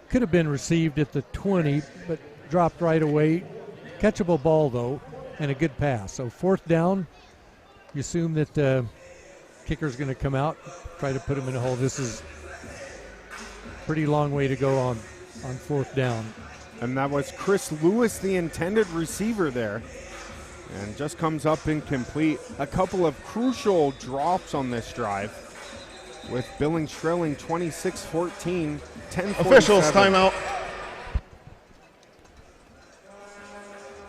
E: Could have been received at the 20, but dropped right away. Catchable ball, though, and a good pass. So 4th down, you assume that the kicker's going to come out, try to put him in a hole. This is a pretty long way to go on 4th down.
C: And that was Chris Lewis, the intended receiver there. And just comes up incomplete. A couple of crucial drops on this drive with Billings trailing 26-14, 10-47.
O: Officials, timeout.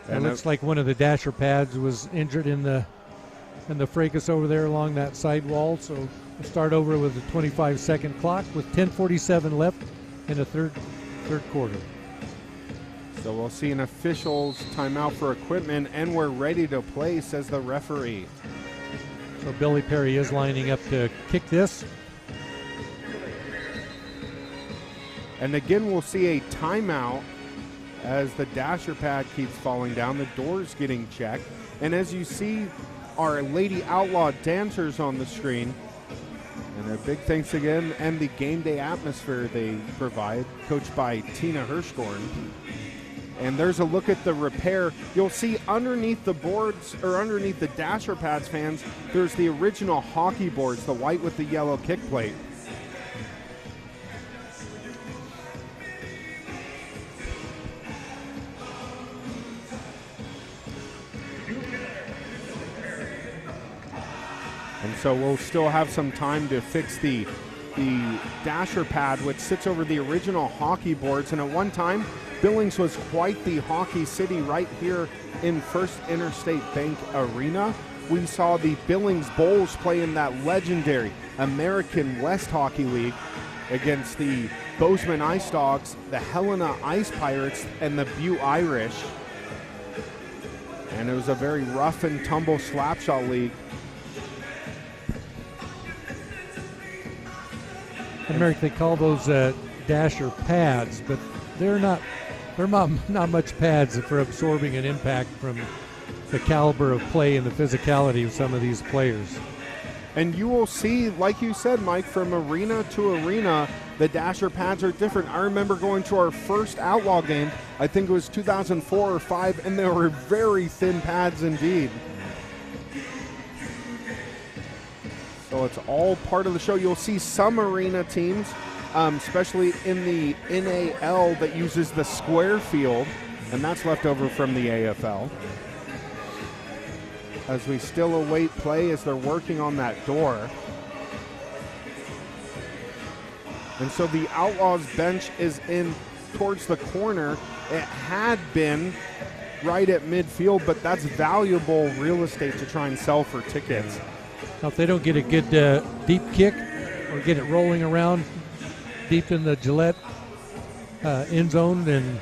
E: It looks like one of the dasher pads was injured in the fracas over there along that side wall. So we'll start over with a 25-second clock with 10:47 left in the third quarter.
C: So we'll see an official's timeout for equipment, and we're ready to play, says the referee.
E: So Billy Perry is lining up to kick this.
C: And again, we'll see a timeout as the dasher pad keeps falling down. The door's getting checked. And as you see, our Lady Outlaw dancers on the screen. And a big thanks again, and the game day atmosphere they provide, coached by Tina Hirschgorn. And there's a look at the repair. You'll see underneath the boards, or underneath the dasher pads, fans, there's the original hockey boards, the white with the yellow kick plate. And so we'll still have some time to fix the dasher pad, which sits over the original hockey boards. And at one time, Billings was quite the hockey city right here in First Interstate Bank Arena. We saw the Billings Bulls play in that legendary American West Hockey League against the Bozeman Ice Dogs, the Helena Ice Pirates, and the Butte Irish. And it was a very rough and tumble slapshot league.
E: America, they call those dasher pads, but they're not much pads for absorbing an impact from the caliber of play and the physicality of some of these players.
C: And you will see, like you said, Mike, from arena to arena, the dasher pads are different. I remember going to our first Outlaw game, I think it was 2004 or 5, and they were very thin pads indeed. So it's all part of the show. You'll see some arena teams, especially in the NAL, that uses the square field, and that's left over from the AFL. As we still await play as they're working on that door. And so the Outlaws bench is in towards the corner. It had been right at midfield, but that's valuable real estate to try and sell for tickets.
E: Now, if they don't get a good deep kick or get it rolling around deep in the Gillette end zone, then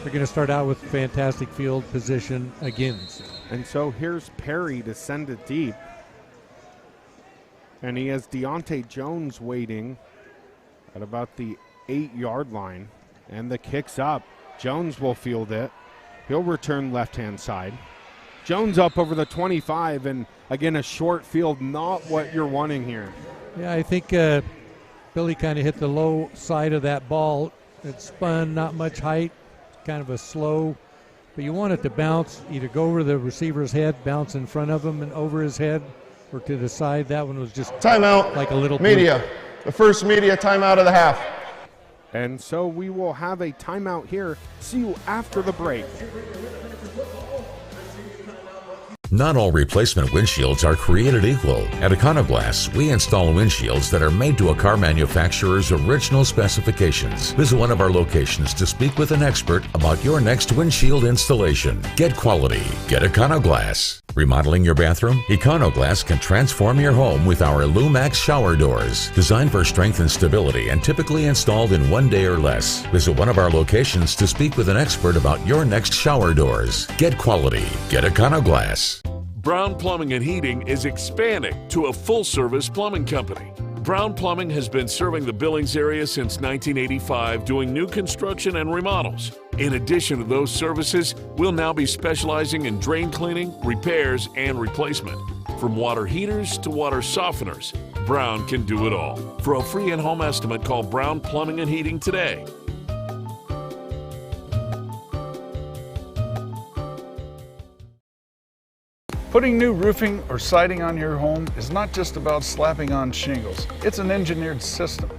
E: they're going to start out with fantastic field position again.
C: And so here's Perry to send it deep. And he has Deontay Jones waiting at about the 8-yard line. And the kick's up. Jones will field it. He'll return left-hand side. Jones up over the 25, and again, a short field, not what you're wanting here.
E: Yeah, I think Billy kind of hit the low side of that ball. It spun, not much height, kind of a slow, but you want it to bounce, either go over the receiver's head, bounce in front of him and over his head, or to the side. That one was just
O: timeout.
E: Like a little
O: media. The first media timeout of the half.
C: And so we will have a timeout here. See you after the break.
J: Not all replacement windshields are created equal. At Econoglass, we install windshields that are made to a car manufacturer's original specifications. Visit one of our locations to speak with an expert about your next windshield installation. Get quality. Get Econoglass. Remodeling your bathroom? Econoglass can transform your home with our Lumax shower doors. Designed for strength and stability and typically installed in 1 day or less. Visit one of our locations to speak with an expert about your next shower doors. Get quality. Get Econoglass.
I: Brown Plumbing and Heating is expanding to a full-service plumbing company. Brown Plumbing has been serving the Billings area since 1985, doing new construction and remodels. In addition to those services, we'll now be specializing in drain cleaning, repairs, and replacement. From water heaters to water softeners, Brown can do it all. For a free in-home estimate, call Brown Plumbing and Heating today.
G: Putting new roofing or siding on your home is not just about slapping on shingles. It's an engineered system.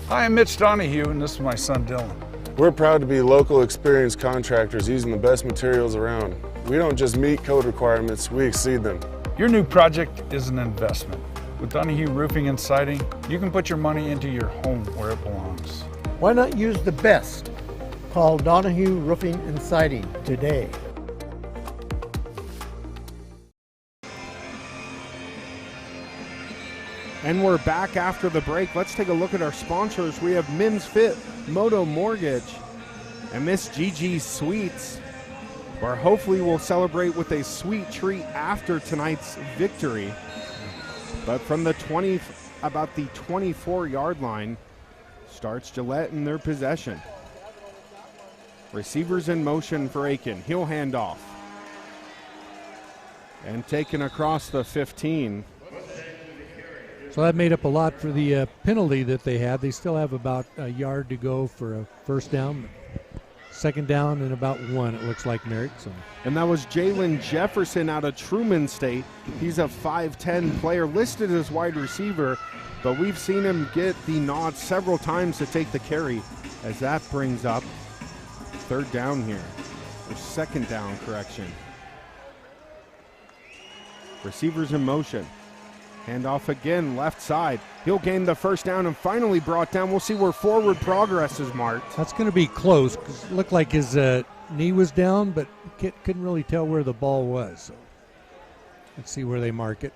G: Hi, I'm Mitch Donahue, and this is my son Dylan.
H: We're proud to be local experienced contractors using the best materials around. We don't just meet code requirements, we exceed them.
G: Your new project is an investment. With Donahue Roofing and Siding, you can put your money into your home where it belongs.
K: Why not use the best? Call Donahue Roofing and Siding today.
C: And we're back after the break. Let's take a look at our sponsors. We have Men's Fit, Moto Mortgage, and Miss Gigi's Sweets, where hopefully we'll celebrate with a sweet treat after tonight's victory. But from the about the 24-yard line, starts Gillette in their possession. Receivers in motion for Aiken. He'll hand off. And taken across the 15.
E: So that made up a lot for the penalty that they had. They still have about a yard to go for a first down. Second down and about 1, it looks like, Merrick. So.
C: And that was Jalen Jefferson out of Truman State. He's a 5'10 player listed as wide receiver, but we've seen him get the nod several times to take the carry, as that brings up third down here, or second down, correction. Receivers in motion. Handoff again, left side. He'll gain the first down and finally brought down. We'll see where forward progress is marked.
E: That's going to be close, because it looked like his knee was down, but couldn't really tell where the ball was. So let's see where they mark it.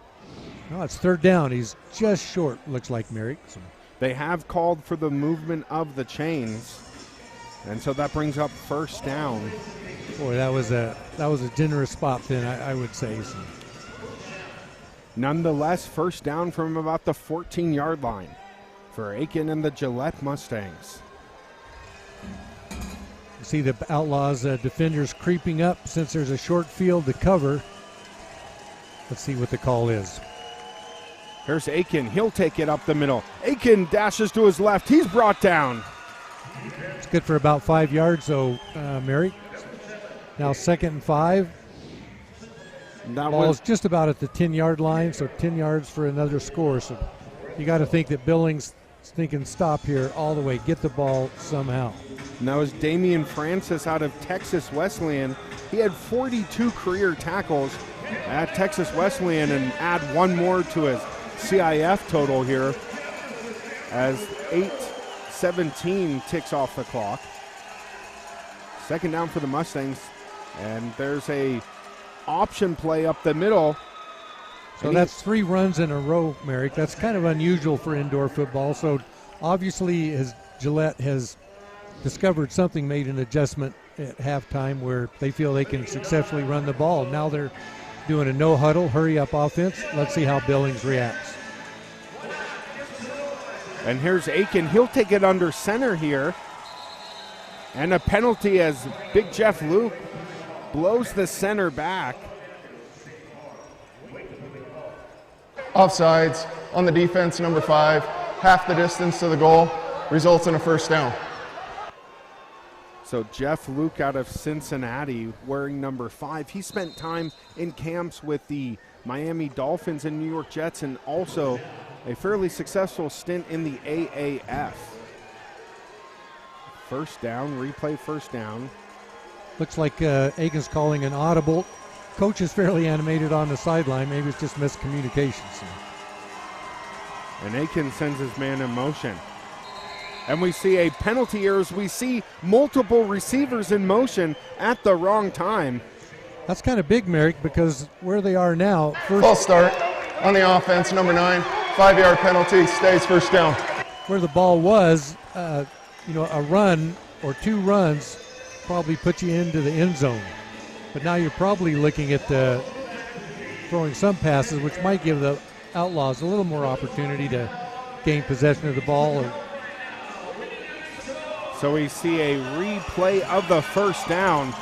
E: No, it's third down. He's just short, looks like, Merrick. So.
C: They have called for the movement of the chains, and so that brings up first down.
E: Boy, that was a generous spot then, I would say. So.
C: Nonetheless, first down from about the 14-yard line for Aiken and the Gillette Mustangs.
E: You see the Outlaws defenders creeping up since there's a short field to cover. Let's see what the call is.
C: Here's Aiken. He'll take it up the middle. Aiken dashes to his left. He's brought down.
E: It's good for about 5 yards, though, Merrick. Now 2nd and 5. Ball's just about at the 10-yard line, so 10 yards for another score. So you got to think that Billings is thinking stop here all the way, get the ball somehow.
C: And that was Damian Francis out of Texas Wesleyan. He had 42 career tackles at Texas Wesleyan, and add one more to his CIF total here as 8:17 ticks off the clock. Second down for the Mustangs, and there's a option play up the middle.
E: So that's 3 runs in a row, Merrick. That's kind of unusual for indoor football. So obviously Gillette has discovered something, made an adjustment at halftime where they feel they can successfully run the ball. Now they're doing a no huddle, hurry up offense. Let's see how Billings reacts.
C: And here's Aiken. He'll take it under center here. And a penalty as Big Jeff Luke blows the center back.
O: Offsides on the defense, number 5. Half the distance to the goal, results in a first down.
C: So Jeff Luke out of Cincinnati wearing number 5. He spent time in camps with the Miami Dolphins and New York Jets, and also a fairly successful stint in the AAF. First down, replay first down.
E: Looks like Aiken's calling an audible. Coach is fairly animated on the sideline. Maybe it's just miscommunications.
C: And Aiken sends his man in motion. And we see a penalty here as we see multiple receivers in motion at the wrong time.
E: That's kind of big, Merrick, because where they are now.
O: False start on the offense, number 9. 5-yard penalty, stays first down.
E: Where the ball was, a run or 2 runs probably put you into the end zone. But now you're probably looking at throwing some passes, which might give the Outlaws a little more opportunity to gain possession of the ball.
C: So we see a replay of the first down,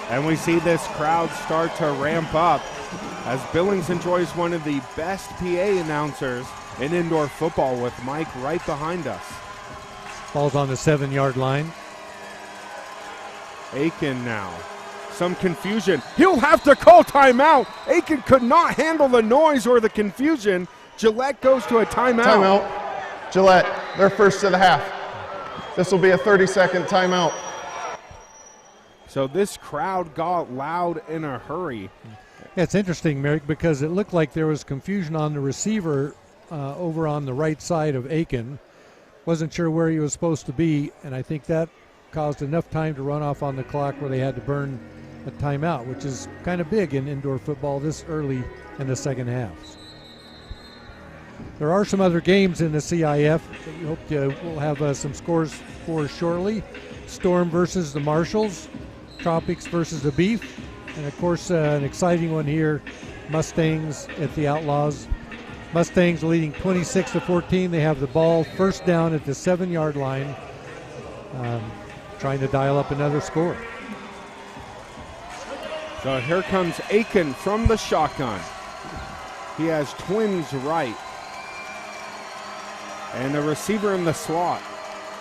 C: and we see this crowd start to ramp up as Billings enjoys one of the best PA announcers in indoor football with Mike right behind us.
E: Ball's on the 7-yard line.
C: Aiken now. Some confusion. He'll have to call timeout. Aiken could not handle the noise or the confusion. Gillette goes to a timeout.
O: Timeout. Gillette, they're first to the half. This will be a 30-second timeout.
C: So this crowd got loud in a hurry.
E: Yeah, it's interesting, Merrick, because it looked like there was confusion on the receiver over on the right side of Aiken. Wasn't sure where he was supposed to be, and I think that caused enough time to run off on the clock where they had to burn a timeout, which is kind of big in indoor football this early in the second half. There are some other games in the CIF that we hope we'll have some scores for shortly. Storm versus the Marshalls, Tropics versus the Beef, and of course an exciting one here, Mustangs at the Outlaws. Mustangs leading 26-14. They have the ball first down at the 7-yard line, trying to dial up another score.
C: So here comes Aiken from the shotgun. He has twins right. And the receiver in the slot.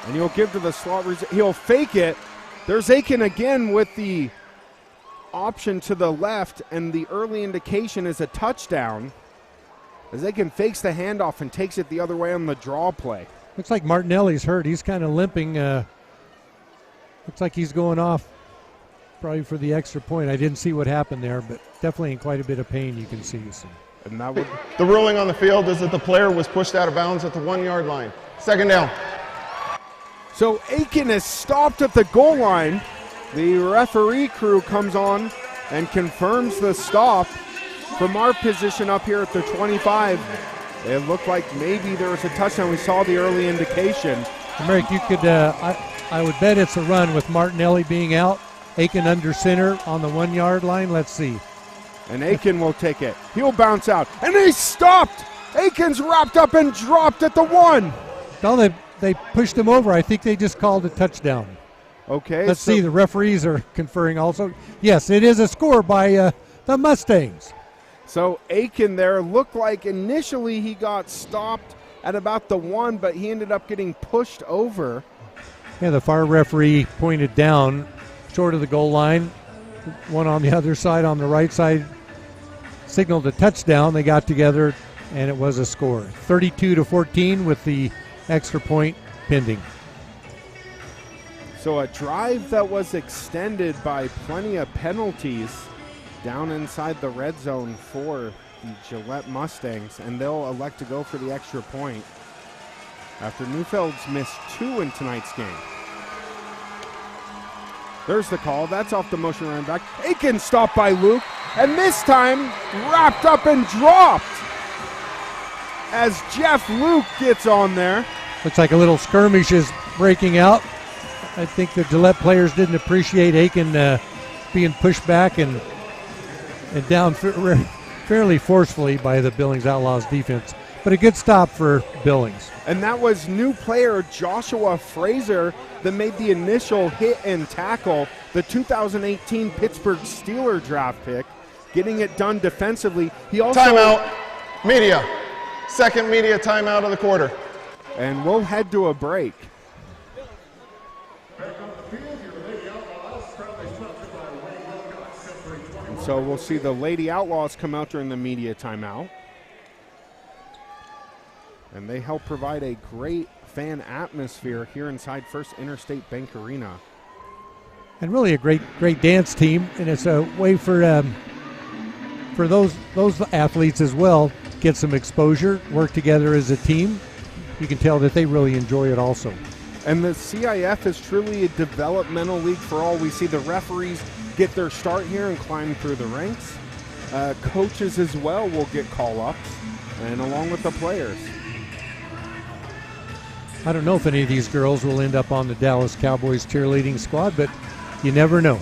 C: And he'll give to the slot. He'll fake it. There's Aiken again with the option to the left, and the early indication is a touchdown as Aiken fakes the handoff and takes it the other way on the draw play.
E: Looks like Martinelli's hurt. He's kind of limping. Looks like he's going off probably for the extra point. I didn't see what happened there, but definitely in quite a bit of pain, you can see. So.
C: And that would
O: The ruling on the field is that the player was pushed out of bounds at the 1 yard line. Second down.
C: So Aiken is stopped at the goal line. The referee crew comes on and confirms the stop. From our position up here at the 25, it looked like maybe there was a touchdown. We saw the early indication.
E: Merrick, you could, I would bet it's a run with Martinelli being out. Aiken under center on the 1 yard line. Let's see.
C: And Aiken will take it. He'll bounce out. And he's stopped. Aiken's wrapped up and dropped at the 1.
E: No, they pushed him over. I think they just called a touchdown.
C: Okay.
E: Let's see. The referees are conferring also. Yes, it is a score by the Mustangs.
C: So Aiken there looked like initially he got stopped at about the 1, but he ended up getting pushed over.
E: Yeah, the far referee pointed down short of the goal line. One on the other side, on the right side, signaled a touchdown. They got together, and it was a score. 32-14 with the extra point pending.
C: So a drive that was extended by plenty of penalties down inside the red zone for the Gillette Mustangs, and they'll elect to go for the extra point after Neufeld's missed 2 in tonight's game. There's the call. That's off the motion running back. Aiken stopped by Luke, and this time wrapped up and dropped as Jeff Luke gets on there.
E: Looks like a little skirmish is breaking out. I think the Gillette players didn't appreciate Aiken being pushed back and down fairly forcefully by the Billings Outlaws defense. But a good stop for Billings.
C: And that was new player Joshua Fraser that made the initial hit and tackle, the 2018 Pittsburgh Steelers draft pick, getting it done defensively. He also
O: Timeout. Media. Second media timeout of the quarter.
C: And we'll head to a break. And so we'll see the Lady Outlaws come out during the media timeout. And they help provide a great fan atmosphere here inside First Interstate Bank Arena.
E: And really a great dance team, and it's a way for those athletes as well to get some exposure, work together as a team. You can tell that they really enjoy it also.
C: And the CIF is truly a developmental league for all. We see the referees get their start here and climb through the ranks. Coaches as well will get call-ups, and along with the players.
E: I don't know if any of these girls will end up on the Dallas Cowboys cheerleading squad, but you never know.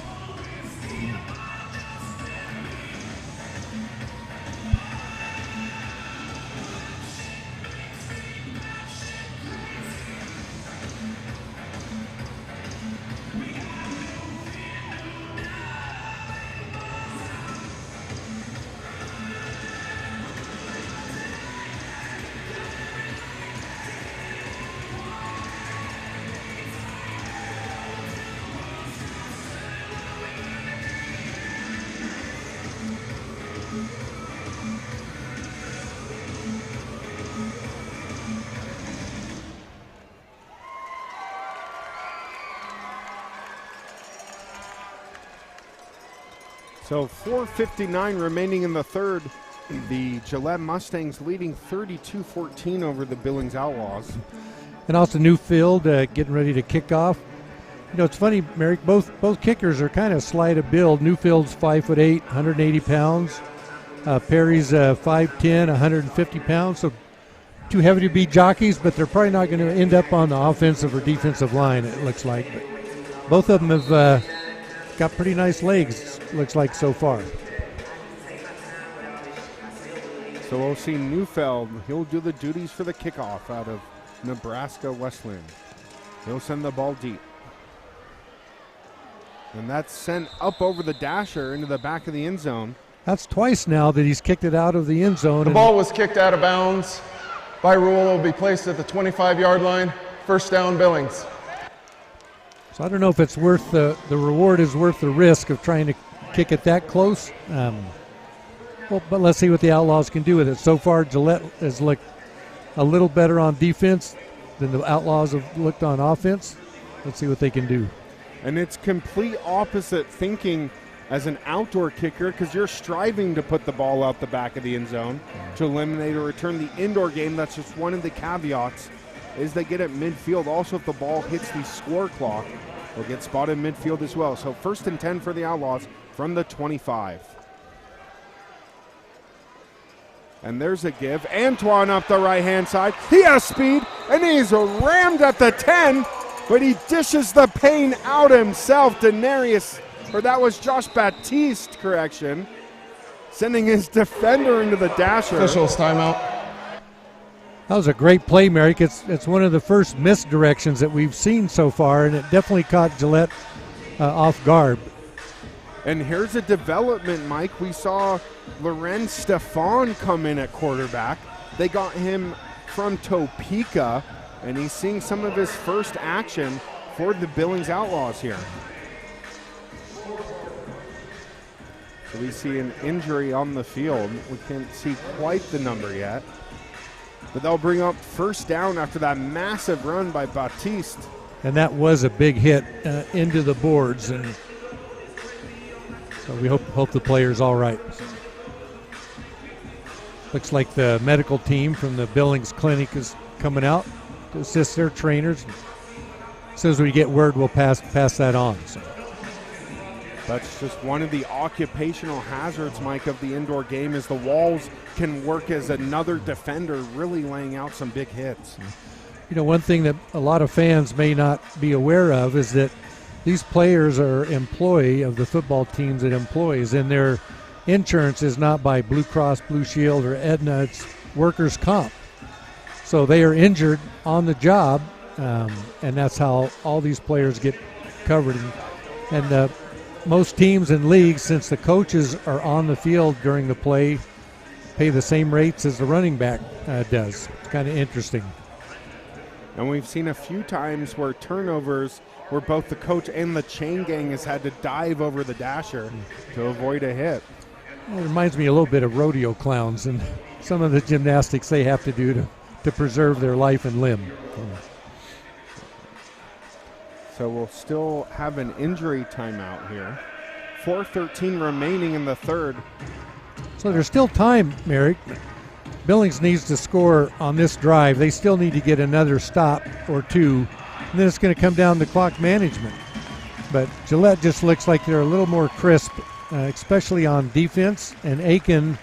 C: So 4:59 remaining in the third. The Gillette Mustangs leading 32-14 over the Billings Outlaws.
E: And also Newfield getting ready to kick off. You know, it's funny, Merrick, both kickers are kind of slight of build. Newfield's 5'8", 180 pounds. Perry's 5'10", 150 pounds. So too heavy to be jockeys, but they're probably not going to end up on the offensive or defensive line, it looks like. But both of them have got pretty nice legs, looks like, so far.
C: So we'll see Neufeld. He'll do the duties for the kickoff out of Nebraska Wesleyan. He'll send the ball deep. And that's sent up over the dasher into the back of the end zone.
E: That's twice now that he's kicked it out of the end zone.
O: The ball was kicked out of bounds. By rule, it will be placed at the 25-yard line. First down, Billings.
E: So I don't know if it's worth the reward is worth the risk of trying to kick it that close. Well, but let's see what the Outlaws can do with it. So far, Gillette has looked a little better on defense than the Outlaws have looked on offense. Let's see what they can do.
C: And it's complete opposite thinking as an outdoor kicker, because you're striving to put the ball out the back of the end zone to eliminate or return. The indoor game, that's just one of the caveats, is they get it midfield. Also, if the ball hits the score clock, they'll get spotted midfield as well. So 1st and 10 for the Outlaws from the 25. And there's a give. Antoine up the right-hand side. He has speed, and he's rammed at the 10, but he dishes the pain out himself. That was Josh Baptiste, correction, sending his defender into the dasher.
O: Officials timeout.
E: That was a great play, Merrick. It's one of the first misdirections that we've seen so far, and it definitely caught Gillette off guard.
C: And here's a development, Mike. We saw Lorenz Stefan come in at quarterback. They got him from Topeka, and he's seeing some of his first action for the Billings Outlaws here. So we see an injury on the field. We can't see quite the number yet. But they'll bring up 1st down after that massive run by Baptiste.
E: And that was a big hit into the boards. And so we hope the player's all right. Looks like the medical team from the Billings Clinic is coming out to assist their trainers. As soon as we get word, we'll pass that on. So.
C: That's just one of the occupational hazards, Mike, of the indoor game, is the walls can work as another defender, really laying out some big hits.
E: You know, one thing that a lot of fans may not be aware of is that these players are employee of the football teams that employs, and their insurance is not by Blue Cross Blue Shield or Aetna, it's workers' comp. So they are injured on the job, and that's how all these players get covered. And most teams and leagues, since the coaches are on the field during the play, pay the same rates as the running back does. It's kind of interesting.
C: And we've seen a few times where turnovers where both the coach and the chain gang has had to dive over the dasher to avoid a hit.
E: Well, it reminds me a little bit of rodeo clowns and some of the gymnastics they have to do to preserve their life and limb.
C: So we'll still have an injury timeout here. 4:13 remaining in the third.
E: So there's still time, Merrick. Billings needs to score on this drive. They still need to get another stop or two, and then it's going to come down to clock management. But Gillette just looks like they're a little more crisp, especially on defense. And Aiken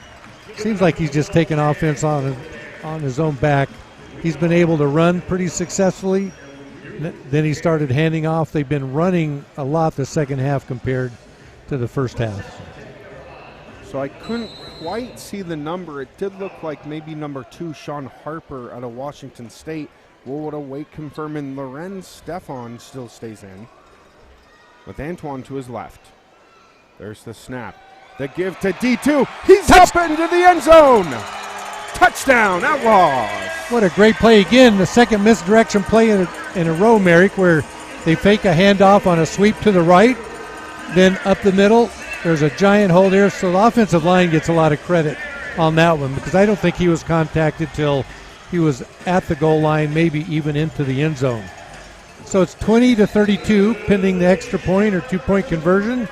E: seems like he's just taking offense on his own back. He's been able to run pretty successfully. Then he started handing off. They've been running a lot the second half compared to the first half.
C: So I couldn't quite see the number. It did look like maybe number 2, Sean Harper out of Washington State. We'll await confirming. Lorenz Stefan still stays in with Antoine to his left. There's the snap. The give to D2. He's up into the end zone. Touchdown, Outlaws.
E: What a great play again. The second misdirection play in a row, Merrick, where they fake a handoff on a sweep to the right, then up the middle. There's a giant hole there, so the offensive line gets a lot of credit on that one because I don't think he was contacted till he was at the goal line, maybe even into the end zone. So it's 20-32, pending the extra point or 2-point conversion.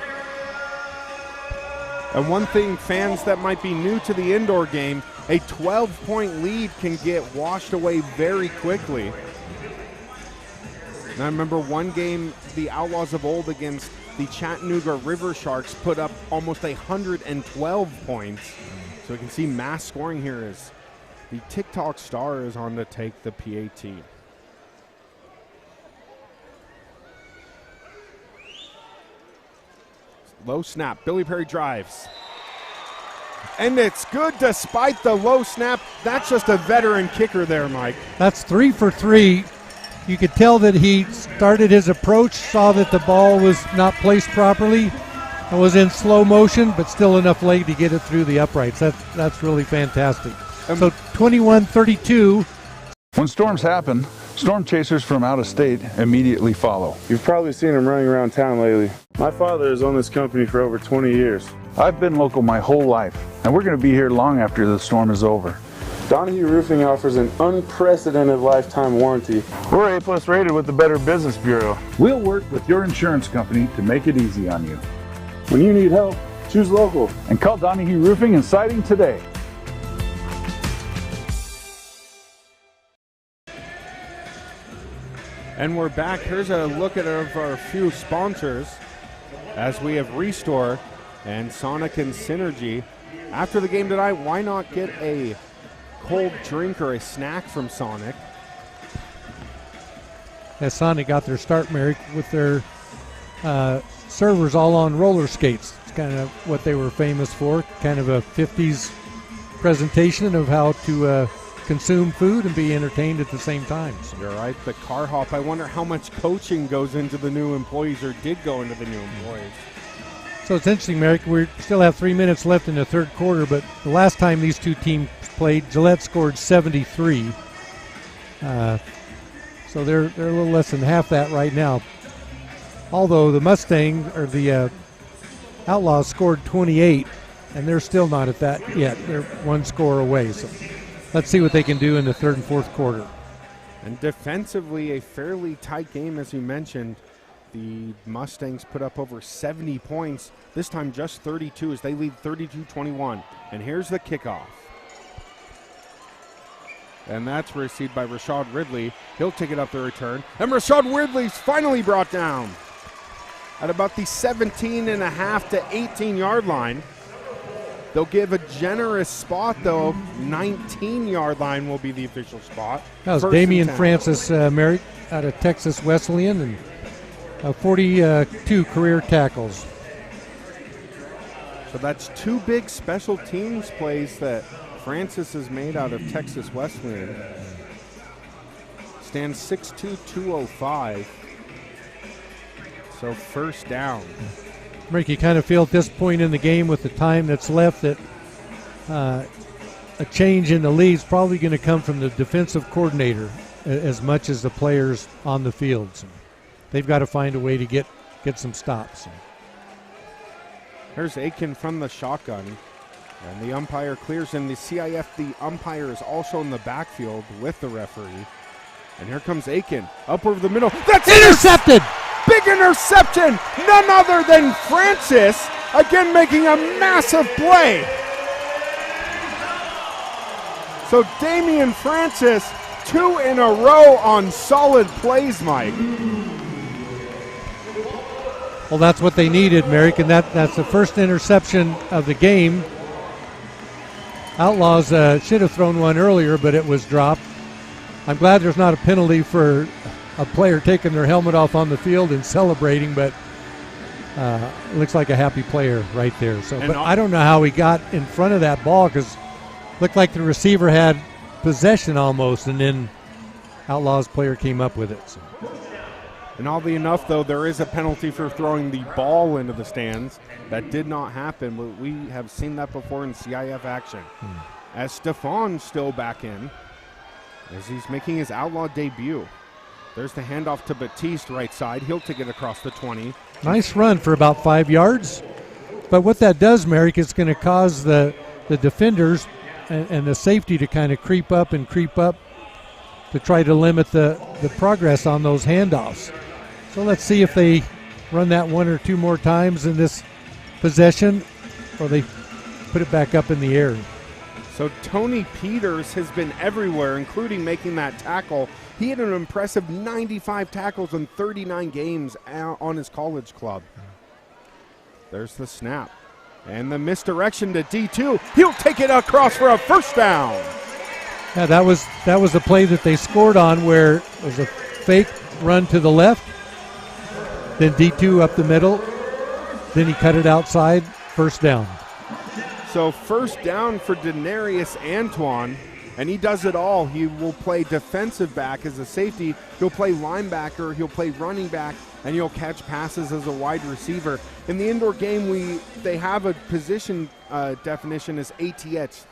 C: And one thing, fans that might be new to the indoor game, a 12-point lead can get washed away very quickly. And I remember one game, the Outlaws of old against the Chattanooga River Sharks put up almost 112 points. So you can see mass scoring here as the TikTok star is on to take the PAT. Low snap, Billy Perry drives. And it's good despite the low snap. That's just a veteran kicker there, Mike.
E: That's 3 for 3. You could tell that he started his approach, saw that the ball was not placed properly, and was in slow motion, but still enough leg to get it through the uprights. That's really fantastic. So 21-32.
G: When storms happen, Storm chasers from out of state immediately follow.
H: You've probably seen them running around town lately. My father has owned this company for over 20 years.
G: I've been local my whole life, and we're going to be here long after the storm is over.
H: Donahue Roofing offers an unprecedented lifetime warranty. We're A+ rated with the Better Business Bureau.
G: We'll work with your insurance company to make it easy on you.
H: When you need help, choose local.
G: And call Donahue Roofing and Siding today.
C: And we're back. Here's a look at our few sponsors as we have Restore and Sonic and Synergy. After the game tonight, why not get a cold drink or a snack from Sonic?
E: As Sonic got their start, Merrick, with their servers all on roller skates. It's kind of what they were famous for, kind of a 50s presentation of how to consume food and be entertained at the same time. So.
C: You're right, the car hop. I wonder how much coaching goes into the new employees or did go into the new employees.
E: So it's interesting, Merrick. We still have 3 minutes left in the third quarter, but the last time these two teams played, Gillette scored 73. So they're a little less than half that right now. Although the Mustangs or the Outlaws scored 28, and they're still not at that yet. They're one score away. So let's see what they can do in the third and fourth quarter.
C: And defensively, a fairly tight game, as you mentioned. The Mustangs put up over 70 points, this time just 32 as they lead 32-21. And here's the kickoff. And that's received by Rashad Ridley. He'll take it up the return. And Rashad Ridley's finally brought down at about the 17.5 to 18-yard line. They'll give a generous spot, though. 19-yard line will be the official spot.
E: That was Damian Francis, Merrick, out of Texas Wesleyan, and 42 career tackles.
C: So that's two big special teams plays that Francis has made out of Texas Wesleyan. Stands 6'2", 205. So first down.
E: Rick, you kind of feel at this point in the game with the time that's left that a change in the lead is probably going to come from the defensive coordinator as much as the players on the field. So they've got to find a way to get some stops.
C: Here's Aiken from the shotgun. And the umpire clears, and the CIF, the umpire is also in the backfield with the referee. And here comes Aiken, up over the middle. That's
E: intercepted!
C: Big interception! None other than Francis, again making a massive play. So Damian Francis, 2 in a row on solid plays, Mike.
E: Well, that's what they needed, Merrick, and that's the first interception of the game. Outlaws should have thrown one earlier, but it was dropped. I'm glad there's not a penalty for a player taking their helmet off on the field and celebrating, but looks like a happy player right there. So, but I don't know how he got in front of that ball because looked like the receiver had possession almost, and then Outlaws player came up with it. So.
C: And oddly enough, though, there is a penalty for throwing the ball into the stands. That did not happen, but we have seen that before in CIF action. As Stefan's still back in, as he's making his Outlaw debut. There's the handoff to Batiste right side. He'll take it across the 20.
E: Nice run for about 5 yards. But what that does, Merrick, is going to cause the defenders and the safety to kind of creep up to try to limit the progress on those handoffs. So let's see if they run that one or two more times in this possession, or they put it back up in the air.
C: So Tony Peters has been everywhere, including making that tackle. He had an impressive 95 tackles in 39 games on his college club. There's the snap. And the misdirection to D2. He'll take it across for a first down.
E: Yeah, that was the play that they scored on, where it was a fake run to the left, then D2 up the middle, then he cut it outside, first down.
C: So first down for Denarius Antoine, and he does it all. He will play defensive back as a safety. He'll play linebacker. He'll play running back, and he'll catch passes as a wide receiver. In the indoor game, they have a position definition as ATH,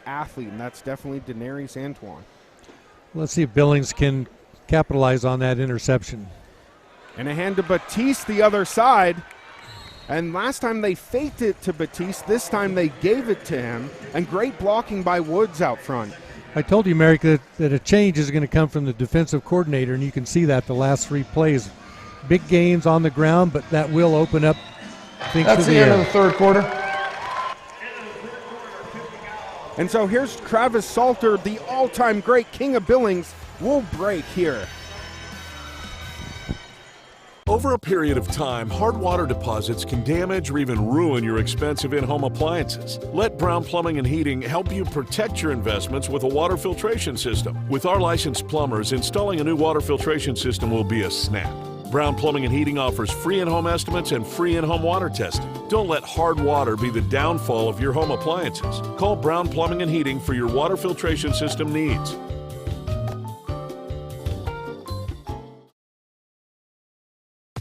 C: athlete, and that's definitely Denarius Antoine.
E: Let's see if Billings can capitalize on that interception.
C: And a hand to Batiste the other side. And last time they faked it to Batiste, this time they gave it to him. And great blocking by Woods out front.
E: I told you, Merrick, that a change is going to come from the defensive coordinator, and you can see that the last 3 plays. Big gains on the ground, but that will open up things
O: That's
E: to
O: the end of the third quarter.
C: And so here's Travis Salter, the all-time great king of Billings, will break here.
I: Over a period of time, hard water deposits can damage or even ruin your expensive in-home appliances. Let Brown Plumbing and Heating help you protect your investments with a water filtration system. With our licensed plumbers, installing a new water filtration system will be a snap. Brown Plumbing and Heating offers free in-home estimates and free in-home water testing. Don't let hard water be the downfall of your home appliances. Call Brown Plumbing and Heating for your water filtration system needs.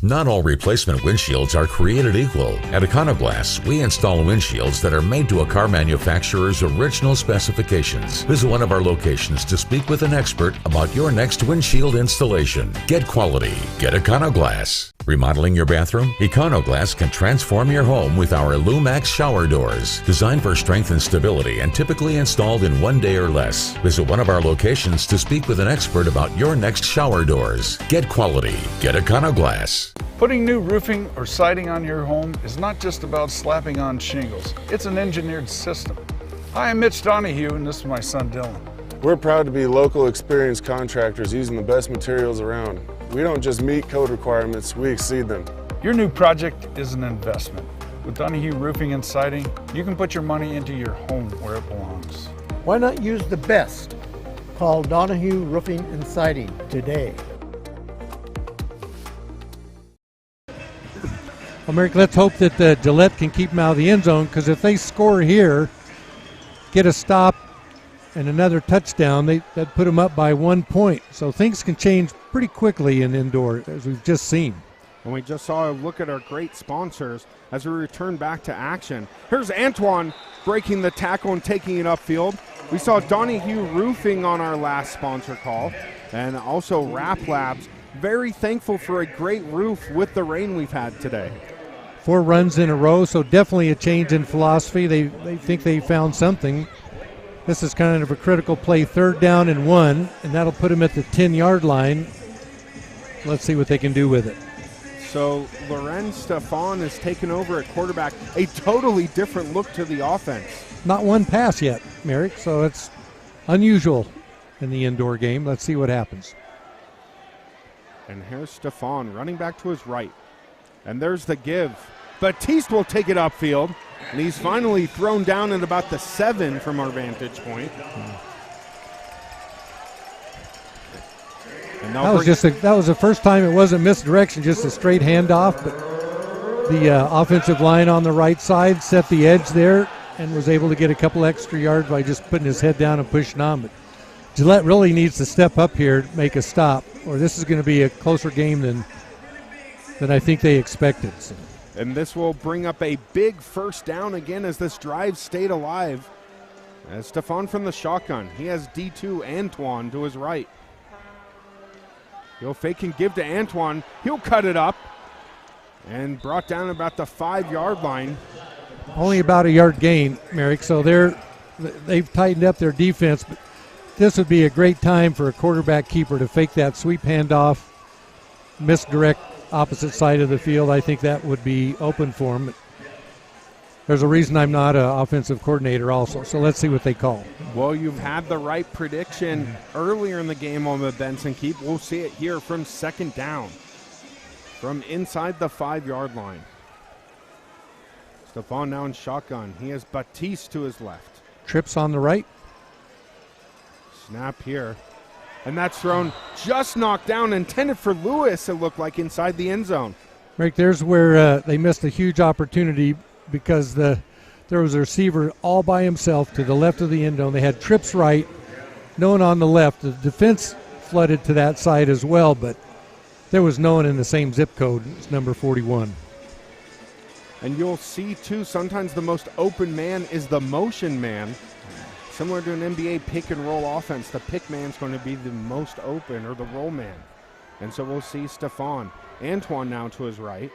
J: Not all replacement windshields are created equal. At Econoglass, we install windshields that are made to a car manufacturer's original specifications. Visit one of our locations to speak with an expert about your next windshield installation. Get quality. Get Econoglass. Remodeling your bathroom? Econoglass can transform your home with our Lumax shower doors. Designed for strength and stability and typically installed in 1 day or less. Visit one of our locations to speak with an expert about your next shower doors. Get quality. Get Econoglass.
G: Putting new roofing or siding on your home is not just about slapping on shingles. It's an engineered system. Hi, I'm Mitch Donahue, and this is my son Dylan.
H: We're proud to be local experienced contractors using the best materials around. We don't just meet code requirements, we exceed them.
G: Your new project is an investment. With Donahue Roofing and Siding, you can put your money into your home where it belongs.
K: Why not use the best? Call Donahue Roofing and Siding today.
E: Well, Merrick, let's hope that Gillette can keep them out of the end zone, because if they score here, get a stop and another touchdown, that'd put them up by 1 point. So things can change pretty quickly in indoor, as we've just seen.
C: And we just saw a look at our great sponsors as we return back to action. Here's Antoine breaking the tackle and taking it upfield. We saw Donahue Roofing on our last sponsor call, and also Wrap Labs. Very thankful for a great roof with the rain we've had today.
E: 4 runs in a row, so definitely a change in philosophy. They think they found something. This is kind of a critical play, 3rd down and 1, and that'll put them at the 10-yard line. Let's see what they can do with it.
C: So Loren Stefan has taken over at quarterback, a totally different look to the offense.
E: Not one pass yet, Merrick, so it's unusual in the indoor game. Let's see what happens.
C: And here's Stefan running back to his right. And there's the give. Batiste will take it upfield. And he's finally thrown down at about the 7 from our vantage point. And
E: that was the first time it wasn't misdirection, just a straight handoff. But the offensive line on the right side set the edge there and was able to get a couple extra yards by just putting his head down and pushing on. But Gillette really needs to step up here to make a stop, or this is going to be a closer game than I think they expected. So.
C: And this will bring up a big 1st down again as this drive stayed alive. As Stefan from the shotgun. He has D2 Antoine to his right. He'll fake and give to Antoine. He'll cut it up. And brought down about the 5-yard line.
E: Only about a yard gain, Merrick. So they've tightened up their defense. But this would be a great time for a quarterback keeper to fake that sweep handoff, misdirect opposite side of the field. I think that would be open for him. There's a reason I'm not an offensive coordinator also, so let's see what they call.
C: Well, you've had the right prediction earlier in the game on the Benson keep. We'll see it here from 2nd down from inside the 5-yard line. Stefan now in shotgun. He has Batiste to his left.
E: Trips on the right.
C: Snap here. And that's thrown, just knocked down, intended for Lewis, it looked like, inside the end zone.
E: Rick, there's where they missed a huge opportunity because there was a receiver all by himself to the left of the end zone. They had trips right, no one on the left. The defense flooded to that side as well, but there was no one in the same zip code. It's number 41.
C: And you'll see, too, sometimes the most open man is the motion man. Similar to an NBA pick and roll offense, the pick man's going to be the most open, or the roll man. And so we'll see Stephon. Antoine now to his right.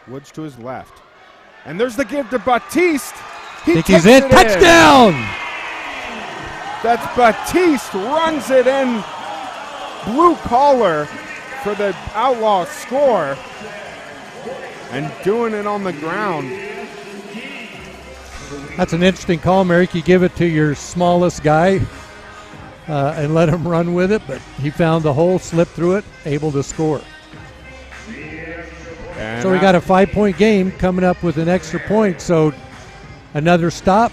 C: Woods to his left. And there's the give to Baptiste.
E: He's in. Touchdown!
C: That's Baptiste, runs it in. Blue collar for the Outlaws score. And doing it on the ground.
E: That's an interesting call, Merrick. You give it to your smallest guy and let him run with it, but he found the hole, slipped through it, able to score.
C: And
E: so we got a 5-point game coming up with an extra point. So another stop,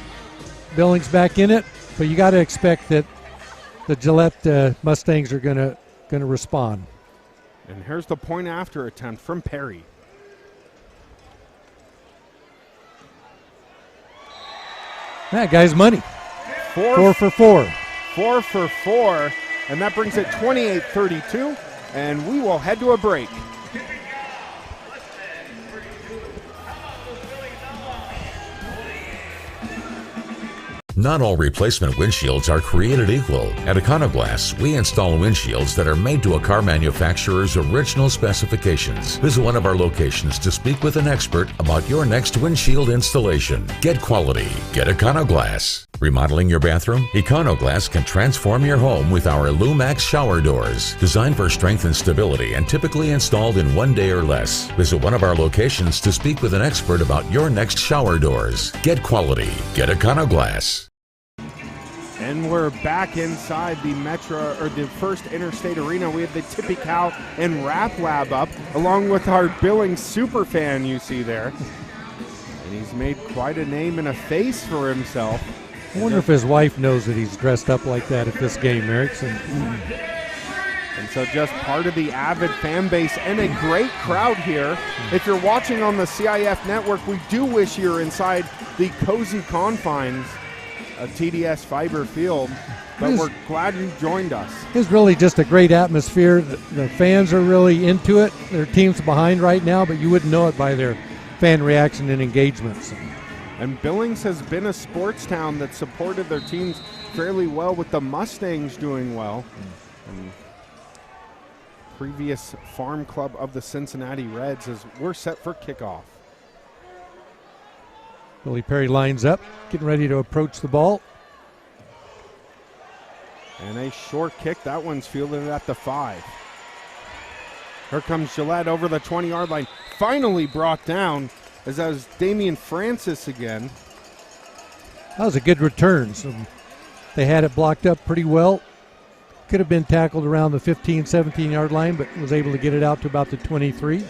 E: Billings back in it, but you got to expect that the Gillette Mustangs are going to respond.
C: And here's the point after attempt from Perry.
E: That guy's money. 4 for 4.
C: 4 for 4, and that brings it 28-32, and we will head to a break.
J: Not all replacement windshields are created equal. At Econoglass, we install windshields that are made to a car manufacturer's original specifications. Visit one of our locations to speak with an expert about your next windshield installation. Get quality. Get Econoglass. Remodeling your bathroom? Econoglass can transform your home with our Lumax shower doors. Designed for strength and stability and typically installed in 1 day or less. Visit one of our locations to speak with an expert about your next shower doors. Get quality. Get Econoglass.
C: And we're back inside the Metro, or the First Interstate Arena. We have the Tippy Cow and Rap Lab up, along with our Billings super fan you see there. And he's made quite a name and a face for himself.
E: I wonder if his wife knows that he's dressed up like that at this game, Erickson.
C: And so just part of the avid fan base and a great crowd here. If you're watching on the CIF network, we do wish you're inside the cozy confines of TDS Fiber Field, but we're glad you joined us.
E: It's really just a great atmosphere. The fans are really into it. Their team's behind right now, but you wouldn't know it by their fan reaction and engagements.
C: And Billings has been a sports town that supported their teams fairly well, with the Mustangs doing well. And previous farm club of the Cincinnati Reds, as we're set for kickoff.
E: Billy Perry lines up, getting ready to approach the ball.
C: And a short kick. That one's fielded at the 5. Here comes Gillette over the 20-yard line. Finally brought down, as that was Damian Francis again.
E: That was a good return. So they had it blocked up pretty well. Could have been tackled around the 15, 17-yard line, but was able to get it out to about the 23.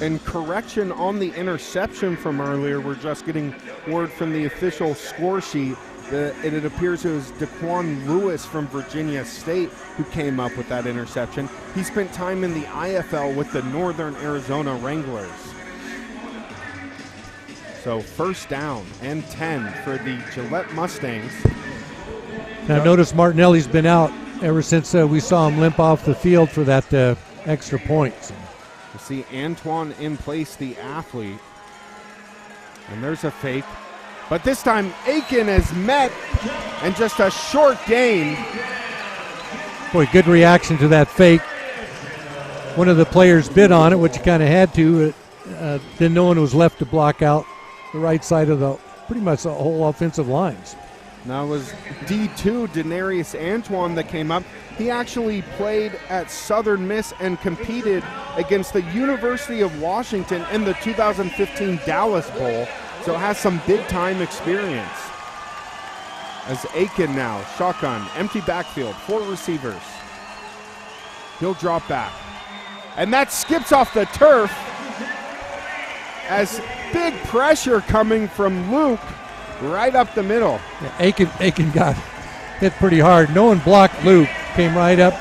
C: And correction on the interception from earlier. We're just getting word from the official score sheet that it appears it was Daquan Lewis from Virginia State who came up with that interception. He spent time in the IFL with the Northern Arizona Wranglers. So first down and 10 for the Gillette Mustangs.
E: Now notice Martinelli's been out ever since we saw him limp off the field for that extra point.
C: You see Antoine in place, the athlete. And there's a fake. But this time Aiken is met, and just a short gain.
E: Boy, good reaction to that fake. One of the players bid on it, which you kind of had to. Then no one was left to block out the right side of the pretty much the whole offensive lines.
C: Now it was D2 Denarius Antoine that came up. He actually played at Southern Miss and competed against the University of Washington in the 2015 Dallas Bowl, so has some big-time experience. As Aiken now, shotgun, empty backfield, 4 receivers. He'll drop back. And that skips off the turf as big pressure coming from Luke right up the middle.
E: Yeah, Aiken got hit pretty hard. No one blocked Luke. Came right up,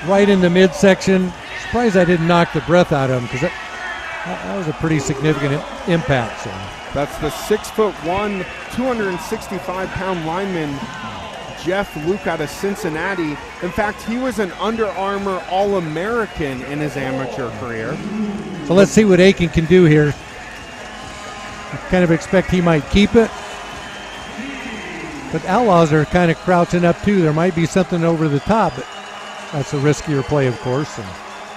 E: right in the midsection. Surprised I didn't knock the breath out of him, because that was a pretty significant impact. So.
C: That's the 6'1", 265-pound lineman, Jeff Luke, out of Cincinnati. In fact, he was an Under Armour All-American in his amateur career.
E: So let's see what Aiken can do here. I kind of expect he might keep it. But Outlaws are kind of crouching up too. There might be something over the top, but that's a riskier play, of course. And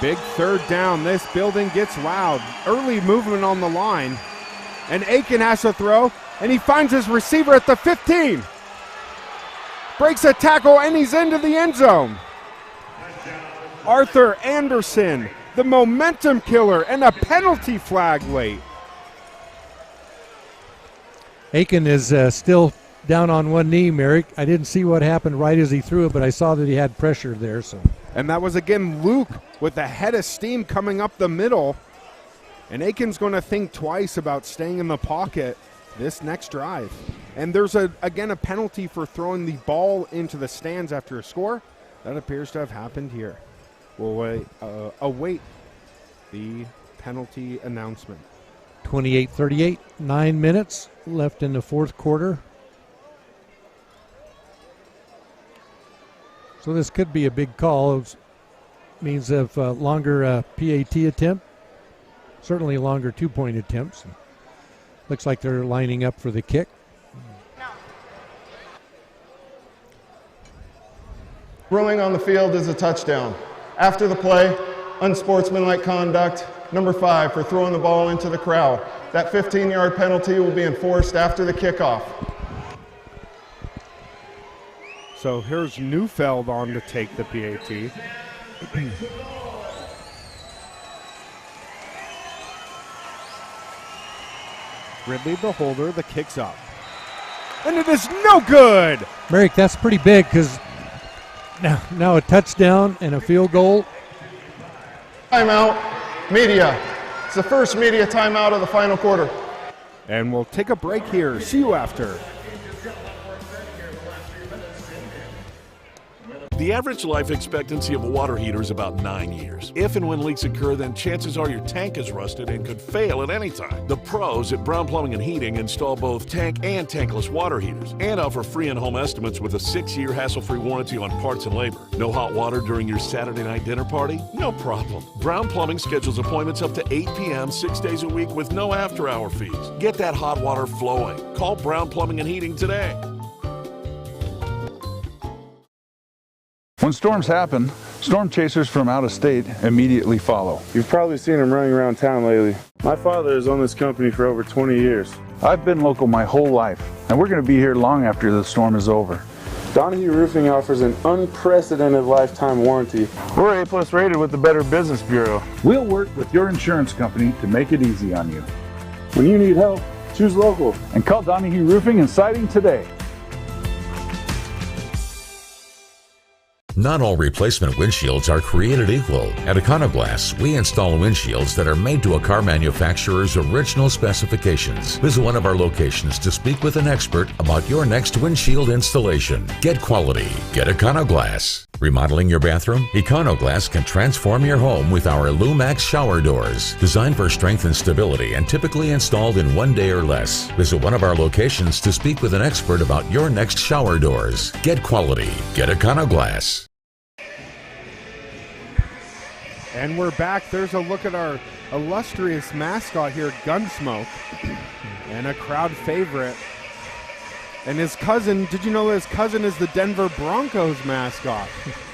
C: big third down. This building gets loud. Early movement on the line. And Aiken has to throw, and he finds his receiver at the 15. Breaks a tackle, and he's into the end zone. Arthur Anderson, the momentum killer, and a penalty flag late.
E: Aiken is still down on one knee, Merrick. I didn't see what happened right as he threw it, but I saw that he had pressure there. So,
C: and that was again Luke with a head of steam coming up the middle. And Aiken's going to think twice about staying in the pocket this next drive. And there's again a penalty for throwing the ball into the stands after a score. That appears to have happened here. We'll await the penalty announcement.
E: 28-38, 9 minutes left in the fourth quarter. So this could be a big call. It means of longer PAT attempt, certainly longer two-point attempts. Looks like they're lining up for the kick.
O: Ruling on the field is a touchdown. After the play, unsportsmanlike conduct. Number 5 for throwing the ball into the crowd. That 15-yard penalty will be enforced after the kickoff.
C: So here's Neufeld on to take the PAT. Ridley the holder, the kick's up. And it is no good!
E: Merrick, that's pretty big because now a touchdown and a field goal.
O: Timeout, media. It's the first media timeout of the final quarter.
C: And we'll take a break here. See you after.
I: The average life expectancy of a water heater is about 9 years. If and when leaks occur, then chances are your tank is rusted and could fail at any time. The pros at Brown Plumbing and Heating install both tank and tankless water heaters and offer free in-home estimates with a 6-year hassle-free warranty on parts and labor. No hot water during your Saturday night dinner party? No problem. Brown Plumbing schedules appointments up to 8 p.m. 6 days a week with no after-hour fees. Get that hot water flowing. Call Brown Plumbing and Heating today.
G: When storms happen, storm chasers from out of state immediately follow.
H: You've probably seen them running around town lately. My father has owned this company for over 20 years.
G: I've been local my whole life, and we're going to be here long after the storm is over.
H: Donahue Roofing offers an unprecedented lifetime warranty. We're A+ rated with the Better Business Bureau.
G: We'll work with your insurance company to make it easy on you.
H: When you need help, choose local.
G: And call Donahue Roofing and Siding today.
J: Not all replacement windshields are created equal. At Econoglass, we install windshields that are made to a car manufacturer's original specifications. Visit one of our locations to speak with an expert about your next windshield installation. Get quality. Get Econoglass. Remodeling your bathroom? Econoglass can transform your home with our Lumax shower doors. Designed for strength and stability and typically installed in 1 day or less. Visit one of our locations to speak with an expert about your next shower doors. Get quality. Get Econoglass.
C: And we're back. There's a look at our illustrious mascot here, Gunsmoke, and a crowd favorite. And his cousin, did you know his cousin is the Denver Broncos mascot?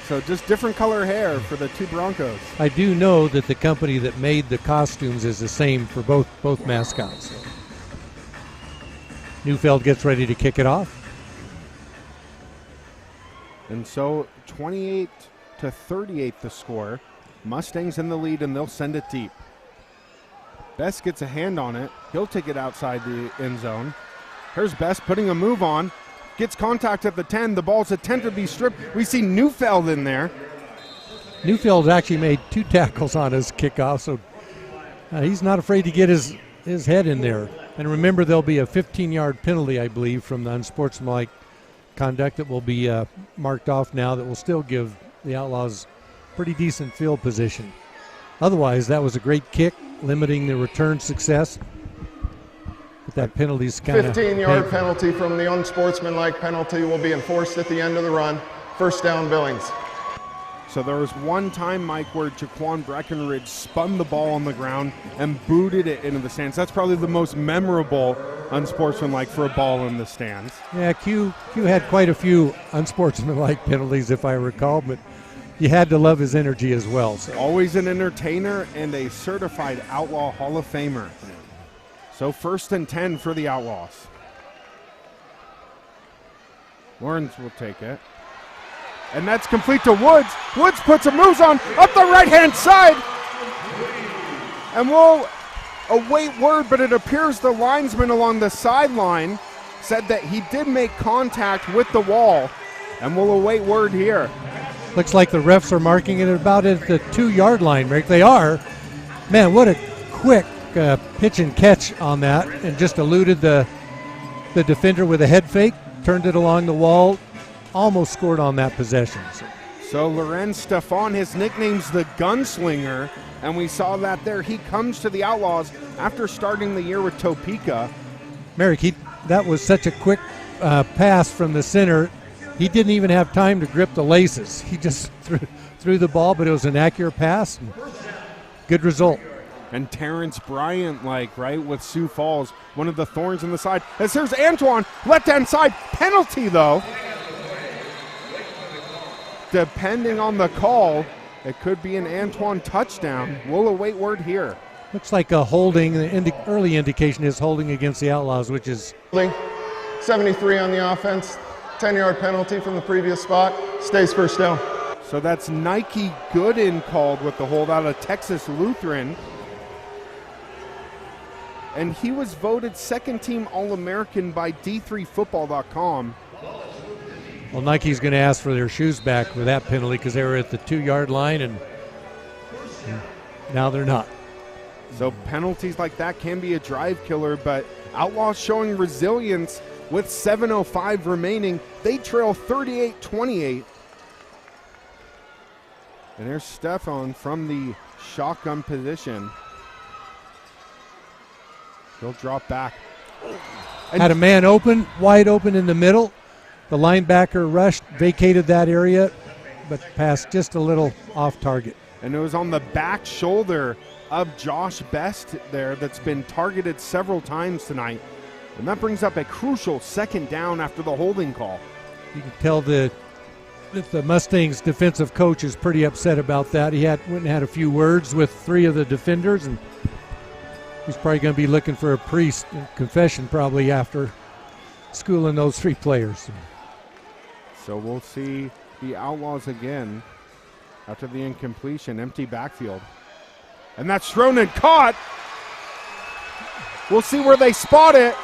C: So just different color hair for the two Broncos.
E: I do know that the company that made the costumes is the same for both mascots. Neufeld gets ready to kick it off.
C: And so 28-38 the score. Mustangs in the lead, and they'll send it deep. Best gets a hand on it. He'll take it outside the end zone. Here's Best putting a move on. Gets contact at the 10. The ball's attempted to be stripped. We see Neufeld in there.
E: Neufeld actually made 2 tackles on his kickoff, so he's not afraid to get his head in there. And remember, there'll be a 15-yard penalty, I believe, from the unsportsmanlike conduct that will be marked off now that will still give the Outlaws pretty decent field position. Otherwise, that was a great kick, limiting the return success. But that penalty's kind of
O: 15-yard penalty from the unsportsmanlike penalty will be enforced at the end of the run. First down, Billings.
C: So there was one time, Mike, where Jaquan Breckenridge spun the ball on the ground and booted it into the stands. That's probably the most memorable unsportsmanlike for a ball in the stands.
E: Yeah, Q had quite a few unsportsmanlike penalties, if I recall, but you had to love his energy as well. So.
C: Always an entertainer and a certified Outlaw Hall of Famer. So 1st and 10 for the Outlaws. Lawrence will take it. And that's complete to Woods. Woods puts a moves on up the right-hand side. And we'll await word, but it appears the linesman along the sideline said that he did make contact with the wall. And we'll await word here.
E: Looks like the refs are marking it about at the 2-yard line, Rick. They are. Man, what a quick pitch and catch on that. And just eluded the defender with a head fake, turned it along the wall. Almost scored on that possession.
C: So Lorenz Stefan, his nickname's the Gunslinger, and we saw that there. He comes to the Outlaws after starting the year with Topeka.
E: Merrick, that was such a quick pass from the center. He didn't even have time to grip the laces. He just threw the ball, but it was an accurate pass. Good result.
C: And Terrence Bryant, right, with Sioux Falls, one of the thorns in the side. As here's Antoine, left-hand side, penalty though. Depending on the call, it could be an Antoine touchdown. We'll await word here.
E: Looks like a holding. The early indication is holding against the Outlaws, which is
O: 73 on the offense, 10-yard penalty from the previous spot, stays first down.
C: So that's Nike Gooden called with the hold out of Texas Lutheran. And he was voted second-team All-American by D3Football.com.
E: Well, Nike's going to ask for their shoes back for that penalty because they were at the 2-yard line, and now they're not.
C: So penalties like that can be a drive killer, but Outlaws showing resilience with 7:05 remaining. They trail 38-28. And there's Stefan from the shotgun position. He'll drop back.
E: Had a man open, wide open in the middle. The linebacker rushed, vacated that area, but passed just a little off target.
C: And it was on the back shoulder of Josh Best there that's been targeted several times tonight. And that brings up a crucial 2nd down after the holding call.
E: You can tell that the Mustangs defensive coach is pretty upset about that. He went and had a few words with 3 of the defenders, and he's probably going to be looking for a priest confession probably after schooling those 3 players.
C: So we'll see the Outlaws again after the incompletion, empty backfield. And that's thrown and caught. We'll see where they spot it.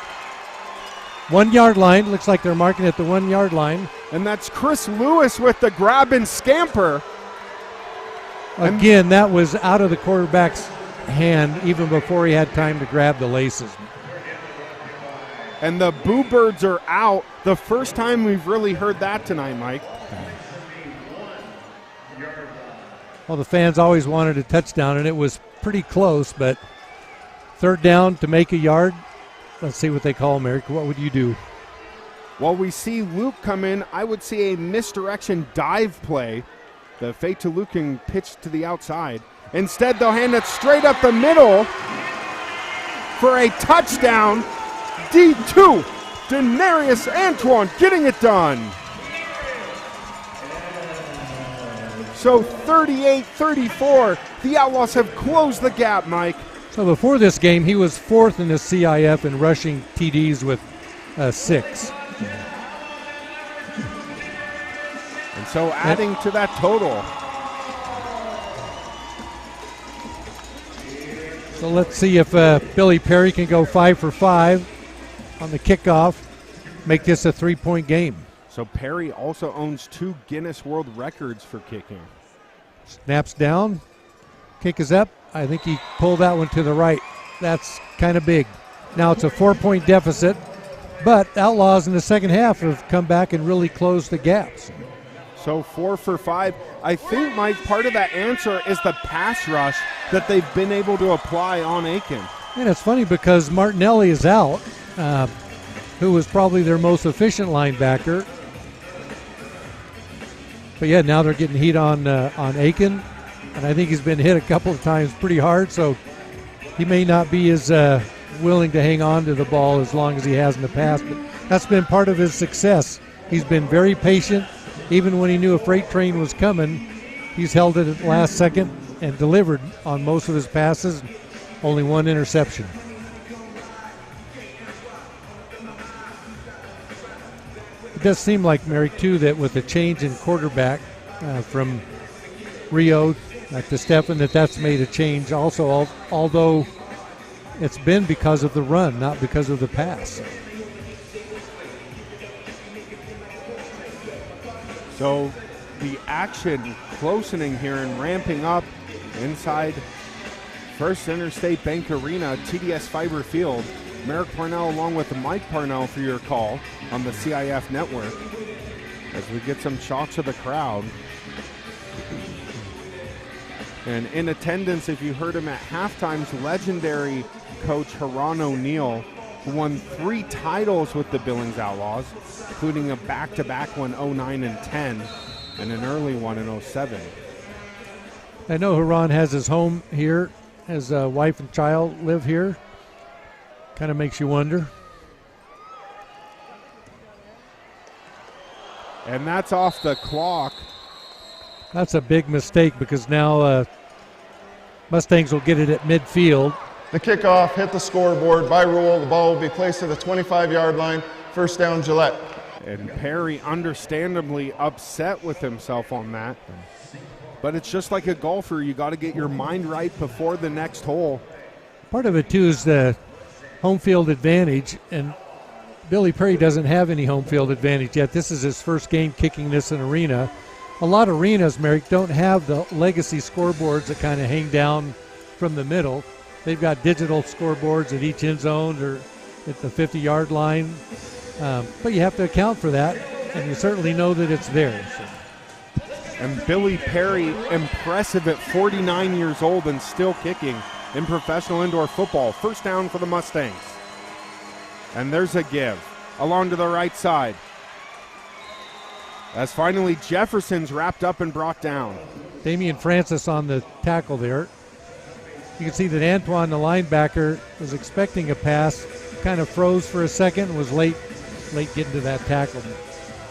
E: 1-yard line, looks like they're marking at the 1-yard line.
C: And that's Chris Lewis with the grab and scamper.
E: Again, that was out of the quarterback's hand even before he had time to grab the laces.
C: And the Boo Birds are out. The first time we've really heard that tonight, Mike.
E: Well, the fans always wanted a touchdown, and it was pretty close, but 3rd down to make a yard. Let's see what they call him, Eric. What would you do?
C: While we see Luke come in, I would see a misdirection dive play. The fake to Luke can pitch to the outside. Instead, they'll hand it straight up the middle for a touchdown. D2, Denarius Antoine getting it done. So 38-34, the Outlaws have closed the gap, Mike.
E: So before this game, he was 4th in the CIF in rushing TDs with 6.
C: And so adding to that total.
E: So let's see if Billy Perry can go 5 for 5 on the kickoff, make this a 3-point game.
C: So Perry also owns 2 Guinness World Records for kicking.
E: Snaps down, kick is up. I think he pulled that one to the right. That's kind of big. Now it's a 4-point deficit, but Outlaws in the second half have come back and really closed the gaps.
C: So 4 for 5. I think, Mike, part of that answer is the pass rush that they've been able to apply on Aiken.
E: And it's funny because Martinelli is out, who was probably their most efficient linebacker. But yeah, now they're getting heat on Aiken, and I think he's been hit a couple of times pretty hard, so he may not be as willing to hang on to the ball as long as he has in the past. But that's been part of his success. He's been very patient. Even when he knew a freight train was coming, he's held it at the last second and delivered on most of his passes. Only one interception. It does seem like, Merrick, too, that with the change in quarterback from Rio to Stephan, that's made a change also, although it's been because of the run, not because of the pass.
C: So the action closening here and ramping up inside First Interstate Bank Arena, TDS Fiber Field. Merrick Parnell along with Mike Parnell for your call on the CIF network as we get some shots of the crowd. And in attendance, if you heard him at halftime's legendary coach Haran O'Neal, who won 3 titles with the Billings Outlaws, including a back-to-back one 09 and 10 and an early one in 07.
E: I know Haran has his home here. His wife and child live here. Kind of makes you wonder.
C: And that's off the clock.
E: That's a big mistake because now Mustangs will get it at midfield.
O: The kickoff hit the scoreboard. By rule, the ball will be placed at the 25-yard line. First down, Gillette.
C: And Perry understandably upset with himself on that. But it's just like a golfer. You got to get your mind right before the next hole.
E: Part of it, too, is the home field advantage, and Billy Perry doesn't have any home field advantage yet. This is his first game kicking this in arena. A lot of arenas, Merrick, don't have the legacy scoreboards that kind of hang down from the middle. They've got digital scoreboards at each end zone or at the 50-yard line. But you have to account for that, and you certainly know that it's there. So.
C: And Billy Perry, impressive at 49 years old and still kicking in professional indoor football. First down for the Mustangs. And there's a give along to the right side. As finally Jefferson's wrapped up and brought down.
E: Damian Francis on the tackle there. You can see that Antoine, the linebacker, was expecting a pass, kind of froze for a second, was late getting to that tackle.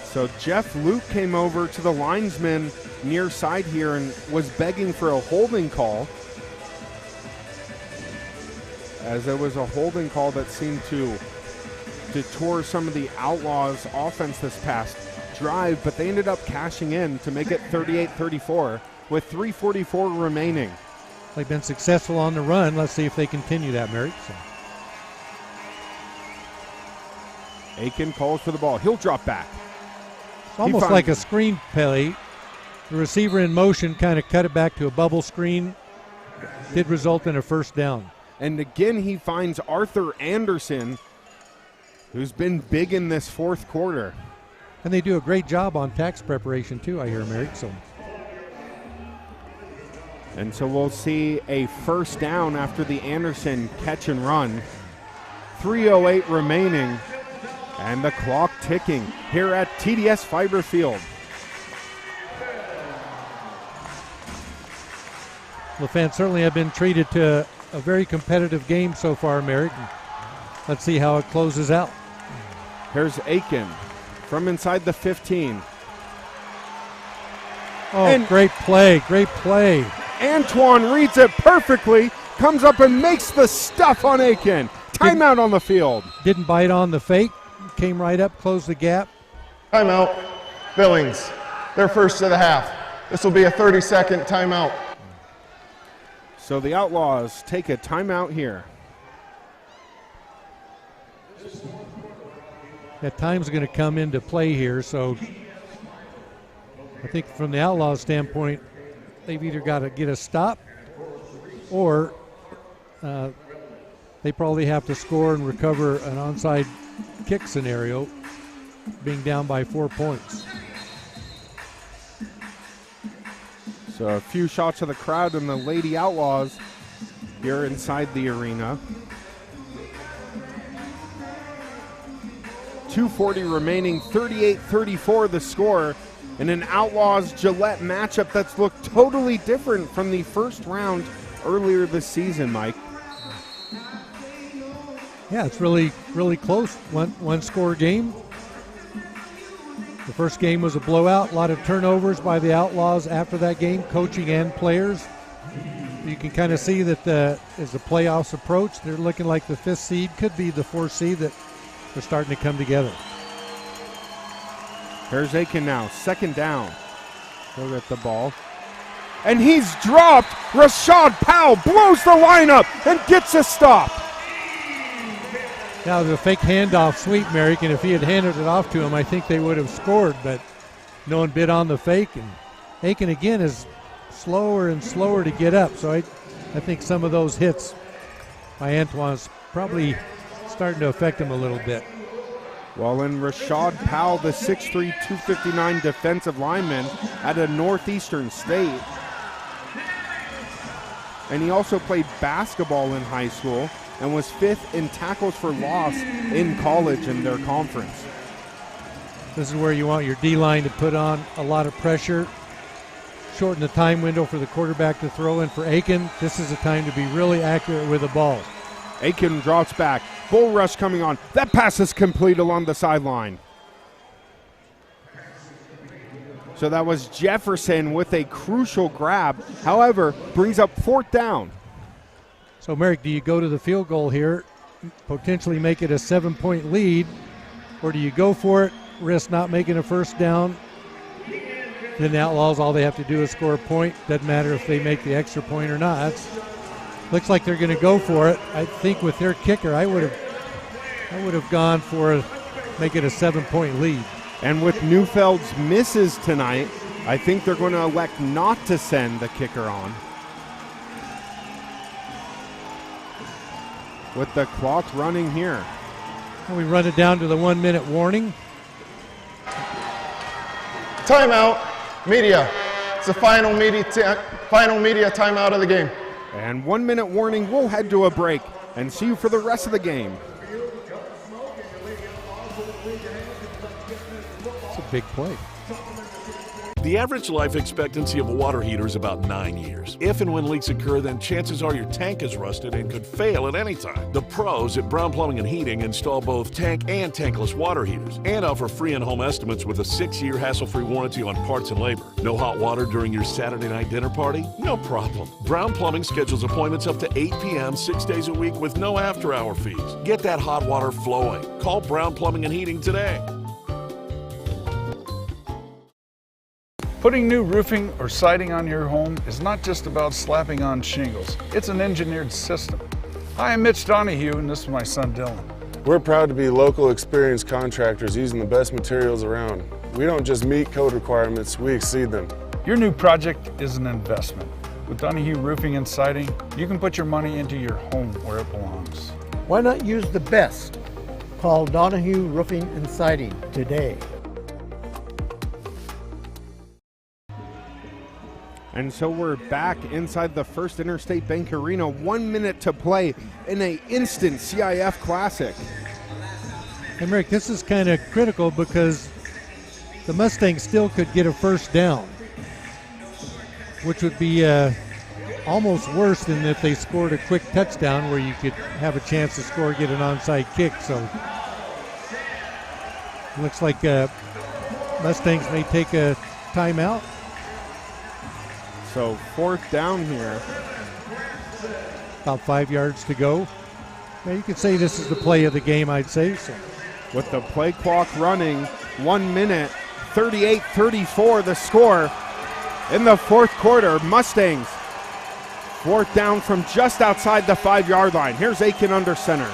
C: So Jeff Luke came over to the linesman near side here and was begging for a holding call, as there was a holding call that seemed to detour some of the Outlaws' offense this past drive, but they ended up cashing in to make it 38-34 with 3:44 remaining.
E: They've been successful on the run. Let's see if they continue that, Merrick.
C: Aiken calls for the ball. He'll drop back.
E: It's almost like a screen play. The receiver in motion kind of cut it back to a bubble screen. Did result in a first down.
C: And again, he finds Arthur Anderson, who's been big in this fourth quarter.
E: And they do a great job on tax preparation, too, I hear, Merrick.
C: And so we'll see a first down after the Anderson catch and run. 3:08 remaining. And the clock ticking here at TDS Fiber Field.
E: The fans certainly have been treated to a very competitive game so far, Merrick. Let's see how it closes out.
C: Here's Aiken from inside the 15.
E: Oh, and great play, great play.
C: Antoine reads it perfectly, comes up and makes the stuff on Aiken. Timeout on the field.
E: Didn't bite on the fake. Came right up, closed the gap.
O: Timeout. Billings. They're first of the half. This will be a 30-second timeout.
C: So the Outlaws take a timeout here.
E: That time's going to come into play here, so I think from the Outlaws standpoint, they've either got to get a stop or they probably have to score and recover an onside kick scenario, being down by 4 points.
C: So a few shots of the crowd and the Lady Outlaws here inside the arena. 2:40 remaining, 38-34 the score. in an Outlaws Gillette matchup that's looked totally different from the first round earlier this season, Mike.
E: Yeah, it's really close. One score game. The first game was a blowout. A lot of turnovers by the Outlaws after that game, coaching and players. You can kind of see that as the playoffs approach, they're looking like the 5th seed, could be the 4th seed, that they're starting to come together.
C: Here's Aiken now, second down. He'll get the ball. And he's dropped. Rashad Powell blows the lineup and gets a stop.
E: Now, the fake handoff sweep, Merrick, and if he had handed it off to him, I think they would have scored, but no one bid on the fake. And Aiken, again, is slower and slower to get up. So I think some of those hits by Antoine's probably starting to affect him a little bit.
C: Well, in Rashad Powell, the 6'3", 259 defensive lineman at a Northeastern State. And he also played basketball in high school and was 5th in tackles for loss in college in their conference.
E: This is where you want your D-line to put on a lot of pressure, shorten the time window for the quarterback to throw in. For Aiken, this is a time to be really accurate with the ball.
C: Aiken drops back. Bull rush coming on. That pass is complete along the sideline. So that was Jefferson with a crucial grab. However, brings up 4th down.
E: So, Merrick, do you go to the field goal here, potentially make it a 7-point lead, or do you go for it, risk not making a first down? Then the Outlaws, all they have to do is score a point. Doesn't matter if they make the extra point or not. Looks like they're going to go for it. I think with their kicker, I would have gone for make it a 7-point lead.
C: And with Neufeld's misses tonight, I think they're going to elect not to send the kicker on. With the clock running here.
E: And we run it down to the 1-minute warning.
O: Timeout, media. It's the final media timeout of the game.
C: And 1-minute warning, we'll head to a break and see you for the rest of the game.
E: It's a big play.
I: The average life expectancy of a water heater is about 9 years. If and when leaks occur, then chances are your tank is rusted and could fail at any time. The pros at Brown Plumbing and Heating install both tank and tankless water heaters and offer free in-home estimates with a 6-year hassle-free warranty on parts and labor. No hot water during your Saturday night dinner party? No problem. Brown Plumbing schedules appointments up to 8 p.m. 6 days a week with no after-hour fees. Get that hot water flowing. Call Brown Plumbing and Heating today.
G: Putting new roofing or siding on your home is not just about slapping on shingles. It's an engineered system. Hi, I'm Mitch Donahue, and this is my son Dylan.
H: We're proud to be local experienced contractors using the best materials around. We don't just meet code requirements, we exceed them.
G: Your new project is an investment. With Donahue Roofing and Siding, you can put your money into your home where it belongs.
K: Why not use the best? Call Donahue Roofing and Siding today.
C: And so we're back inside the First Interstate Bank Arena. 1 minute to play in an instant CIF Classic.
E: And Rick, this is kind of critical because the Mustangs still could get a first down, which would be almost worse than if they scored a quick touchdown where you could have a chance to score, get an onside kick. So looks like Mustangs may take a timeout.
C: So 4th down here.
E: About 5 yards to go. Now you could say this is the play of the game, I'd say. So.
C: With the play clock running, 1 minute, 38-34 the score in the 4th quarter. Mustangs, 4th down from just outside the 5-yard line. Here's Aiken under center.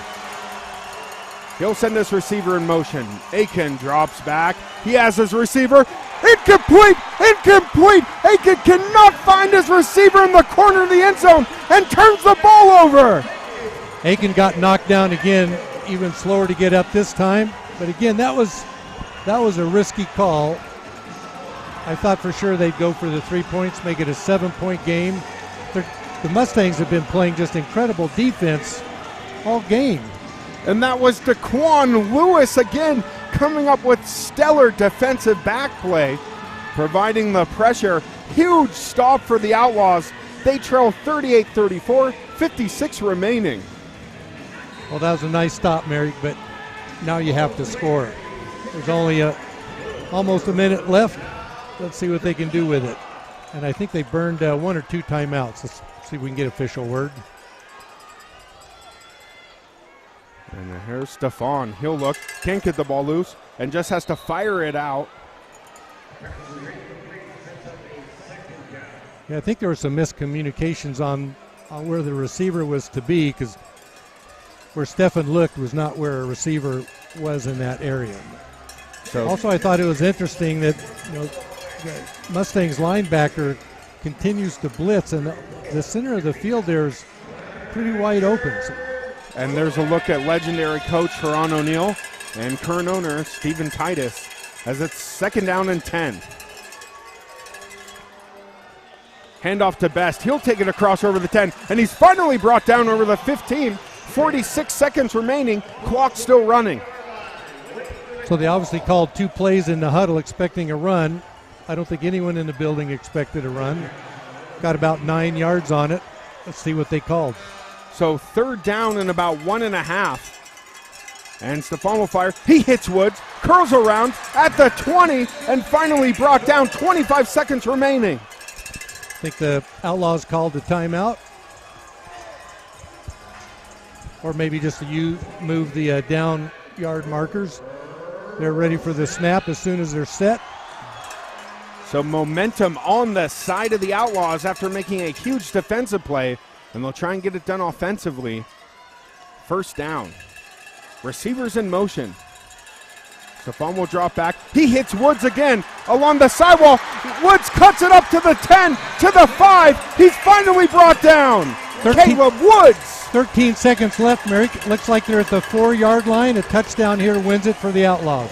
C: He'll send this receiver in motion. Aiken drops back. He has his receiver. Incomplete! Incomplete! Aiken cannot find his receiver in the corner of the end zone and turns the ball over.
E: Aiken got knocked down again, even slower to get up this time. But again, that was a risky call. I thought for sure they'd go for the 3 points, make it a 7-point game. The Mustangs have been playing just incredible defense all game.
C: And that was Daquan Lewis again coming up with stellar defensive back play. providing the pressure. Huge stop for the Outlaws. They trail 38-34, 56 remaining.
E: Well, that was a nice stop, Merrick, but now you have to score. There's only almost a minute left. Let's see what they can do with it. And I think they burned 1 or 2 timeouts. Let's see if we can get official word.
C: And here's Stefan. He'll look, can't get the ball loose, and just has to fire it out.
E: Yeah, I think there were some miscommunications on where the receiver was to be, because where Stefan looked was not where a receiver was in that area.
C: So
E: also, I thought it was interesting that the Mustangs linebacker continues to blitz, and the center of the field there is pretty wide open.
C: And there's a look at legendary coach Haran O'Neill and current owner Stephen Titus as it's 2nd down and 10. Handoff to Best. He'll take it across over the 10, and he's finally brought down over the 15. 46 seconds remaining. Clock still running.
E: So they obviously called 2 plays in the huddle expecting a run. I don't think anyone in the building expected a run. Got about 9 yards on it. Let's see what they called.
C: So 3rd down and about 1.5. And Stefan will fire. He hits Woods, curls around at the 20, and finally brought down. 25 seconds remaining.
E: I think the Outlaws called a timeout. Or maybe just to move the down yard markers. They're ready for the snap as soon as they're set.
C: So momentum on the side of the Outlaws after making a huge defensive play, and they'll try and get it done offensively. 1st down. Receivers in motion. Stefan will drop back. He hits Woods again along the sidewall. Woods cuts it up to the 10, to the 5. He's finally brought down. Caleb Woods.
E: 13 seconds left, Merrick. It looks like they're at the 4-yard line. A touchdown here wins it for the Outlaws.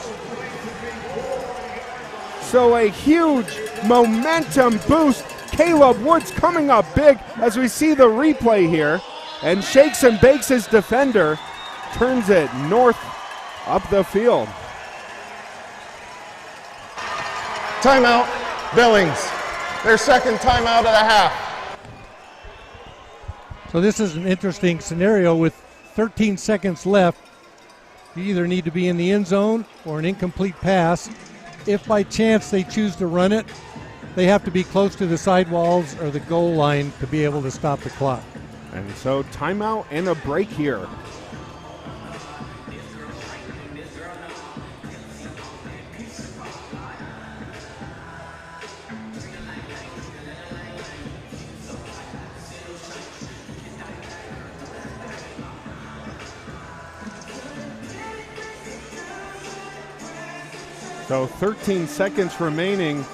C: So a huge momentum boost. Caleb Woods coming up big as we see the replay here, and shakes and bakes his defender, turns it north up the field.
O: Timeout, Billings. Their 2nd timeout of the half.
E: So this is an interesting scenario with 13 seconds left. You either need to be in the end zone or an incomplete pass. If by chance they choose to run it, they have to be close to the sidewalls or the goal line to be able to stop the clock.
C: And so timeout and a break here. So 13 seconds remaining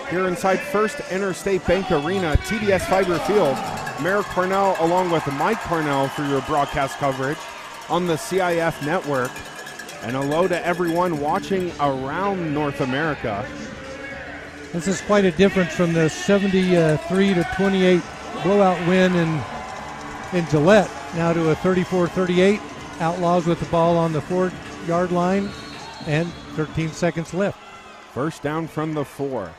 C: here inside First Interstate Bank Arena, TDS Fiber Field. Merrick Parnell along with Mike Parnell for your broadcast coverage on the CIF network. And hello to everyone watching around North America.
E: This is quite a difference from the 73-28 blowout win in Gillette. Now to a 34-38. Outlaws with the ball on the 4-yard line and 13 seconds left.
C: 1st down from the 4.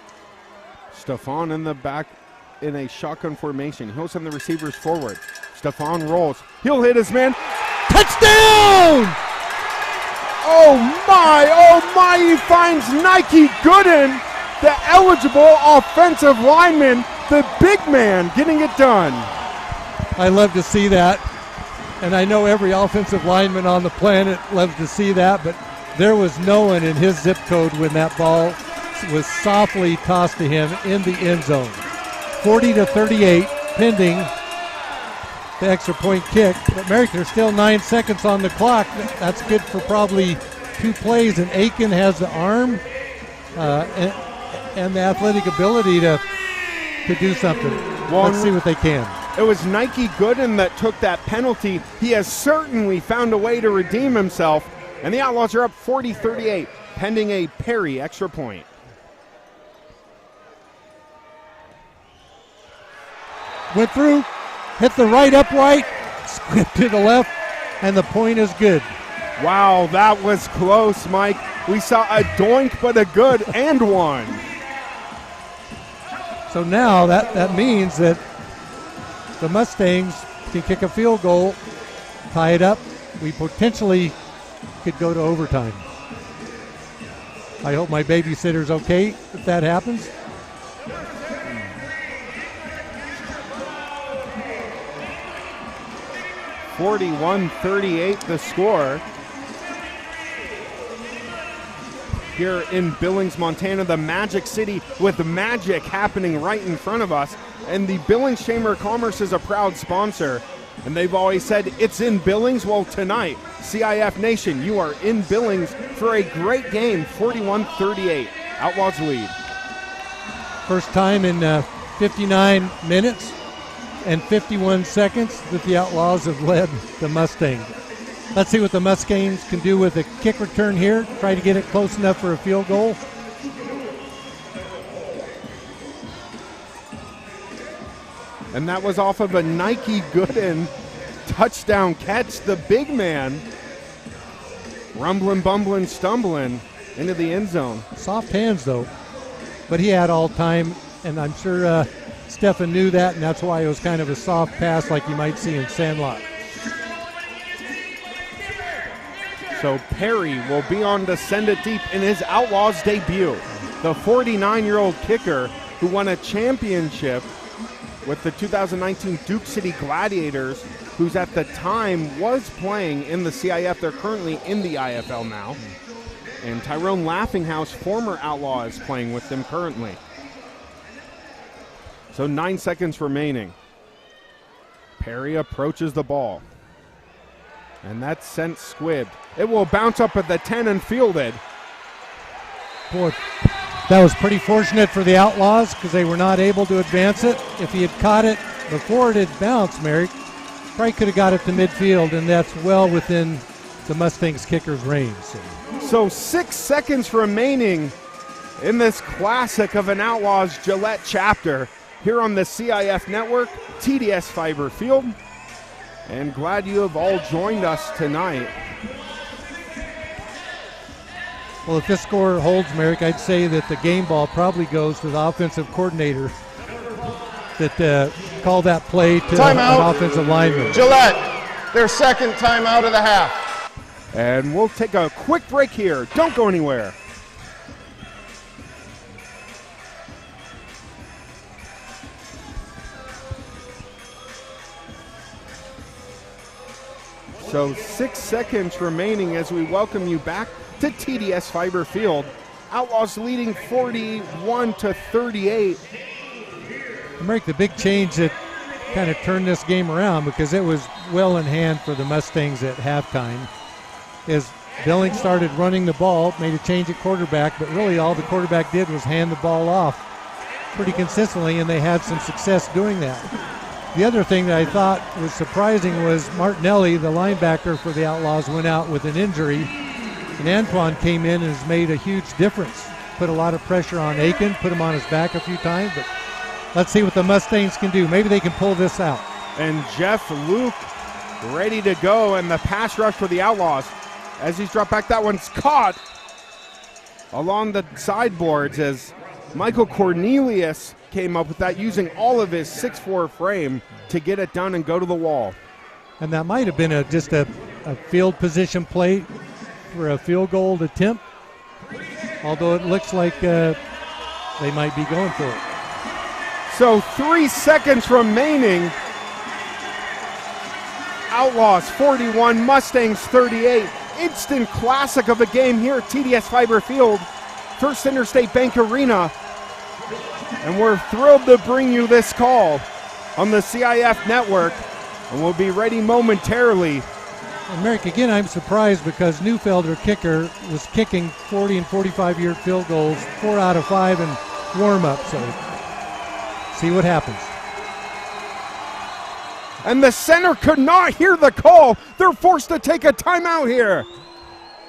C: Stefan in the back in a shotgun formation. He'll send the receivers forward. Stefan rolls. He'll hit his man. Touchdown! Oh my, he finds Nike Gooden, the eligible offensive lineman, the big man getting it done.
E: I love to see that. And I know every offensive lineman on the planet loves to see that, but there was no one in his zip code when that ball was softly tossed to him in the end zone. 40-38, pending the extra point kick. But Merrick, there's still 9 seconds on the clock. That's good for probably 2 plays, and Aiken has the arm and the athletic ability to do something. Let's see what they can.
C: It was Nike Gooden that took that penalty. He has certainly found a way to redeem himself, and the Outlaws are up 40-38, pending a Perry extra point.
E: Went through, hit the right upright, squipped to the left, and the point is good.
C: Wow, that was close, Mike. We saw a doink, but a good and one.
E: So now that means that the Mustangs can kick a field goal, tie it up. We potentially could go to overtime. I hope my babysitter's okay if that happens.
C: (41-38) the score. Here in Billings, Montana, the Magic City, with magic happening right in front of us. And the Billings Chamber of Commerce is a proud sponsor. And they've always said, it's in Billings. Well, tonight, CIF Nation, you are in Billings for a great game, 41-38. Outlaws lead.
E: First time in 59 minutes and 51 seconds that the Outlaws have led the Mustangs. Let's see what the Mustangs can do with a kick return here. Try to get it close enough for a field goal.
C: And that was off of a Nike Gooden touchdown catch. The big man rumbling, bumbling, stumbling into the end zone.
E: Soft hands, though. But he had all time, and I'm sure Stefan knew that, and that's why it was kind of a soft pass like you might see in Sandlot.
C: So Perry will be on to send it deep in his Outlaws debut. The 49-year-old kicker who won a championship with the 2019 Duke City Gladiators, who's at the time was playing in the CIF. They're currently in the IFL now. And Tyrone Laughinghouse, former Outlaw, is playing with them currently. So 9 seconds remaining. Perry approaches the ball. And that's sent squibbed. It will bounce up at the 10 and fielded.
E: Boy, that was pretty fortunate for the Outlaws because they were not able to advance it. If he had caught it before it had bounced, Merrick, probably could have got it to midfield, and that's well within the Mustangs kicker's range.
C: So 6 seconds remaining in this classic of an Outlaws Gillette chapter here on the CIF Network, TDS Fiber Field. And glad you have all joined us tonight.
E: Well, if this score holds, Merrick, I'd say that the game ball probably goes to the offensive coordinator that called that play to an offensive lineman.
O: Gillette, their second timeout of the half.
C: And we'll take a quick break here. Don't go anywhere. So 6 seconds remaining as we welcome you back to TDS Fiber Field. Outlaws leading 41-38.
E: Merrick, the big change that kind of turned this game around, because it was well in hand for the Mustangs at halftime, is Billings started running the ball, made a change at quarterback, but really all the quarterback did was hand the ball off pretty consistently, and they had some success doing that. The other thing that I thought was surprising was Martinelli, the linebacker for the Outlaws, went out with an injury, and Antoine came in and has made a huge difference. Put a lot of pressure on Aiken, put him on his back a few times, but let's see what the Mustangs can do. Maybe they can pull this out.
C: And Jeff Luke ready to go, and the pass rush for the Outlaws. As he's dropped back, that one's caught along the sideboards as Michael Cornelius came up with that, using all of his 6'4" frame to get it done and go to the wall.
E: And that might have been just a field position play for a field goal attempt, although it looks like they might be going for it.
C: So 3 seconds remaining. Outlaws 41, Mustangs 38. Instant classic of a game here at TDS Fiber Field, First Interstate Bank Arena. And we're thrilled to bring you this call on the CIF Network, and we'll be ready momentarily.
E: And Merrick, again, I'm surprised because Neufeld, their kicker, was kicking 40 and 45-yard field goals, 4 out of 5 in warm-up. So see what happens.
C: And the center could not hear the call. They're forced to take a timeout here.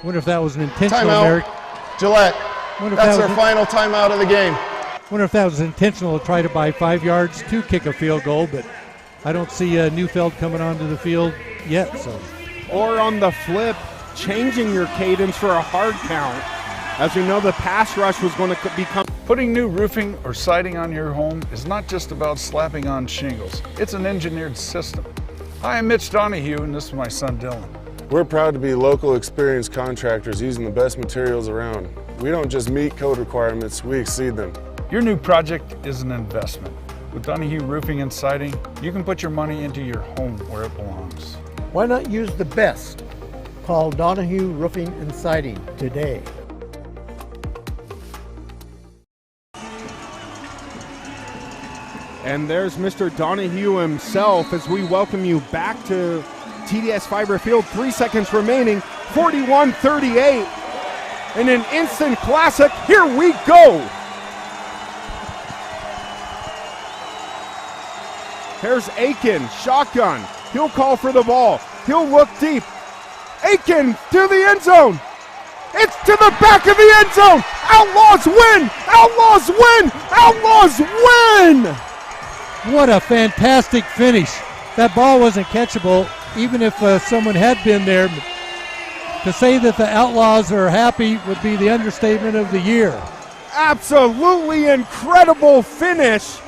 E: Wonder if that was an intentional,
O: Timeout.
E: Merrick.
O: Gillette, that's their final timeout of the game.
E: Wonder if that was intentional to try to buy 5 yards to kick a field goal, but I don't see Neufeld coming onto the field yet. So,
C: or on the flip, changing your cadence for a hard count. As we know, the pass rush was going to become...
G: Putting new roofing or siding on your home is not just about slapping on shingles. It's an engineered system. Hi, I'm Mitch Donahue, and this is my son Dylan.
H: We're proud to be local experienced contractors using the best materials around. We don't just meet code requirements, we exceed them.
G: Your new project is an investment. With Donahue Roofing and Siding, you can put your money into your home where it belongs.
K: Why not use the best? Call Donahue Roofing and Siding today.
C: And there's Mr. Donahue himself as we welcome you back to TDS Fiber Field. 3 seconds remaining, 41-38. In an instant classic, here we go. Here's Aiken, shotgun. He'll call for the ball. He'll look deep. Aiken to the end zone. It's to the back of the end zone. Outlaws win! Outlaws win! Outlaws win!
E: What a fantastic finish. That ball wasn't catchable, even if someone had been there. To say that the Outlaws are happy would be the understatement of the year.
C: Absolutely incredible finish.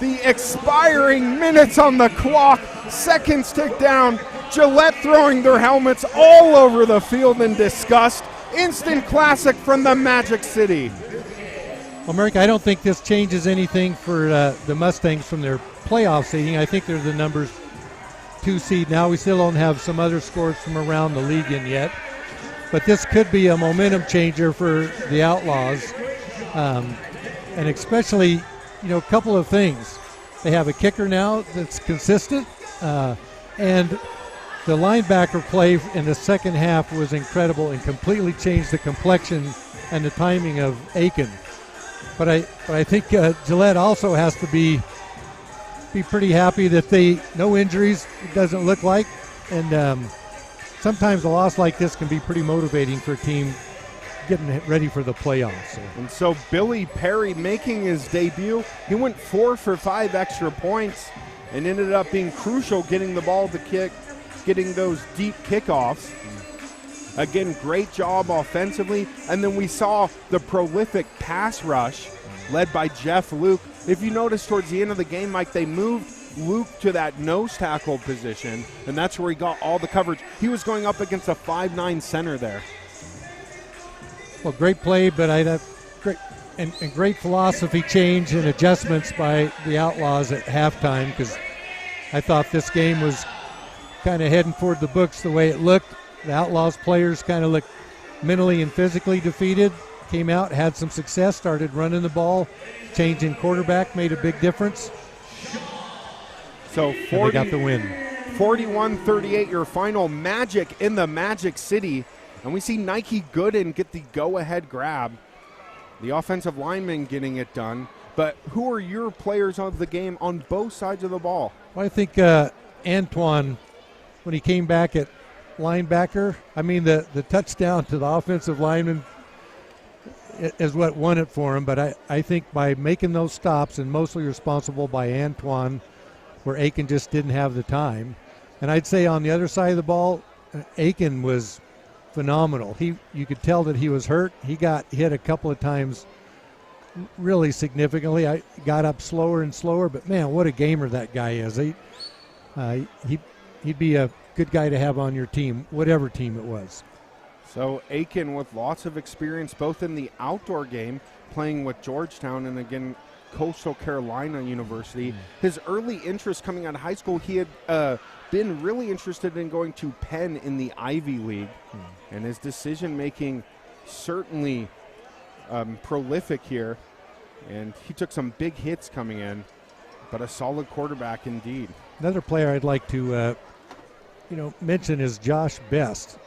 C: The expiring minutes on the clock, seconds tick down. Gillette throwing their helmets all over the field in disgust. Instant classic from the Magic City.
E: Well, Merrick, I don't think this changes anything for the Mustangs from their playoff seeding. I think they're the number 2 seed now. We still don't have some other scores from around the league in yet. But this could be a momentum changer for the Outlaws. And especially, a couple of things. They have a kicker now that's consistent. And the linebacker play in the second half was incredible and completely changed the complexion and the timing of Aiken. But I think Gillette also has to be pretty happy that no injuries, it doesn't look like. And sometimes a loss like this can be pretty motivating for a team getting ready for the playoffs.
C: And so Billy Perry making his debut. He went 4 for 5 extra points and ended up being crucial getting the ball to kick, getting those deep kickoffs. Again, great job offensively. And then we saw the prolific pass rush led by Jeff Luke. If you notice towards the end of the game, Mike, they moved Luke to that nose tackle position, and that's where he got all the coverage. He was going up against a 5'9" center there.
E: Well, great play, but great philosophy change and adjustments by the Outlaws at halftime, because I thought this game was kind of heading toward the books the way it looked. The Outlaws players kind of looked mentally and physically defeated, came out, had some success, started running the ball, changing quarterback made a big difference.
C: So
E: they got the win.
C: 41-38, your final. Magic in the Magic City. And we see Nike Gooden get the go-ahead grab. The offensive lineman getting it done. But who are your players of the game on both sides of the ball?
E: Well, I think Antoine, when he came back at linebacker, the touchdown to the offensive lineman is what won it for him. But I think by making those stops, and mostly responsible by Antoine, where Aiken just didn't have the time. And I'd say on the other side of the ball, Aiken was phenomenal. You could tell that he was hurt. He got hit a couple of times really significantly. I got up slower and slower, but man, what a gamer that guy is. He'd be a good guy to have on your team, whatever team it was.
C: So Aiken with lots of experience both in the outdoor game, playing with Georgetown, and again Coastal Carolina University. His early interest coming out of high school, he had been really interested in going to Penn in the Ivy League, and his decision-making certainly prolific here, and he took some big hits coming in, but a solid quarterback indeed.
E: Another player I'd like to mention is Josh Best.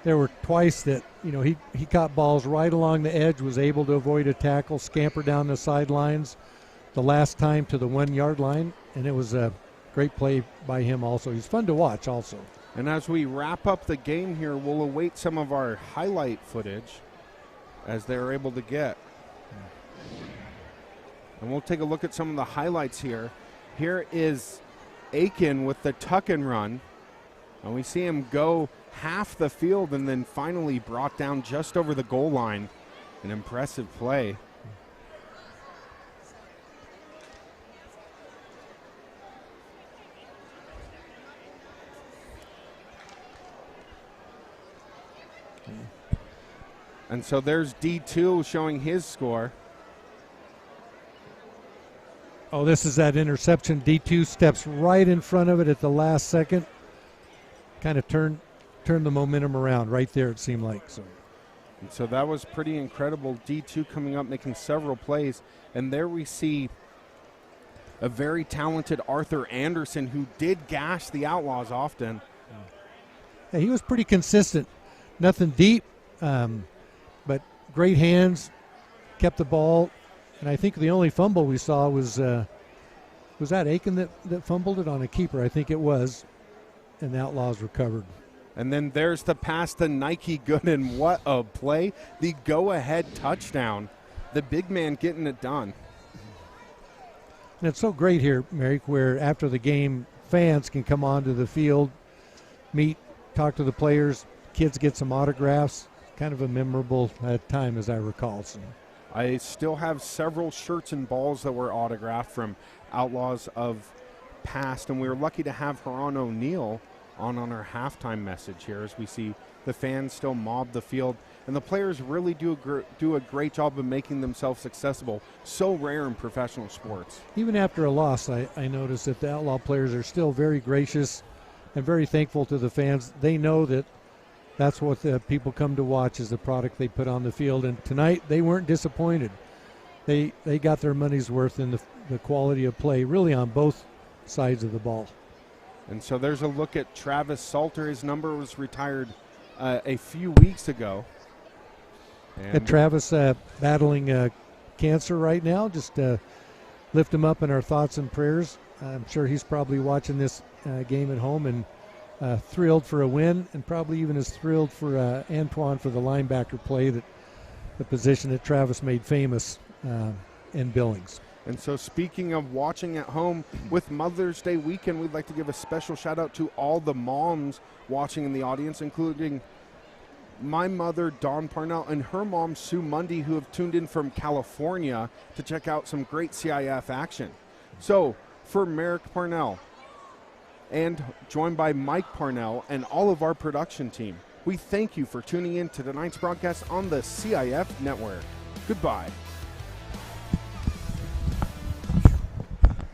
E: There were twice that he caught balls right along the edge, was able to avoid a tackle, scamper down the sidelines, the last time to the 1 yard line, and it was a great play by him also. He's fun to watch also.
C: And as we wrap up the game here, we'll await some of our highlight footage as they're able to get. And we'll take a look at some of the highlights here. Here is Aiken with the tuck and run. And we see him go half the field and then finally brought down just over the goal line. An impressive play. And so there's D2 showing his score.
E: Oh, this is that interception. D2 steps right in front of it at the last second. Kind of turn the momentum around right there, it seemed like.
C: And so that was pretty incredible. D2 coming up, making several plays. And there we see a very talented Arthur Anderson who did gash the Outlaws often.
E: Yeah, he was pretty consistent. Nothing deep, but great hands, kept the ball. And I think the only fumble we saw was that Aiken that fumbled it on a keeper? I think it was. And the Outlaws recovered.
C: And then there's the pass to Nike Gooden. What a play. The go-ahead touchdown. The big man getting it done.
E: And it's so great here, Merrick, where after the game, fans can come onto the field, meet, talk to the players, kids get some autographs. Kind of a memorable time, as I recall. So.
C: I still have several shirts and balls that were autographed from Outlaws of past, and we were lucky to have Haran O'Neill on our halftime message here as we see the fans still mob the field, and the players really do a great job of making themselves accessible. So rare in professional sports.
E: Even after a loss, I noticed that the Outlaw players are still very gracious and very thankful to the fans. They know that that's what the people come to watch, is the product they put on the field. And tonight they weren't disappointed. They got their money's worth in the quality of play, really on both sides of the ball.
C: And so there's a look at Travis Salter. His number was retired a few weeks ago.
E: And Travis battling cancer right now. Just lift him up in our thoughts and prayers. I'm sure he's probably watching this game at home and thrilled for a win, and probably even as thrilled for Antoine for the linebacker play, that the position that Travis made famous in Billings.
C: And so speaking of watching at home, with Mother's Day weekend, we'd like to give a special shout out to all the moms watching in the audience, including my mother, Dawn Parnell, and her mom, Sue Mundy, who have tuned in from California to check out some great CIF action. So for Merrick Parnell, and joined by Mike Parnell and all of our production team, we thank you for tuning in to tonight's broadcast on the CIF Network. Goodbye.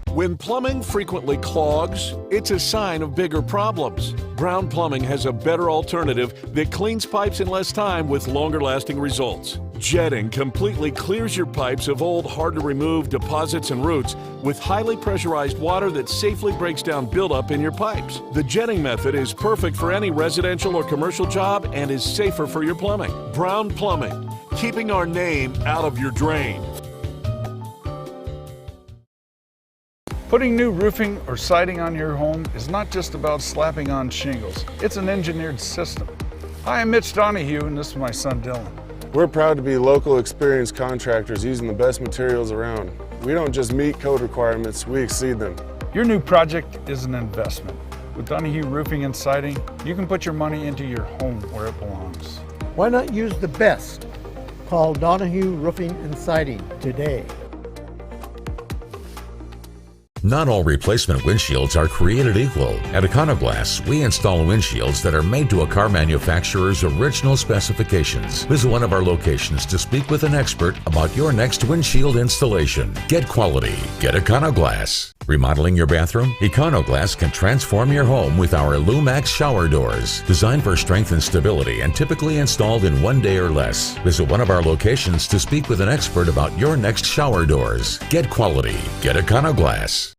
I: When plumbing frequently clogs, it's a sign of bigger problems. Brown Plumbing has a better alternative that cleans pipes in less time with longer-lasting results. Jetting completely clears your pipes of old, hard-to-remove deposits and roots with highly pressurized water that safely breaks down buildup in your pipes. The jetting method is perfect for any residential or commercial job and is safer for your plumbing. Brown Plumbing, keeping our name out of your drain.
G: Putting new roofing or siding on your home is not just about slapping on shingles. It's an engineered system. Hi, I'm Mitch Donahue, and this is my son Dylan.
H: We're proud to be local experienced contractors using the best materials around. We don't just meet code requirements, we exceed them.
G: Your new project is an investment. With Donahue Roofing and Siding, you can put your money into your home where it belongs.
K: Why not use the best? Call Donahue Roofing and Siding today.
J: Not all replacement windshields are created equal. At Econoglass, we install windshields that are made to a car manufacturer's original specifications. Visit one of our locations to speak with an expert about your next windshield installation. Get quality. Get Econoglass. Remodeling your bathroom? Econoglass can transform your home with our Lumax shower doors. Designed for strength and stability and typically installed in 1 day or less. Visit one of our locations to speak with an expert about your next shower doors. Get quality. Get Econoglass.